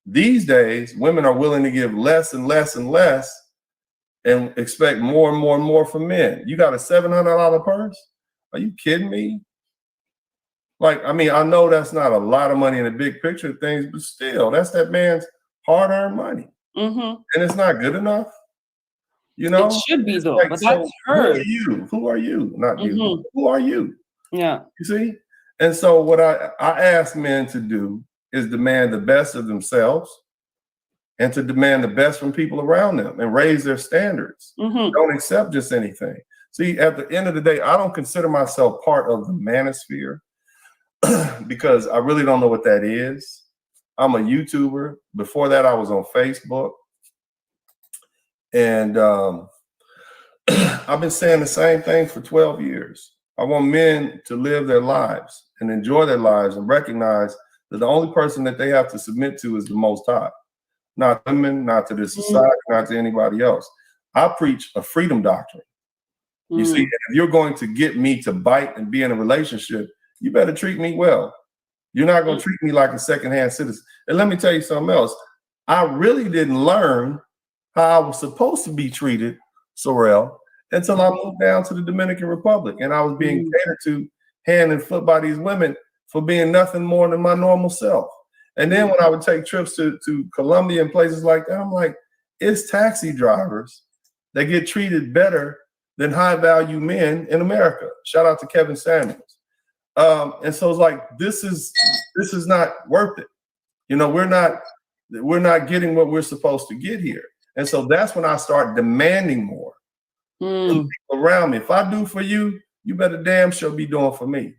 these days, women are willing to give less and less and less and expect more and more and more from men. You got a $700 purse? Are you kidding me? Like, I mean, I know that's not a lot of money in the big picture of things, but still, that's that man's hard-earned money. Mm-hmm. And it's not good enough. You know? It should be, though, like, but that's her. Who are you? Who are you? Not you. Mm-hmm. Who are you? Yeah. You see? And so what I ask men to do is demand the best of themselves and to demand the best from people around them and raise their standards. Don't accept just anything. See, at the end of the day, I don't consider myself part of the manosphere because I really don't know what that is. I'm a YouTuber. Before that, I was on Facebook. And I've been saying the same thing for 12 years. I want men to live their lives and enjoy their lives and recognize that the only person that they have to submit to is the Most High. Not women, not to this society, not to anybody else. I preach a freedom doctrine. You see, if you're going to get me to bite and be in a relationship, you better treat me well. You're not going to treat me like a secondhand citizen. And let me tell you something else. I really didn't learn how I was supposed to be treated, SAREL, until I moved down to the Dominican Republic. And I was being catered to hand and foot by these women for being nothing more than my normal self. And then when I would take trips to Colombia and places like that, I'm like, it's taxi drivers that get treated better than high value men in America. Shout out to Kevin Samuels. And so it's like, this is not worth it. You know, we're not getting what we're supposed to get here. And so that's when I start demanding more from people around me. If I do for you, you better damn sure be doing for me.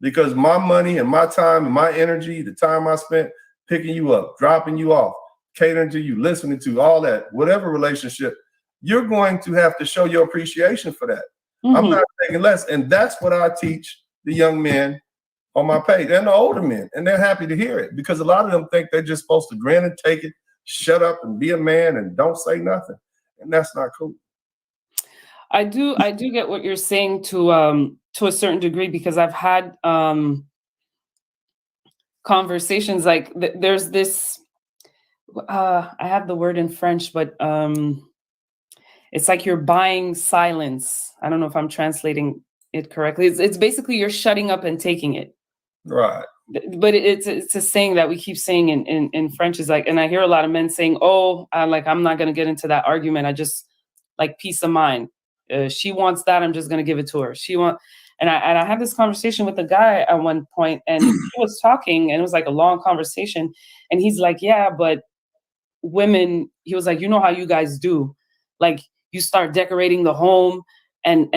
Because my money and my time and my energy, the time I spent picking you up, dropping you off, catering to you, listening to all that, whatever relationship, you're going to have to show your appreciation for that. I'm not taking less. And that's what I teach the young men on my page and the older men. And they're happy to hear it because a lot of them think they're just supposed to grin and take it, shut up and be a man and don't say nothing. And that's not cool. I do get what you're saying to a certain degree, because I've had conversations like there's this I have the word in French, but it's like you're buying silence. I don't know if I'm translating it correctly. It's basically you're shutting up and taking it. Right. But it's a saying that we keep saying in French, is like, and I hear a lot of men saying, oh, I'm not going to get into that argument. I just like peace of mind. She wants that. I'm just going to give it to her. And I had this conversation with a guy at one point, and he was talking, and it was like a long conversation. And he's like, yeah, but women, he was like, you know how you guys do, like you start decorating the home, and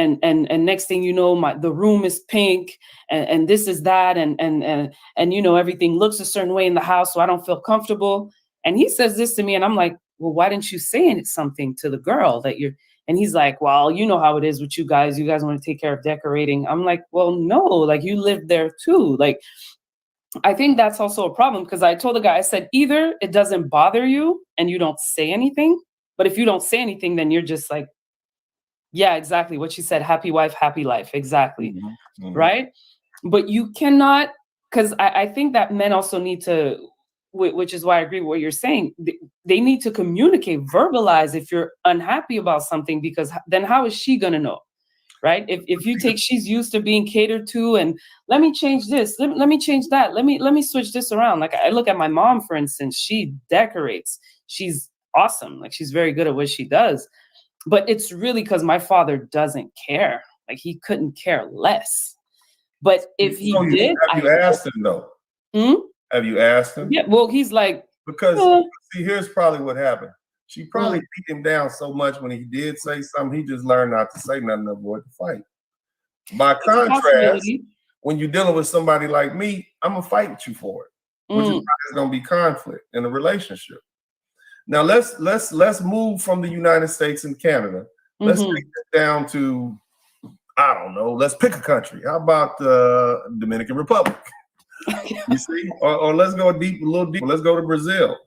next thing you know, the room is pink, and this is that, and you know, everything looks a certain way in the house, so I don't feel comfortable. And he says this to me, and I'm like, well, why didn't you say something to the girl that you're? And he's like, well, you know how it is with you guys. You guys want to take care of decorating. I'm like, well, no, like you live there too. Like, I think that's also a problem, because I told the guy, I said, either it doesn't bother you and you don't say anything, but if you don't say anything, then you're just like, yeah, exactly what she said, happy wife, happy life. Exactly. Right. But you cannot, because I think that men also need to, which is why I agree with what you're saying. They need to communicate, verbalize if you're unhappy about something, because then how is she going to know? Right. If you take, she's used to being catered to, and let me change this. Let me change that. Let me switch this around. Like I look at my mom, for instance, she decorates. She's awesome. Like she's very good at what she does. But it's really because my father doesn't care. Like he couldn't care less. But if he did, have you asked him though? Have you asked him? Yeah. Well, he's like, because see, here's probably what happened. She probably beat him down so much when he did say something, he just learned not to say nothing to avoid the fight. By contrast, when you're dealing with somebody like me, I'm gonna fight with you for it, which is why there's gonna be conflict in a relationship. Now let's move from the United States and Canada. Let's take it down to, I don't know, let's pick a country. How about the Dominican Republic? You see, or let's go a little deeper. Let's go to Brazil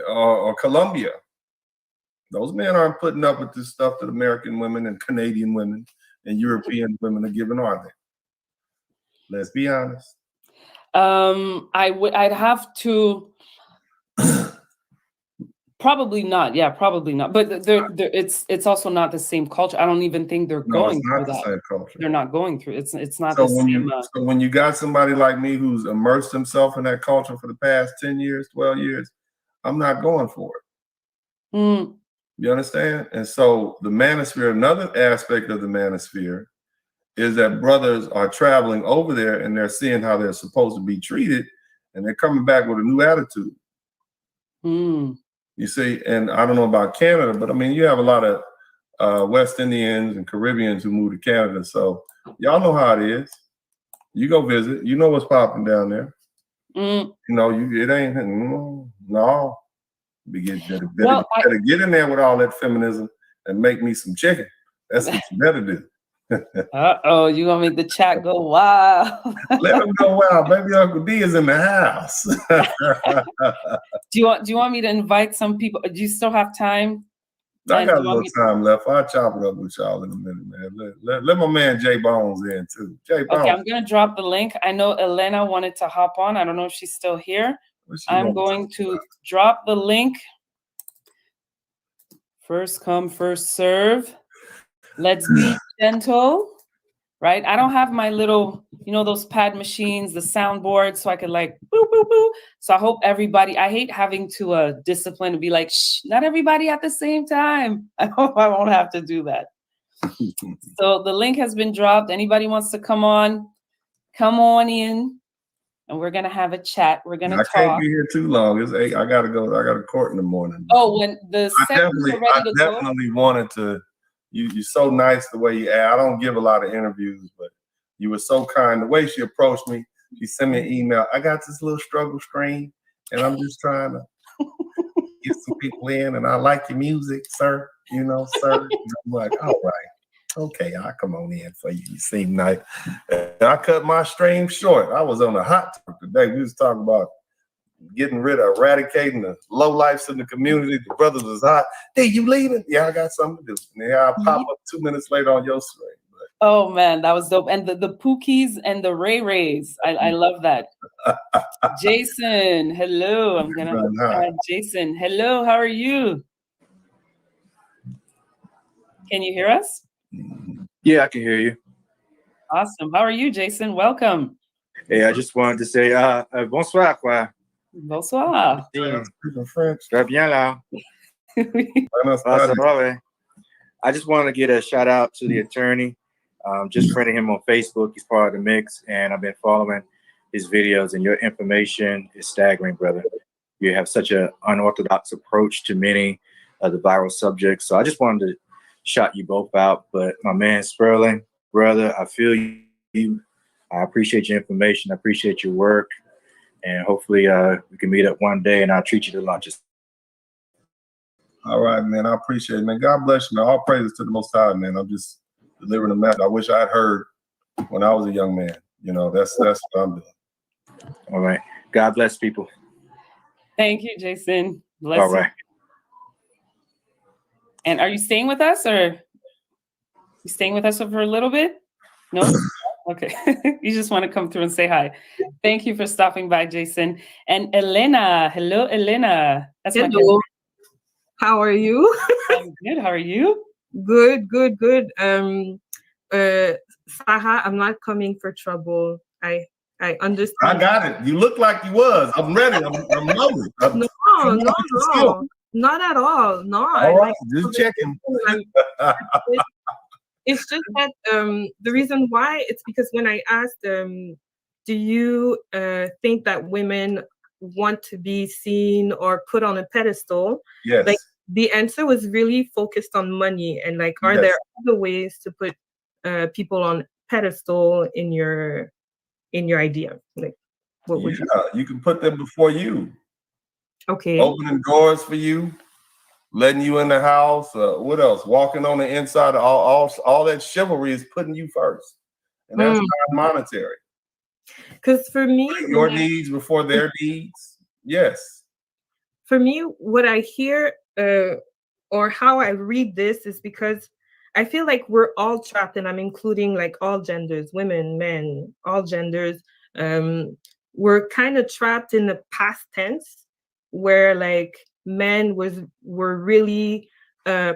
or Colombia. Those men aren't putting up with this stuff that American women and Canadian women and European women are giving, are they? Let's be honest. I'd have to. Probably not. Yeah, probably not. But it's also not the same culture. I don't even think they're going through that. Same culture. They're not going through. It's not the same. So when you got somebody like me who's immersed himself in that culture for the past 10 years, 12 years, I'm not going for it. You understand? And so the manosphere, another aspect of the manosphere, is that brothers are traveling over there and they're seeing how they're supposed to be treated, and they're coming back with a new attitude. Mm. You see, and I don't know about Canada, but I mean, you have a lot of West Indians and Caribbeans who move to Canada, so y'all know how it is. You go visit, you know what's popping down there. Mm. You know, it ain't no. Well, better get in there with all that feminism and make me some chicken. That's what you better do. Uh-oh, you gonna make the chat go wild. Let them go wild. Baby Uncle D is in the house. Do you want me to invite some people? Do you still have time? I got a little time left. I'll chop it up with y'all in a minute, man. Let my man J Bones in too. J Bones. Okay, I'm gonna drop the link. I know Elena wanted to hop on. I don't know if she's still here. I'm going to drop the link. First come, first serve. Let's be gentle, right? I don't have my little, those pad machines, the soundboard, so I could like boop, boop, boop. So I hope everybody, I hate having to discipline and be like, shh, not everybody at the same time. I hope I won't have to do that. So the link has been dropped. Anybody wants to come on in, and we're going to have a chat. We're going to talk. I can't be here too long. It's 8. I got to go. I got a court in the morning. Oh, when the seconds are ready to go. I definitely wanted to. You're so nice the way you act. I don't give a lot of interviews, but you were so kind. The way she approached me, she sent me an email. I got this little struggle screen, and I'm just trying to get some people in, and I like your music, sir. Sir. And I'm like, all right. Okay, I'll come on in for you. You seem nice. And I cut my stream short. I was on a hot topic today. We was talking about eradicating the low lifes in the community. The brothers was hot. Hey, you leaving? Yeah, I got something to do. And yeah, I'll pop up 2 minutes later on your stream. But. Oh man, that was dope. And the Pookies and the Ray Rays. I love that. Jason, hello. I'm gonna add Jason. Hello, how are you? Can you hear us? Yeah, I can hear you. Awesome. How are you, Jason? Welcome. Hey, I just wanted to say bonsoir, quoi. Bonsoir. Très bien là. I just want to get a shout out to the attorney. Just friending him on Facebook. He's part of the mix, and I've been following his videos, and your information is staggering, brother. You have such an unorthodox approach to many of the viral subjects. So I just wanted to shout you both out. But my man Spurling, brother, I feel you. I appreciate your information. I appreciate your work. And hopefully we can meet up one day and I'll treat you to lunches. All right, man. I appreciate it, man. God bless you, man. All praises to the Most High, man. I'm just delivering a message I wish I had heard when I was a young man. That's what I'm doing. All right. God bless people. Thank you, Jason. Bless All right. you. And are you staying with us, or you staying with us for a little bit? No? Okay. You just want to come through and say hi. Thank you for stopping by, Jason. And Elena. Hello, Elena. That's hello. How are you? I'm good. How are you? Good. Sarah, I'm not coming for trouble. I understand. I got it. You look like you was. I'm ready. I'm loaded. No. Not at all. No. All right. Just checking. It's just that the reason why, it's because when I asked do you think that women want to be seen or put on a pedestal? Yes. Like the answer was really focused on money, and like, are there other ways to put people on pedestal in your idea? Like, what would you can put them before you. Okay. Opening doors for you. Letting you in the house, what else? Walking on the inside, all that chivalry is putting you first, and that's not monetary. Because for me, your needs before their needs. Yes. For me, what I hear or how I read this is because I feel like we're all trapped, and I'm including like all genders, women, men, all genders. We're kind of trapped in the past tense, where like men were really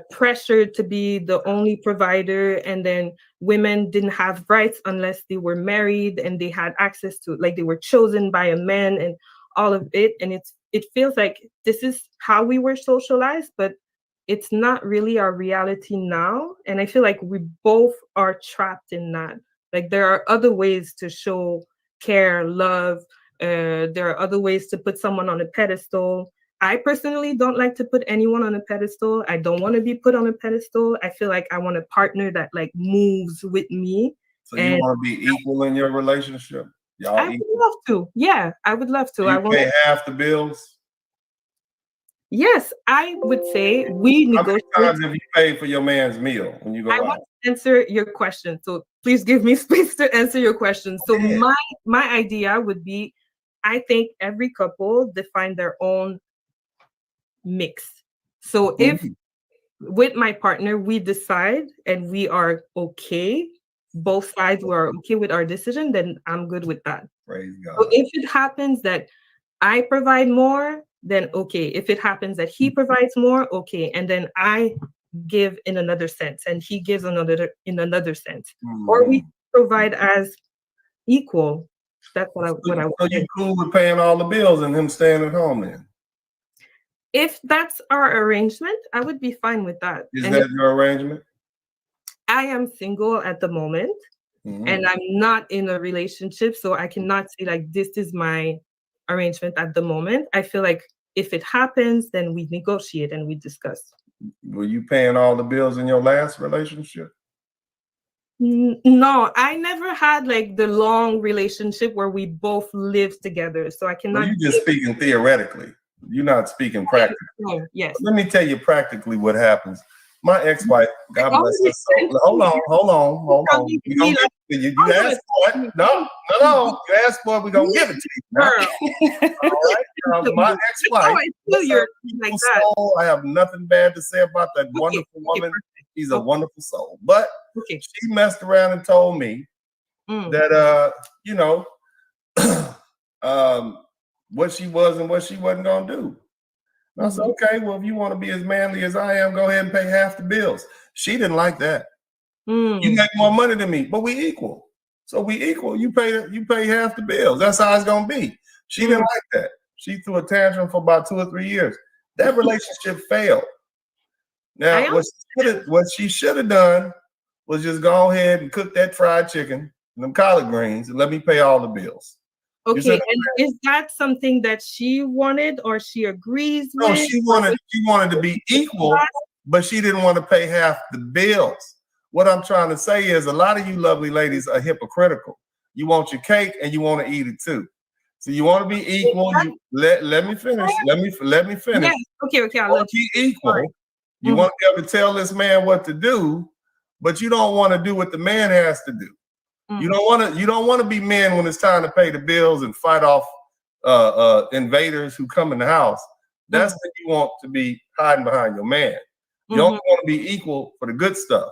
pressured to be the only provider, and then women didn't have rights unless they were married and they had access to, like, they were chosen by a man and all of it. And it feels like this is how we were socialized, but it's not really our reality now. And I feel like we both are trapped in that. Like, there are other ways to show care, love, There are other ways to put someone on a pedestal. I personally don't like to put anyone on a pedestal. I don't want to be put on a pedestal. I feel like I want a partner that like moves with me. So you want to be equal in your relationship? Y'all I would love to. Yeah, I would love to. You pay half the bills? Yes, I would say we negotiate. How many times have you paid for your man's meal when you go out? I want to answer your question, so please give me space to answer your question. So my idea would be, I think every couple define their own mix. So if with my partner we decide and we are okay, both sides were okay with our decision, then I'm good with that. Praise God. So if it happens that I provide more, then okay. If it happens that he provides more, okay. And then I give in another sense and he gives another in another sense. Or we provide as equal. That's what I So you cool with paying all the bills and him staying at home then? If that's our arrangement, I would be fine with that. Is that your arrangement? I am single at the moment and I'm not in a relationship, so I cannot say like this is my arrangement at the moment. I feel like if it happens, then we negotiate and we discuss. Were you paying all the bills in your last relationship? No, I never had like the long relationship where we both lived together, so I cannot. Well, you're just speaking theoretically. You're not speaking practically. Yes. Let me tell you practically what happens. My ex-wife, God bless her soul. Hold on. You asked for it. No. You asked for it, we're going to give it to you. Now. All right. My ex-wife, soul, I have nothing bad to say about that wonderful woman. She's a wonderful soul. But she messed around and told me that, what she was and what she wasn't going to do. And I said, okay, well, if you want to be as manly as I am, go ahead and pay half the bills. She didn't like that. You make more money than me, but we equal. So we equal. You pay half the bills. That's how it's going to be. She didn't like that. She threw a tantrum for about 2 or 3 years. That relationship failed. Now, what she should have done was just go ahead and cook that fried chicken and them collard greens and let me pay all the bills. Okay, and is that something that she wanted or she agrees with? No, she wanted to be equal, but she didn't want to pay half the bills. What I'm trying to say is a lot of you lovely ladies are hypocritical. You want your cake and you want to eat it too. So you want to be equal. Let me finish. Let me finish. Yes. Okay, I'll let you be equal. You want to be able to tell this man what to do, but you don't want to do what the man has to do. You don't want to be men when it's time to pay the bills and fight off invaders who come in the house. That's when you want to be hiding behind your man. You don't want to be equal for the good stuff,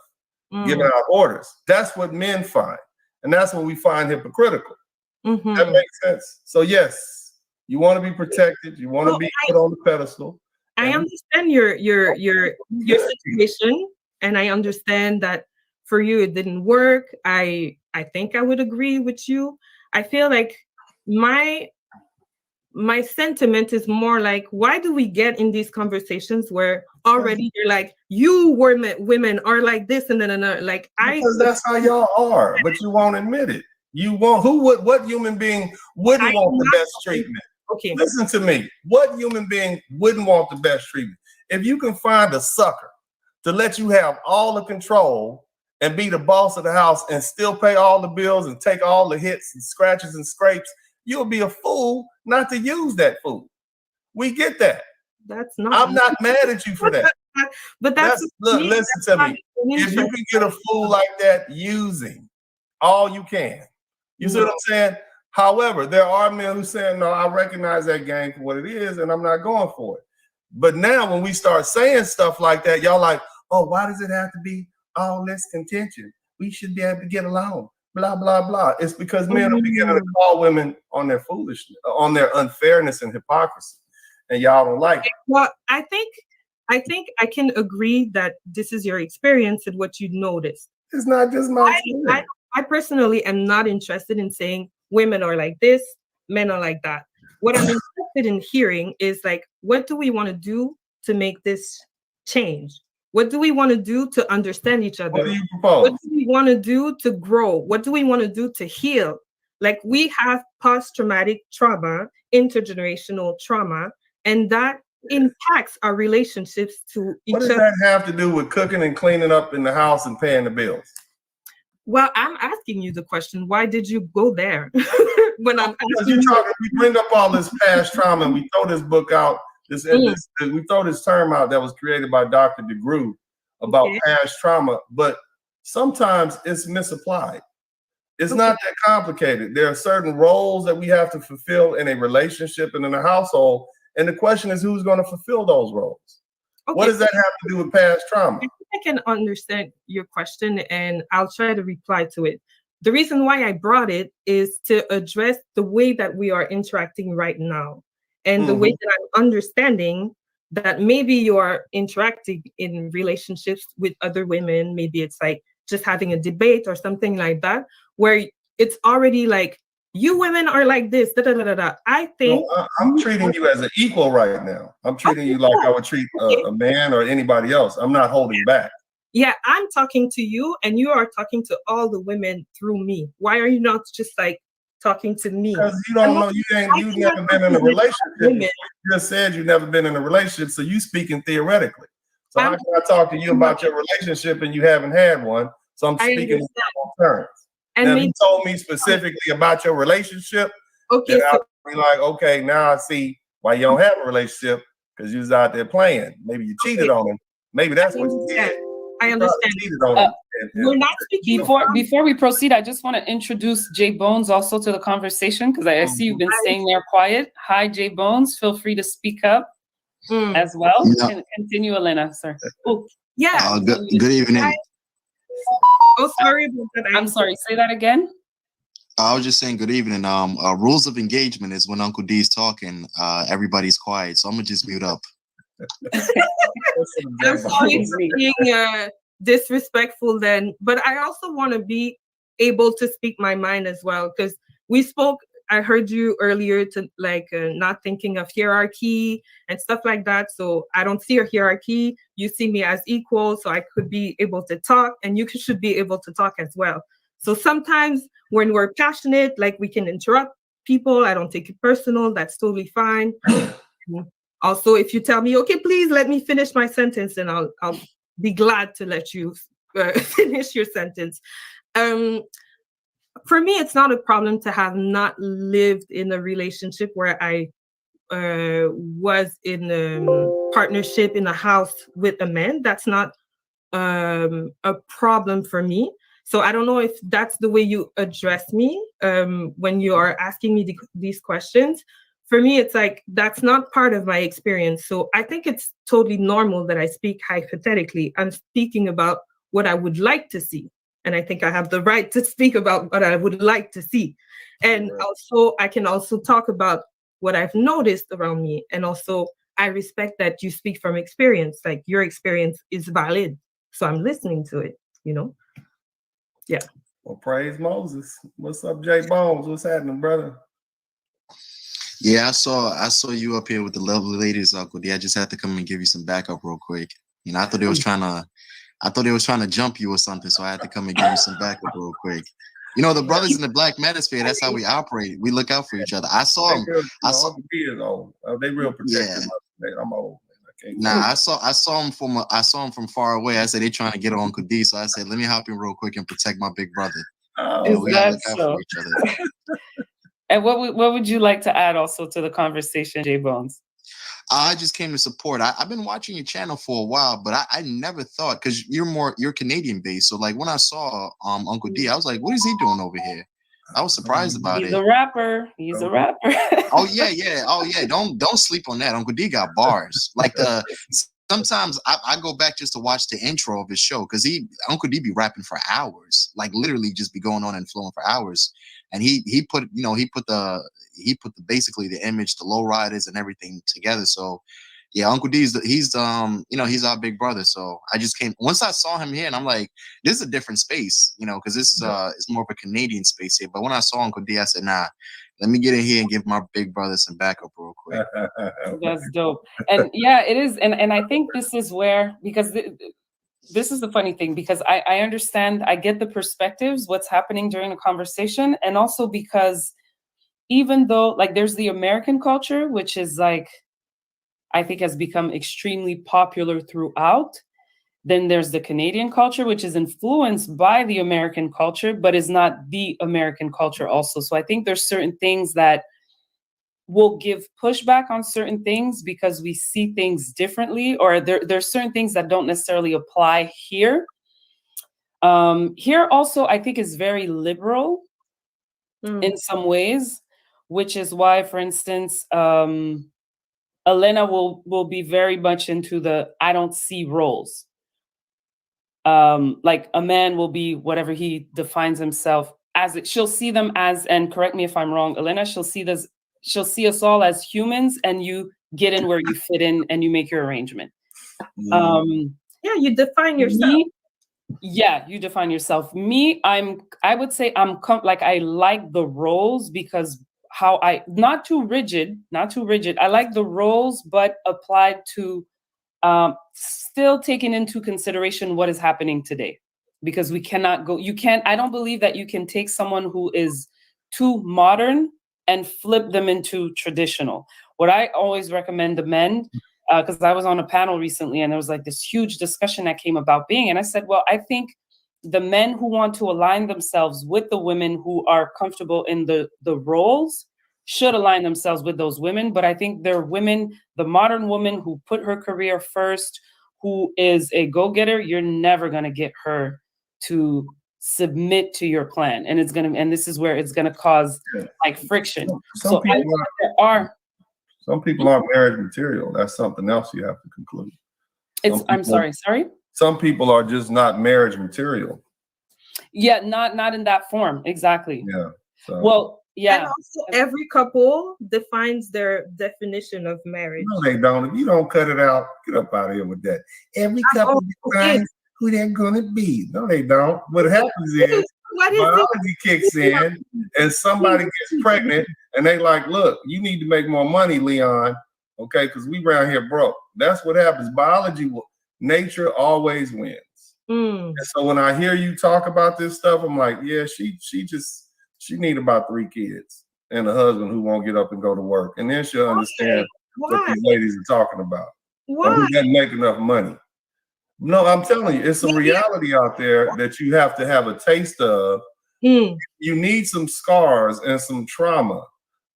giving out orders. That's what men find, and that's what we find hypocritical. That makes sense. So yes, you want to be protected. You want to be put on the pedestal. I understand your situation, and I understand that for you it didn't work. I think I would agree with you. I feel like my sentiment is more like, why do we get in these conversations where already you're like, you women are like this and then like because that's how y'all are, but you won't admit it. What human being wouldn't want the best treatment? Okay. Listen to me. What human being wouldn't want the best treatment? If you can find a sucker to let you have all the control and be the boss of the house and still pay all the bills and take all the hits and scratches and scrapes, you'll be a fool not to use that fool. We get that. I'm not mad at you for that. But look, listen to me. If you can get a fool like that, using all you can. You see what I'm saying? However, there are men who say, no, I recognize that game for what it is and I'm not going for it. But now when we start saying stuff like that, y'all like, oh, why does it have to be all this contention? We should be able to get along, blah, blah, blah. It's because men are beginning to call women on their foolishness, on their unfairness and hypocrisy. And y'all don't like it. Well, I think I can agree that this is your experience and what you noticed. It's not just my experience. I personally am not interested in saying women are like this, men are like that. What I'm interested in hearing is like, what do we want to do to make this change? What do we want to do to understand each other? What do you propose? What do we want to do to grow? What do we want to do to heal? Like we have post-traumatic trauma, intergenerational trauma, and that impacts our relationships to each other. What does that have to do with cooking and cleaning up in the house and paying the bills? Well, I'm asking you the question. Why did you go there? When I'm asking we bring up all this past trauma and we throw this book out. We throw this term out that was created by Dr. DeGroot about past trauma, but sometimes it's misapplied. It's not that complicated. There are certain roles that we have to fulfill in a relationship and in a household, and the question is who's going to fulfill those roles. What does that have to do with past trauma? I can understand your question, and I'll try to reply to it. The reason why I brought it is to address the way that we are interacting right now, and the way that I'm understanding that maybe you are interacting in relationships with other women. Maybe it's like just having a debate or something like that, where it's already like, you women are like this, da da da da da. I think I'm treating you as an equal right now. I'm treating you like I would treat a man or anybody else. I'm not holding back. Yeah, I'm talking to you, and you are talking to all the women through me. Why are you not just like talking to me? Because you don't know. You've never been in a relationship. You just said you've never been in a relationship, so you speaking theoretically. So how can I talk to you about your relationship and you haven't had one? So I'm speaking in your terms. And now, if you told me specifically about your relationship, then I'll be like, okay, now I see why you don't have a relationship, because you was out there playing. Maybe you cheated on him. Maybe that's what you did. I understand. We're not speaking before we proceed. I just want to introduce Jay Bones also to the conversation, because I see you've been staying there quiet. Hi, Jay Bones. Feel free to speak up as well. Yeah. Continue, Elena, sir. Oh, yeah. Good evening. Oh, sorry about that. I'm sorry. Say that again. I was just saying good evening. Rules of engagement is when Uncle D's talking, everybody's quiet. So I'm gonna just mute up. I'm sorry for being disrespectful then, but I also want to be able to speak my mind as well, because we spoke. I heard you earlier to like not thinking of hierarchy and stuff like that. So I don't see a hierarchy. You see me as equal, so I could be able to talk, and you should be able to talk as well. So sometimes when we're passionate, like we can interrupt people. I don't take it personal. That's totally fine. Also, if you tell me, okay, please let me finish my sentence, then I'll be glad to let you finish your sentence. For me, it's not a problem to have not lived in a relationship where I was in a partnership in a house with a man. That's not a problem for me. So I don't know if that's the way you address me when you are asking me these questions. For me, it's like, that's not part of my experience. So I think it's totally normal that I speak hypothetically. I'm speaking about what I would like to see. And I think I have the right to speak about what I would like to see. And also, I can also talk about what I've noticed around me. And also, I respect that you speak from experience. Like, your experience is valid. So I'm listening to it, you know? Yeah. Well, praise Moses. What's up, Jay Bones? What's happening, brother? Yeah, I saw you up here with the lovely ladies, Uncle D. I just had to come and give you some backup real quick. You know, I thought they was trying to jump you or something, so I had to come and give you some backup real quick. You know, the brothers in the Black Manosphere, that's how we operate. We look out for each other. I saw them. They real protective. Yeah. I'm old. I saw them from far away. I said they trying to get on Uncle D, so I said let me hop in real quick and protect my big brother. We gotta look out for each other. And what would you like to add also to the conversation, Jay Bones? I just came to support. I've been watching your channel for a while, but I never thought, because you're Canadian based. So like when I saw Uncle D, I was like, what is he doing over here? I was surprised about it. He's a rapper. He's a rapper. Oh yeah. Don't sleep on that. Uncle D got bars. Like sometimes I go back just to watch the intro of his show, because Uncle D be rapping for hours, like literally just be going on and flowing for hours. And he put basically the image, the lowriders and everything together. So yeah, Uncle D he's our big brother. So I just came once I saw him here, and I'm like, this is a different space, because this is it's more of a Canadian space here. But when I saw Uncle D, I said, nah, let me get in here and give my big brother some backup real quick. That's dope. And yeah, it is. And I think this is where, because this is the funny thing, because I understand, I get the perspectives, what's happening during the conversation, and also because even though like there's the American culture, which is like, I think has become extremely popular throughout. Then there's the Canadian culture, which is influenced by the American culture, but is not the American culture also. So I think there's certain things that will give pushback on certain things because we see things differently, or there's certain things that don't necessarily apply here. Here also, I think is very liberal in some ways, which is why, for instance, Elena will be very much into the I don't see roles. Like a man will be whatever he defines himself as. She'll see them as, and correct me if I'm wrong, Elena, she'll see us all as humans, and you get in where you fit in and you make your arrangement. Yeah, you define yourself. You define yourself. Me, I would say like I like the roles because not too rigid. I like the roles, but applied to still taking into consideration what is happening today, because we cannot go, I don't believe that you can take someone who is too modern and flip them into traditional. What I always recommend the men, because I was on a panel recently and there was like this huge discussion that came about being, and I said, well, I think the men who want to align themselves with the women who are comfortable in the roles should align themselves with those women. But I think there are women, the modern woman who put her career first, who is a go-getter, you're never going to get her to submit to your plan. And this is where it's going to cause like friction. Some people aren't marriage material. That's something else you have to conclude. I'm sorry. Some people are just not marriage material. Yeah, not in that form. Exactly. Yeah. So. Well, yeah. And also every couple defines their definition of marriage. No, they don't. If you don't cut it out, get up out of here with that. Every couple defines who they're gonna be. No, they don't. What happens is biology kicks in and somebody gets pregnant and they like, look, you need to make more money, Leon. Okay, because we around here broke. That's what happens. Nature always wins. And so when I hear you talk about this stuff, I'm like, yeah, she need about 3 kids and a husband who won't get up and go to work. And then she'll understand what these ladies are talking about. Or who doesn't make enough money. No, I'm telling you, it's a reality out there that you have to have a taste of. You need some scars and some trauma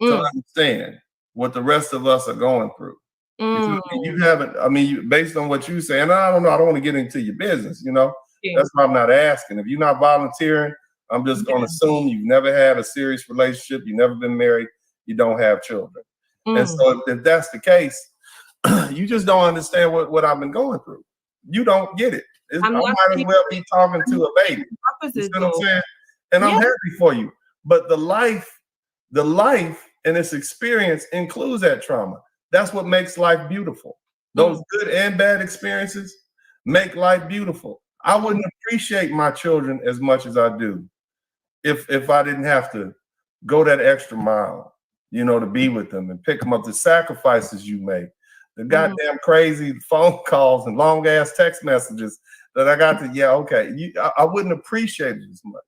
to understand what the rest of us are going through. You haven't, based on what you say, and I don't know, I don't want to get into your business, that's why I'm not asking. If you're not volunteering, I'm just going to assume you've never had a serious relationship, you've never been married, you don't have children. And so if that's the case, you just don't understand what I've been going through. You don't get it. I might as well be talking to a baby. You see what I'm saying? And I'm happy for you. But the life and its experience includes that trauma. That's what makes life beautiful. Those good and bad experiences make life beautiful. I wouldn't appreciate my children as much as I do if I didn't have to go that extra mile, to be with them and pick them up, the sacrifices you make, the goddamn crazy phone calls and long ass text messages that I got to, I wouldn't appreciate it as much.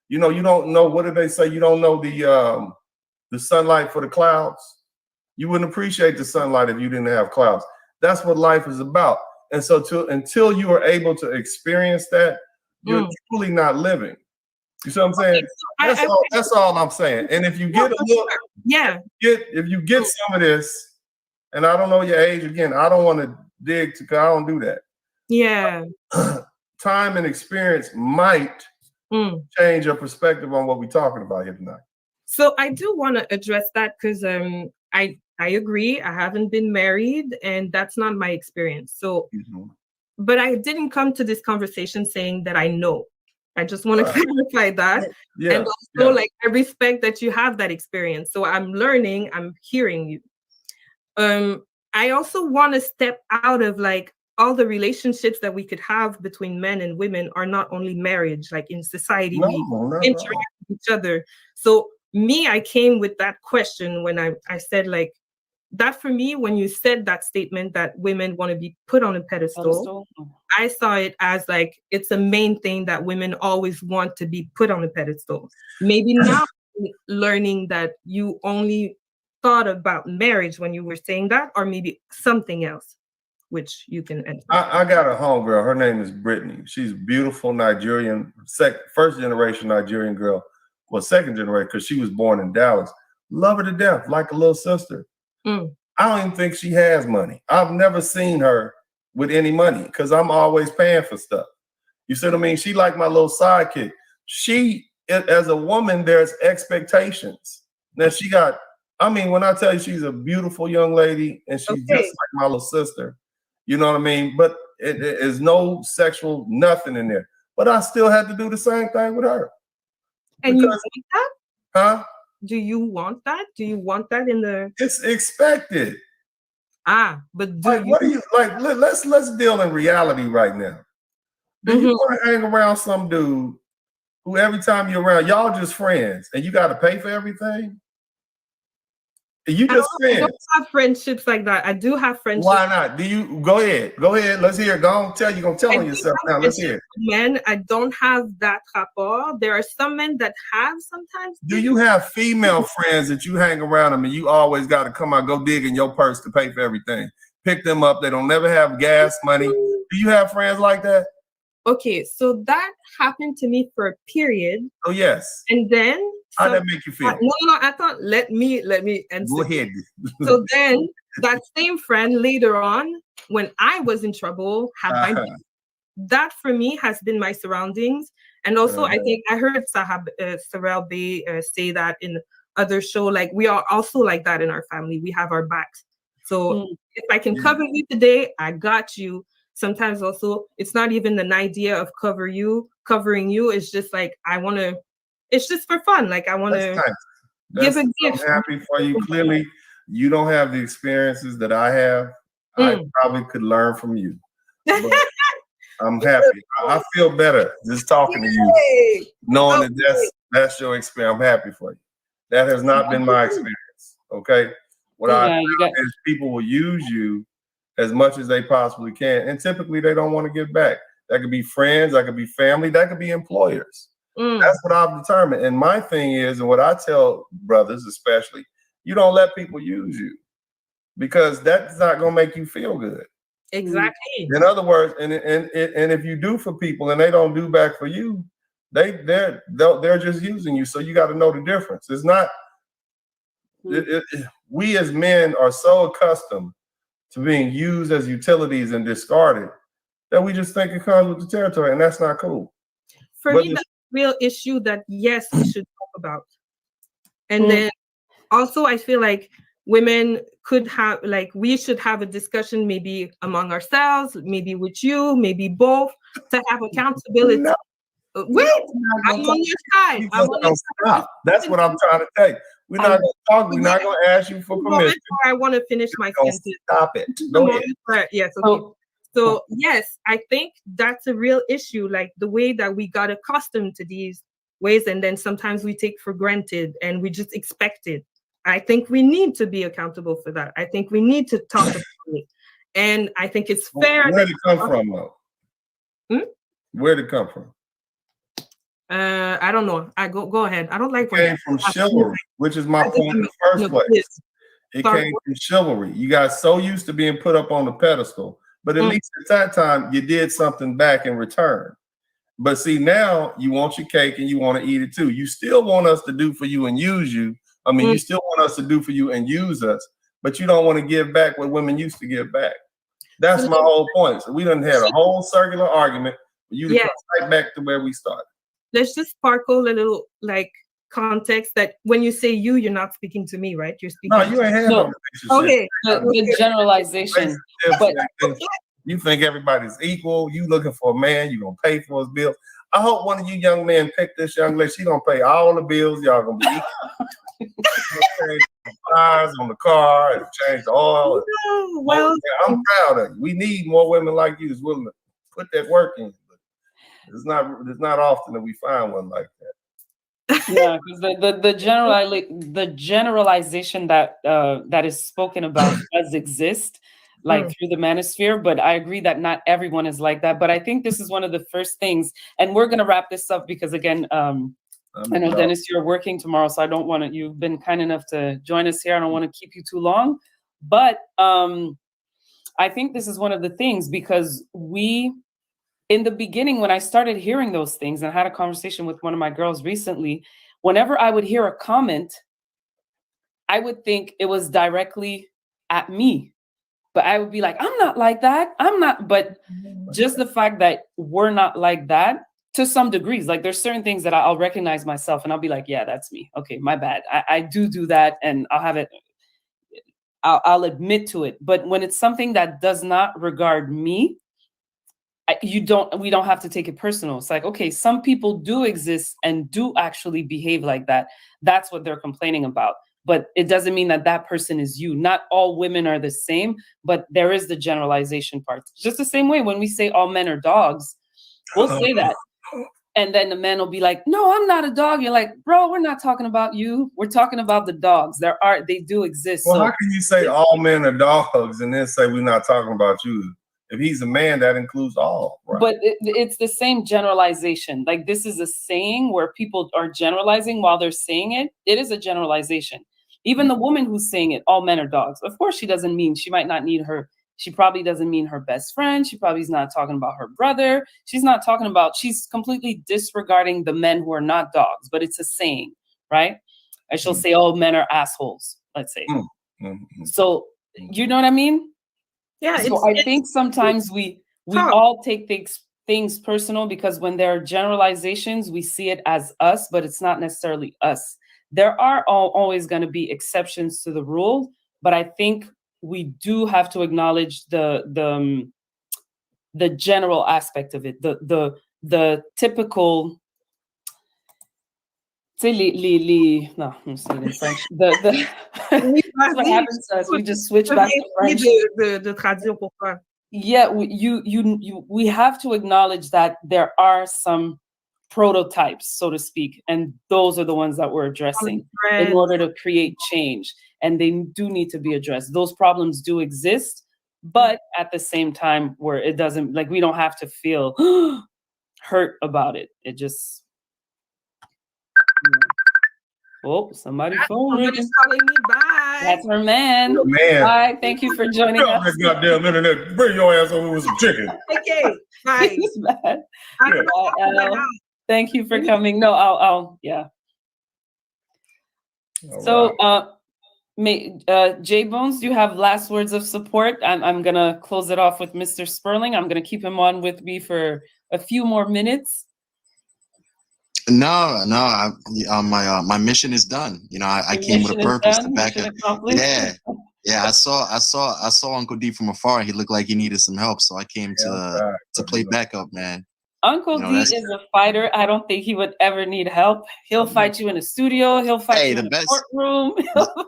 You don't know, what did they say? You don't know the sunlight for the clouds. You wouldn't appreciate the sunlight if you didn't have clouds. That's what life is about. And so until you are able to experience that, you're truly not living. You see what I'm saying? That's all I'm saying. And if you get a look, if you get some of this, and I don't know your age, again, I don't want to dig because I don't do that. Yeah. Time and experience might change your perspective on what we're talking about here tonight. So I do want to address that because I agree. I haven't been married and that's not my experience. So, but I didn't come to this conversation saying that I know. I just want to clarify that. And also like I respect that you have that experience. So I'm learning, I'm hearing you. I also want to step out of like all the relationships that we could have between men and women are not only marriage, like in society, we interact with each other. So I came with that question when I said like, that for me, when you said that statement that women want to be put on a pedestal, I saw it as like it's a main thing that women always want to be put on a pedestal. Maybe now learning that you only thought about marriage when you were saying that, or maybe something else, which you can answer. I got a homegirl. Her name is Brittany. She's beautiful Nigerian, first generation Nigerian girl. Well, second generation, because she was born in Dallas. Love her to death, like a little sister. I don't even think she has money. I've never seen her with any money because I'm always paying for stuff. You see what I mean? She like my little sidekick. She, as a woman, there's expectations. Now she got, I mean, when I tell you she's a beautiful young lady and she's just like my little sister, you know what I mean? But it is no sexual nothing in there. But I still had to do the same thing with her. And you want that? Huh? Do you want that? Do you want that in the? It's expected. But like, what do you like? Let's deal in reality right now. Do you want to hang around some dude who every time you're around, y'all just friends, and you got to pay for everything? You just friends. I don't have friendships like that. I do have friendships. Why not? Do you go ahead? Go ahead. Let's hear it. Go on. You're gonna tell on yourself now. Let's hear it. Men, I don't have that rapport. There are some men that have sometimes. Do you have female friends that you hang around them and you always got to come out, go dig in your purse to pay for everything? Pick them up. They don't never have gas money. Do you have friends like that? Okay, so that happened to me for a period. Oh yes. And then how'd that make you feel? No, I thought let me answer. Go ahead. So then that same friend later on, when I was in trouble, had my that for me has been my surroundings. And also I think I heard SAREL BEY say that in other show, like we are also like that in our family. We have our backs. So if I can cover you today, I got you. Sometimes also it's not even an idea of covering you. It's just like it's just for fun. Like I want to give a gift. I'm happy for you. Clearly, you don't have the experiences that I have. I probably could learn from you. But I'm happy. I feel better just talking to you, knowing that that's your experience. I'm happy for you. That has not been my experience. Okay. What I found is people will use you as much as they possibly can, and typically they don't want to give back. That could be friends, that could be family, that could be employers. That's what I've determined. And my thing is, and what I tell brothers especially, you don't let people use you, because that's not going to make you feel good. Exactly. In other words, and if you do for people and they don't do back for you, they're just using you. So you got to know the difference. It's not. We as men are so accustomed to being used as utilities and discarded that we just think it comes with the territory, and that's not cool. For me, that's a real issue that yes, we should talk about. And then also I feel like women could have, like, we should have a discussion maybe among ourselves, maybe with you, maybe both, to have accountability. No. Wait, I'm on your side. Stop. That's what I'm trying to say. We're not going to talk. We're not going to ask you for permission. I want to finish my sentence. Stop it. Go ahead. Yes. Okay. So yes, I think that's a real issue. Like the way that we got accustomed to these ways, and then sometimes we take for granted and we just expect it. I think we need to be accountable for that. I think we need to talk about it, and I think it's fair. Where did it come from, though? Where did it come from? I don't know. Go ahead. I don't like it came from chivalry, which is my point in the first place. It came from chivalry. You got so used to being put up on the pedestal, but at least at that time you did something back in return. But see, now you want your cake and you want to eat it too. You still want us to do for you and use you. I mean, you still want us to do for you and use us, but you don't want to give back what women used to give back. That's my whole point. So we done had a whole circular argument. You to come right back to where we started. Let's just sparkle a little like context that when you say you're not speaking to me, right? You're speaking. No, you ain't had no relationship. Okay. The generalization. But you think everybody's equal. You looking for a man, you're gonna pay for his bills. I hope one of you young men pick this young lady. She gonna pay all the bills. Y'all gonna be equal. Change the tires on the car and change the oil. Well, I'm proud of you. We need more women like you who's willing to put that work in. It's not often that we find one like that. Yeah, because the generalization that that is spoken about does exist, like through the manosphere. But I agree that not everyone is like that. But I think this is one of the first things, and we're gonna wrap this up because again, I know Dennis, you're working tomorrow, so I don't want to. You've been kind enough to join us here. I don't want to keep you too long, but I think this is one of the things because in the beginning, when I started hearing those things, and I had a conversation with one of my girls recently, whenever I would hear a comment, I would think it was directly at me. But I would be like, I'm not like that. I'm not. But just the fact that we're not like that to some degrees, like there's certain things that I'll recognize myself and I'll be like, yeah, that's me. Okay, my bad. I do that and I'll have it. I'll admit to it. But when it's something that does not regard me, we don't have to take it personal. It's like, okay, some people do exist and do actually behave like that. That's what they're complaining about. But it doesn't mean that that person is you. Not all women are the same, but there is the generalization part. Just the same way when we say all men are dogs, we'll say that. And then the man will be like, no, I'm not a dog. You're like, bro, we're not talking about you. We're talking about the dogs. They do exist. Well, so, how can you say all men are dogs and then say we're not talking about you? If he's a man, that includes all, right? But it's the same generalization. Like this is a saying where people are generalizing while they're saying it. It is a generalization. Even the woman who's saying it, all men are dogs. Of course, she might not need her. She probably doesn't mean her best friend. She probably is not talking about her brother. She's completely disregarding the men who are not dogs, but it's a saying, right? And she'll say, oh, men are assholes, let's say. So, you know what I mean? Yeah. So I think sometimes we all take things personal because when there are generalizations, we see it as us, but it's not necessarily us. There are always going to be exceptions to the rule, but I think we do have to acknowledge the general aspect of it, the typical. No, I'm saying in French. That's what happens to us. We just switch back to French. Yeah, we have to acknowledge that there are some prototypes, so to speak, and those are the ones that we're addressing in order to create change, and they do need to be addressed. Those problems do exist, but at the same time, where it doesn't, like, we don't have to feel hurt about it. It just, oh, somebody's phone ringing. Somebody's calling me. Bye. That's her man. Bye. Thank you for joining us. That goddamn internet. Bring your ass over with some chicken. Okay. Bye. Bye, thank you for coming. No, I'll yeah. So, J Bones, do you have last words of support? I'm gonna close it off with Mr. Spurling. I'm gonna keep him on with me for a few more minutes. No, my mission is done. You know, I came with a purpose to back up. Yeah. I saw Uncle D from afar. He looked like he needed some help, so I came to play backup, man. Uncle D is a fighter. I don't think he would ever need help. He'll fight you in a studio. He'll fight you in a courtroom.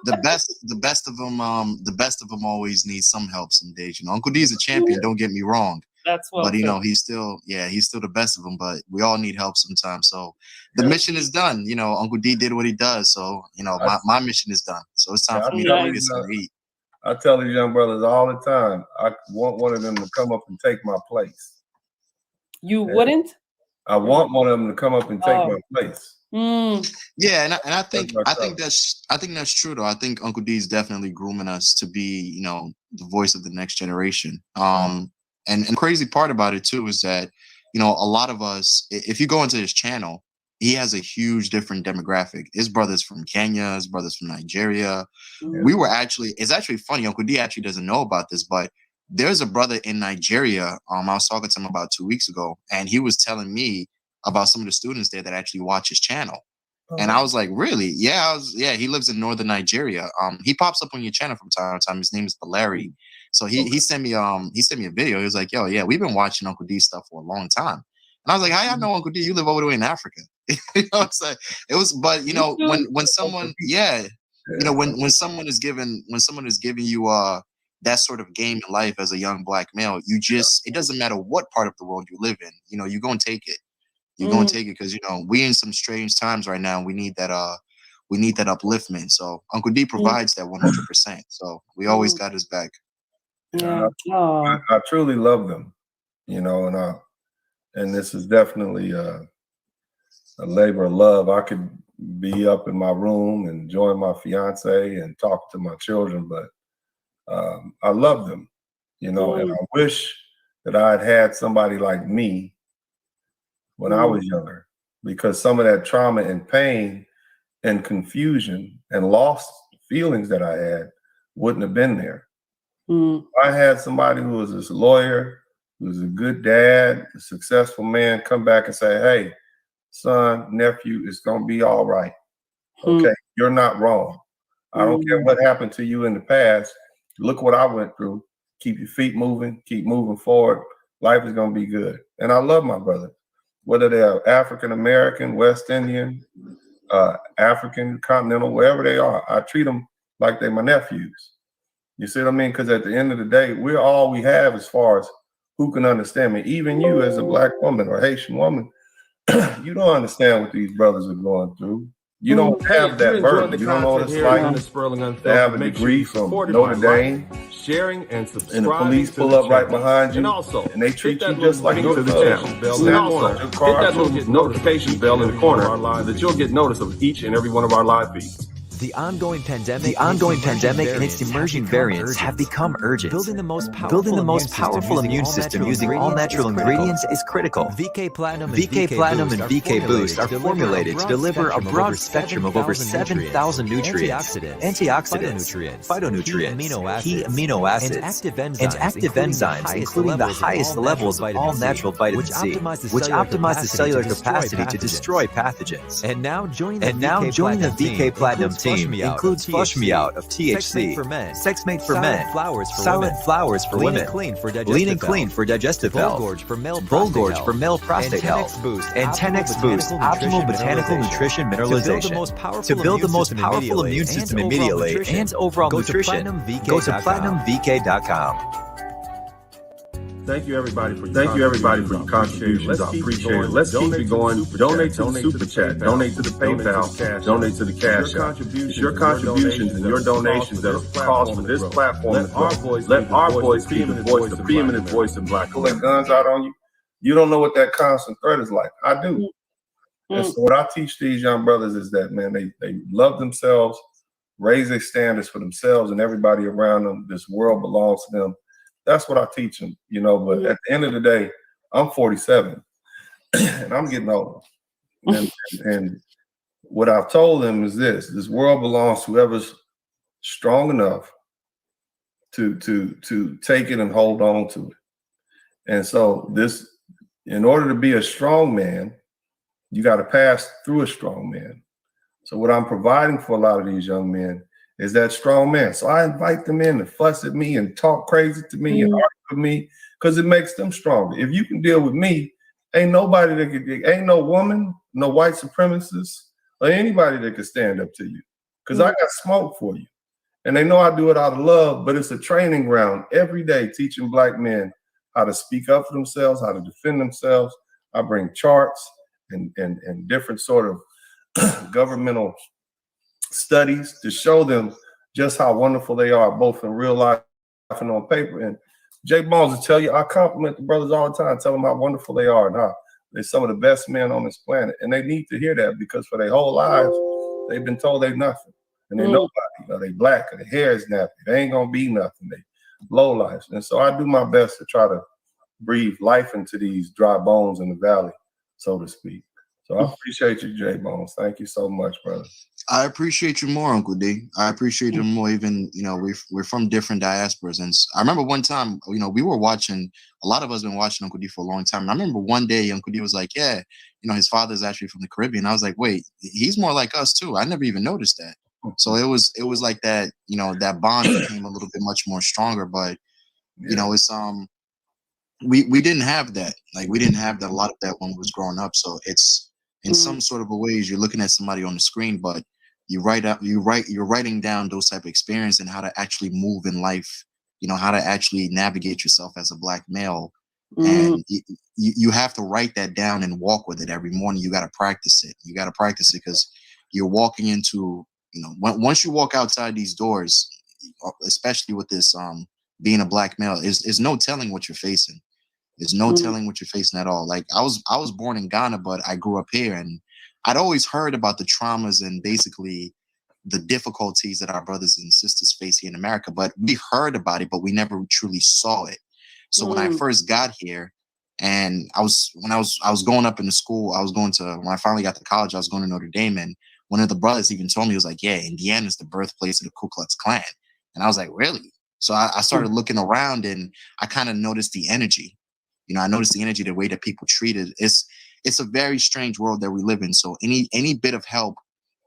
the best of them always need some help some days. You know, Uncle D is a champion. Don't get me wrong. That's well. But you know, he's still the best of them. But we all need help sometimes. So the mission is done. You know, Uncle D did what he does. So you know, my mission is done. So it's time for me to get some eat. I tell these young brothers all the time, I want one of them to come up and take my place. You wouldn't? I want one of them to come up and take my place. Yeah, and I think that's true though. I think Uncle D is definitely grooming us to be, you know, the voice of the next generation. And the crazy part about it too is that, you know, a lot of us, if you go into his channel, he has a huge different demographic. His brother's from Kenya, his brother's from Nigeria. It's actually funny, Uncle D actually doesn't know about this, but there's a brother in Nigeria. I was talking to him about 2 weeks ago, and he was telling me about some of the students there that actually watch his channel. And I was like, really? Yeah, he lives in northern Nigeria. He pops up on your channel from time to time. His name is Valeri. So he sent me a video. He was like, yo, yeah, we've been watching Uncle D stuff for a long time. And I was like, how y'all know Uncle D? You live over there in Africa. You know what I'm saying? It was, but you know, when someone, you know, when someone is giving you that sort of game in life as a young black male, it doesn't matter what part of the world you live in, you know, you're gonna take it. You're gonna take it because we in some strange times right now. We need that upliftment. So Uncle D provides that 100%. So we always got his back. Yeah. I truly love them, and this is definitely a labor of love. I could be up in my room and join my fiance and talk to my children, but I love them, and I wish that I had somebody like me when I was younger, because some of that trauma and pain and confusion and lost feelings that I had wouldn't have been there. I had somebody who was this lawyer, who was a good dad, a successful man, come back and say, hey, son, nephew, it's going to be all right. Okay, you're not wrong. I don't care what happened to you in the past. Look what I went through. Keep your feet moving, keep moving forward. Life is going to be good. And I love my brother, whether they're African-American, West Indian, African, continental, wherever they are. I treat them like they're my nephews. You see what I mean? Because at the end of the day, we're all we have as far as who can understand me. Even you as a Black woman or Haitian woman, you don't understand what these brothers are going through. You don't have that burden. You don't know what it's like to have a degree from Notre Dame, sharing and subscribing, and the police pull up right behind you, and they treat you just like to the channel. And also hit that little notification bell in the corner so that you'll get notice of each and every one of our live feeds. The ongoing pandemic and its emerging variants have become urgent. Building the most powerful immune system using all natural ingredients is critical. VK Platinum and VK Boost are formulated to deliver a broad spectrum of over 7,000 nutrients, antioxidants, phytonutrients, key amino acids, and active enzymes, including the highest levels of all natural vitamin C, which optimize the cellular capacity to destroy pathogens. And now joining the VK Platinum team includes Flush Me Out of THC, Sex Mate for Men, Silent Flowers for Women, Lean and Clean for Digestive Health, Bull Gorge for Male Prostate Health, and 10X Boost Optimal Botanical Nutrition Mineralization. To build the most powerful immune system immediately and overall nutrition, go to PlatinumVK.com. Thank you everybody for your contributions. I appreciate it. Let's keep it going. Donate to the Super Chat. Donate to the PayPal. Donate to the Cash App. It's your contributions and your donations that are cause for this platform to grow. Let our voice be the voice, the preeminent voice of Black. Pull guns out on you. You don't know what that constant threat is like. I do. And so what I teach these young brothers is that, man, they love themselves, raise their standards for themselves and everybody around them. This world belongs to them. That's what I teach them, but at the end of the day, I'm 47 and I'm getting older. And what I've told them is this world belongs to whoever's strong enough to take it and hold on to it. And so in order to be a strong man, you got to pass through a strong man. So what I'm providing for a lot of these young men is that strong man. So I invite them in to fuss at me and talk crazy to me and argue with me because it makes them stronger. If you can deal with me, ain't nobody ain't no woman, no white supremacist, or anybody that can stand up to you because I got smoke for you. And they know I do it out of love, but it's a training ground every day teaching Black men how to speak up for themselves, how to defend themselves. I bring charts and different sort of governmental studies to show them just how wonderful they are, both in real life and on paper. And Jay Bones will tell you, I compliment the brothers all the time, tell them how wonderful they are and how they're some of the best men on this planet. And they need to hear that because for their whole lives, they've been told they're nothing. And they're nobody. They Black, or their hair is nappy. They ain't gonna be nothing. They low lives. And so I do my best to try to breathe life into these dry bones in the valley, so to speak. So I appreciate you, Jay Bones. Thank you so much, brother. I appreciate you more, Uncle D. I appreciate you more. Even we're from different diasporas, and I remember one time, we were watching. A lot of us been watching Uncle D for a long time. And I remember one day Uncle D was like, "Yeah, his father's actually from the Caribbean." I was like, "Wait, he's more like us too." I never even noticed that. So it was like that. That bond became a little bit much more stronger. But it's we didn't have that. Like we didn't have that. A lot of that when we was growing up. So it's in some sort of a ways you're looking at somebody on the screen, but you're writing down those type of experience and how to actually move in life, how to actually navigate yourself as a Black male, And you have to write that down and walk with it every morning. You got to practice it. You got to practice it because you're walking into, once you walk outside these doors, especially with this being a black male, is no telling what you're facing. There's no telling what you're facing at all. Like I was born in Ghana, but I grew up here, and I'd always heard about the traumas and basically the difficulties that our brothers and sisters face here in America. But we heard about it, but we never truly saw it. So when I first got here, and I was going up in the school, when I finally got to college, I was going to Notre Dame, and one of the brothers even told me, he was like, yeah, Indiana is the birthplace of the Ku Klux Klan. And I was like, really? So I started looking around, and I kind of noticed the energy. I noticed the energy, the way that people treated. It's a very strange world that we live in. So any bit of help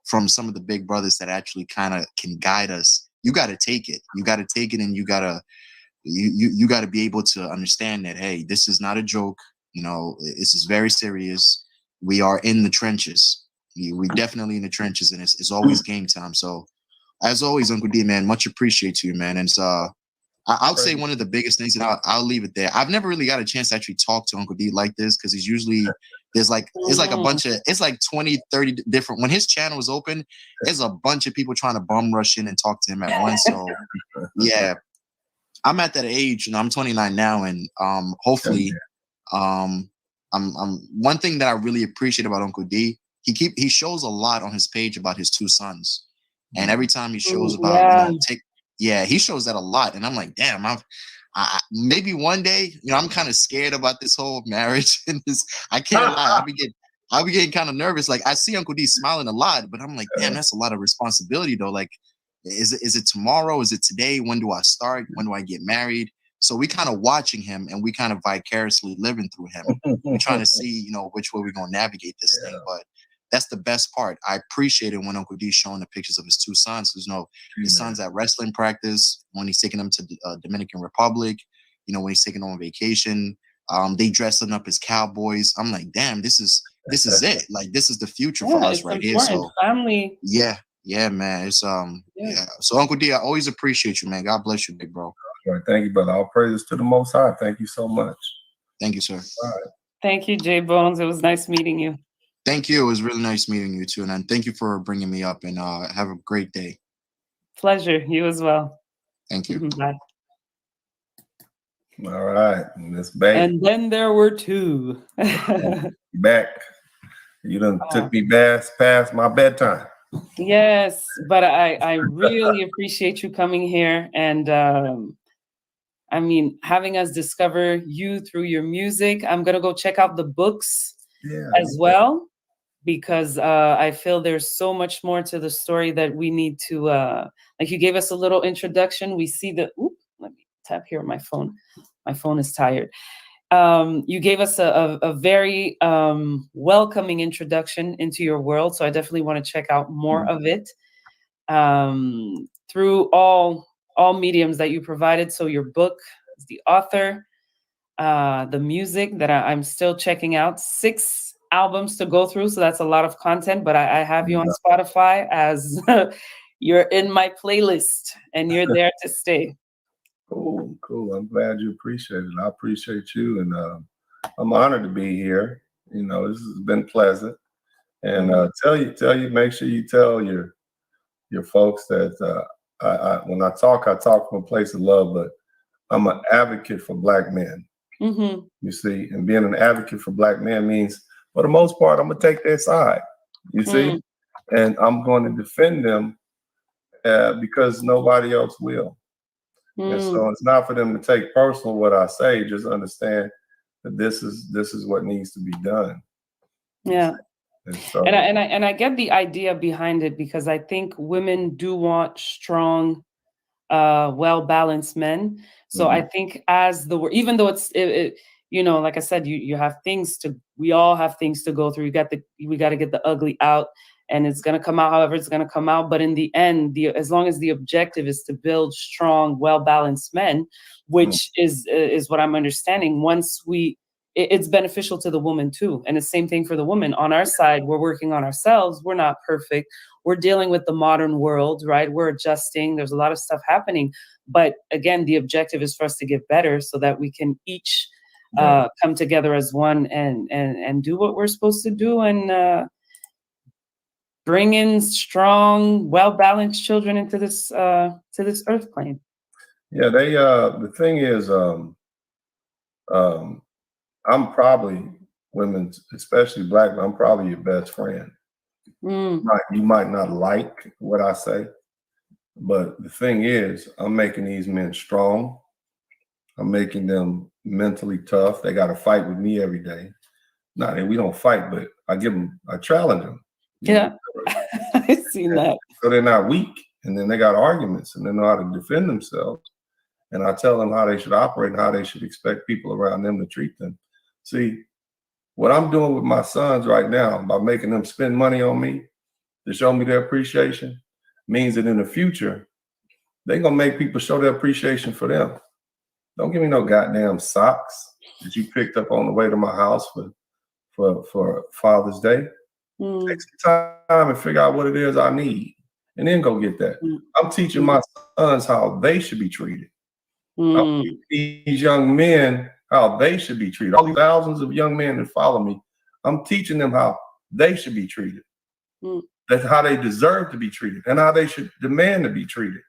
from some of the big brothers that actually kind of can guide us, you got to take it. You got to take it, and you got to be able to understand that, hey, this is not a joke. This is very serious. We are in the trenches. We're definitely in the trenches, and it's always game time. So as always, Uncle D, man, much appreciate to you, man. And I would say one of the biggest things, and I'll leave it there. I've never really got a chance to actually talk to Uncle D like this, because he's usually, it's like a bunch of, it's like 20, 30 different, when his channel is open, there's a bunch of people trying to bum rush in and talk to him at once. So yeah, I'm at that age, I'm 29 now, and hopefully, I'm one thing that I really appreciate about Uncle D, he shows a lot on his page about his two sons, and every time he shows about he shows that a lot, and I'm like, damn, I maybe one day, I'm kind of scared about this whole marriage, and this, I can't lie, I'll be getting kind of nervous. Like I see Uncle D smiling a lot, but I'm like, damn, that's a lot of responsibility though. Like, is it tomorrow? Is it today? When do I start? When do I get married? So we kind of watching him, and we kind of vicariously living through him. We're trying to see, which way we're gonna navigate this thing. But that's the best part. I appreciate it when Uncle D's showing the pictures of his two sons. Because his son's at wrestling practice, when he's taking them to the Dominican Republic, when he's taking them on vacation. They dressing up as cowboys. I'm like, damn, this is it. Like, this is the future for us right here. So family. Yeah, man. It's So Uncle D, I always appreciate you, man. God bless you, big bro. All right, thank you, brother. All praises to the Most High. Thank you so much. Thank you, sir. All right. Thank you, J Bones. It was nice meeting you. Thank you. It was really nice meeting you too, and thank you for bringing me up. And have a great day. Pleasure. You as well. Thank you. Bye. All right, Miss Bay. And then there were two. Back. You done took me past my bedtime. Yes, but I really appreciate you coming here, and having us discover you through your music. I'm gonna go check out the books as well, because I feel there's so much more to the story that we need to, like you gave us a little introduction. We see let me tap here on my phone. My phone is tired. You gave us a very welcoming introduction into your world. So I definitely want to check out more of it through all mediums that you provided. So your book, the author, the music that I'm still checking out, 6 albums to go through. So that's a lot of content, but I have you on Spotify as you're in my playlist, and you're there to stay. Cool. I'm glad you appreciate it. I appreciate you, and I'm honored to be here. This has been pleasant. And make sure you tell your folks that when I talk from a place of love, but I'm an advocate for Black men. You see, and being an advocate for Black men means, for the most part, I'm gonna take their side. You see, and I'm going to defend them because nobody else will. And so it's not for them to take personal what I say. Just understand that this is what needs to be done. Yeah. And I get the idea behind it, because I think women do want strong, well-balanced men. So I think even though like I said, you have we all have things to go through. We got to get the ugly out, and it's going to come out however it's going to come out. But in the end, as long as the objective is to build strong, well-balanced men, which is what I'm understanding, it's beneficial to the woman too. And the same thing for the woman. On our side, we're working on ourselves. We're not perfect. We're dealing with the modern world, right? We're adjusting. There's a lot of stuff happening. But again, the objective is for us to get better so that we can each come together as one and do what we're supposed to do and bring in strong, well-balanced children into this to this earth plane. Yeah, they the thing is, I'm probably women's, especially black, I'm probably your best friend. You might not like what I say, but the thing is, I'm making these men strong. I'm making them mentally tough. They got to fight with me every day. Not that we don't fight, but I challenge them. Yeah, I've seen that. So they're not weak, and then they got arguments, and they know how to defend themselves. And I tell them how they should operate and how they should expect people around them to treat them. See, what I'm doing with my sons right now by making them spend money on me to show me their appreciation means that in the future, they're going to make people show their appreciation for them. Don't give me no goddamn socks that you picked up on the way to my house for Father's Day. Take some time and figure out what it is I need and then go get that. I'm teaching my sons how they should be treated. I'm teaching these young men how they should be treated. All these thousands of young men that follow me, I'm teaching them how they should be treated. That's how they deserve to be treated and how they should demand to be treated.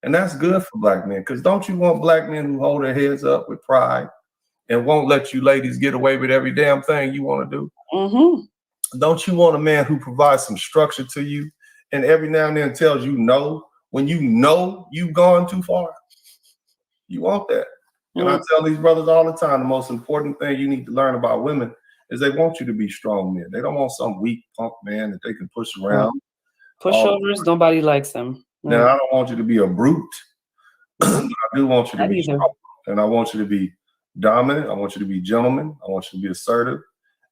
And that's good for black men, because don't you want black men who hold their heads up with pride and won't let you ladies get away with every damn thing you want to do? Don't you want a man who provides some structure to you and every now and then tells you no when you know you've gone too far? You want that. And I tell these brothers all the time, the most important thing you need to learn about women is they want you to be strong men. They don't want some weak punk man that they can push around. Pushovers, nobody likes them. Now, I don't want you to be a brute. I do want you to be strong. And I want you to be dominant. I want you to be gentleman. I want you to be assertive.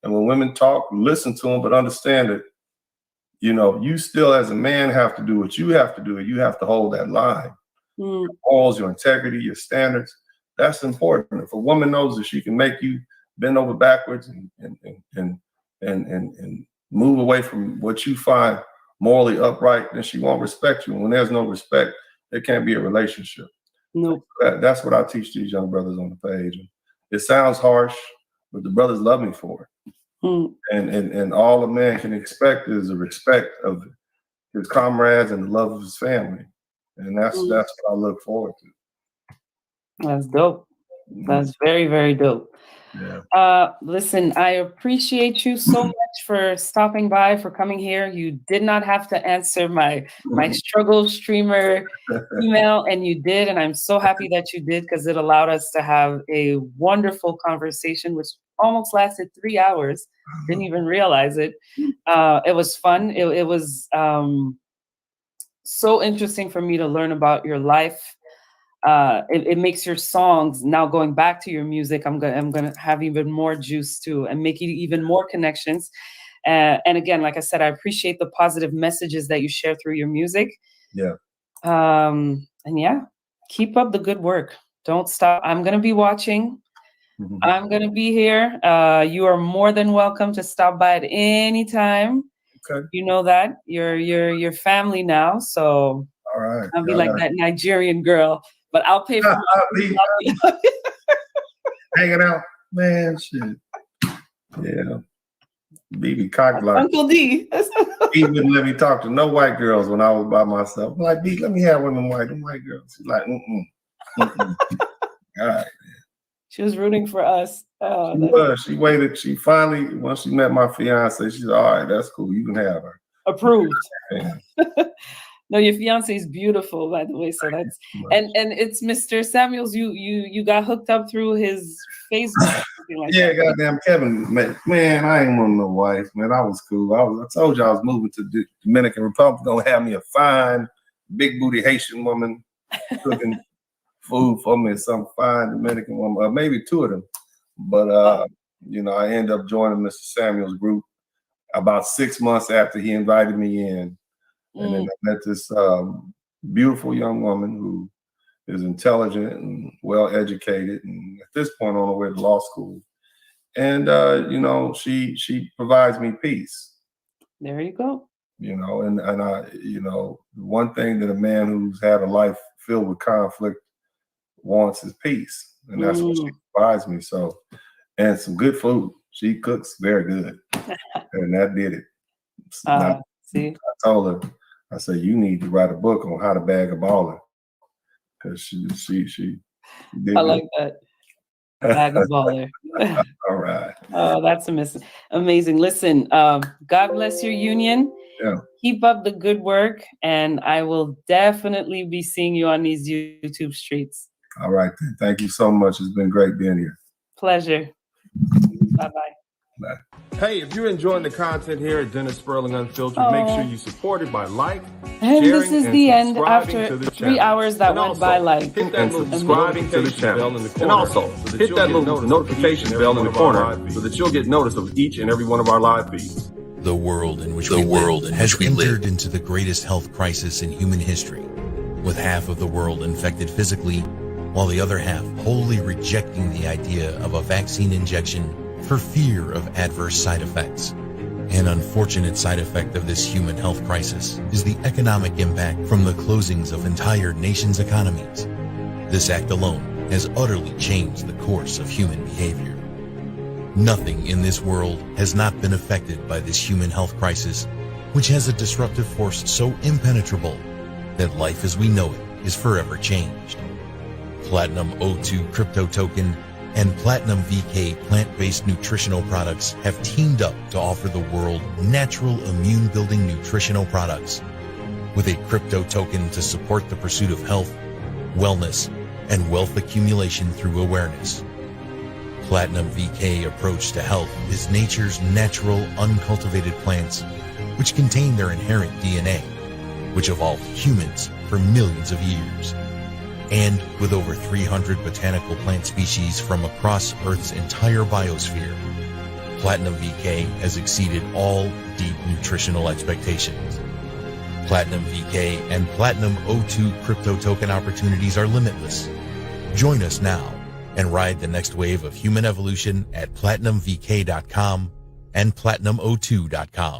And when women talk, listen to them, but understand that, you know, you still as a man have to do what you have to do. You have to hold that line. Your morals, your integrity, your standards. That's important. If a woman knows that she can make you bend over backwards and move away from what you find morally upright, then she won't respect you. And when there's no respect, there can't be a relationship. No. That's what I teach these young brothers on the page. And it sounds harsh, but the brothers love me for it. And all a man can expect is the respect of his comrades and the love of his family. And that's what I look forward to. That's dope. That's very, very dope. Yeah. Listen, I appreciate you so much for stopping by, for coming here. You did not have to answer my struggle streamer email, and you did. And I'm so happy that you did, because it allowed us to have a wonderful conversation, which almost lasted 3 hours. Didn't even realize it. It was fun. It was so interesting for me to learn about your life. It makes your songs, now going back to your music, I'm gonna have even more juice too, and make even more connections. And again, like I said, I appreciate the positive messages that you share through your music. Yeah. And yeah, keep up the good work. Don't stop. I'm gonna be watching. I'm gonna be here. You are more than welcome to stop by at any time. Okay. You know that you're family now, so all right. I'll be like that Nigerian girl. But I'll pay for hanging out, man. Shit. Yeah. BB cockblock. Uncle D. He wouldn't let me talk to no white girls when I was by myself. I'm like, B, let me have one of them white girls. She's like, All right. She was rooting for us. She was. She waited. She finally, once she met my fiance, she said, all right, that's cool. You can have her. Approved. No, your fiance is beautiful, by the way. So that's and it's Mr. Samuels. You got hooked up through his Facebook. Yeah, goddamn Kevin, man, I ain't want no wife, man. I was cool. I told you I was moving to the Dominican Republic. Gonna have me a fine, big booty Haitian woman cooking food for me, some fine Dominican woman, maybe two of them. But you know, I ended up joining Mr. Samuels' group about 6 months after he invited me in. And then I met this beautiful young woman who is intelligent and well educated, and at this point on her way to law school. And you know, she provides me peace. There you go. You know, and I, you know, one thing that a man who's had a life filled with conflict wants is peace, and that's what she provides me. So, and some good food. She cooks very good, and that did it. See, I told her, I said, you need to write a book on how to bag a baller, because she did I good. like that. Bag of baller. All right. Oh, that's amazing. Listen, God bless your union. Yeah. Keep up the good work, and I will definitely be seeing you on these YouTube streets. All right, then. Thank you so much. It's been great being here. Pleasure. Bye-bye. Bye. Hey, if you're enjoying the content here at Dennis Spurling Unfiltered, make sure you support it by And this sharing, is and the end subscribing after to the 3 channel. hours that And went also, by like. hit that little subscribing to the channel. And also, hit that little notification bell in the corner so that you'll get notice of each and every one of our live feeds. The world in which we live has entered into the greatest health crisis in human history, with half of the world infected physically, while the other half wholly rejecting the idea of a vaccine injection for fear of adverse side effects. An unfortunate side effect of this human health crisis is the economic impact from the closings of entire nations' economies. This act alone has utterly changed the course of human behavior. Nothing in this world has not been affected by this human health crisis, which has a disruptive force so impenetrable that life as we know it is forever changed. Platinum O2 crypto token and Platinum VK plant-based nutritional products have teamed up to offer the world natural immune-building nutritional products with a crypto token to support the pursuit of health, wellness, and wealth accumulation through awareness. Platinum VK approach to health is nature's natural, uncultivated plants, which contain their inherent DNA, which evolved humans for millions of years. And with over 300 botanical plant species from across Earth's entire biosphere, Platinum VK has exceeded all deep nutritional expectations. Platinum VK and Platinum O2 crypto token opportunities are limitless. Join us now and ride the next wave of human evolution at PlatinumVK.com and PlatinumO2.com.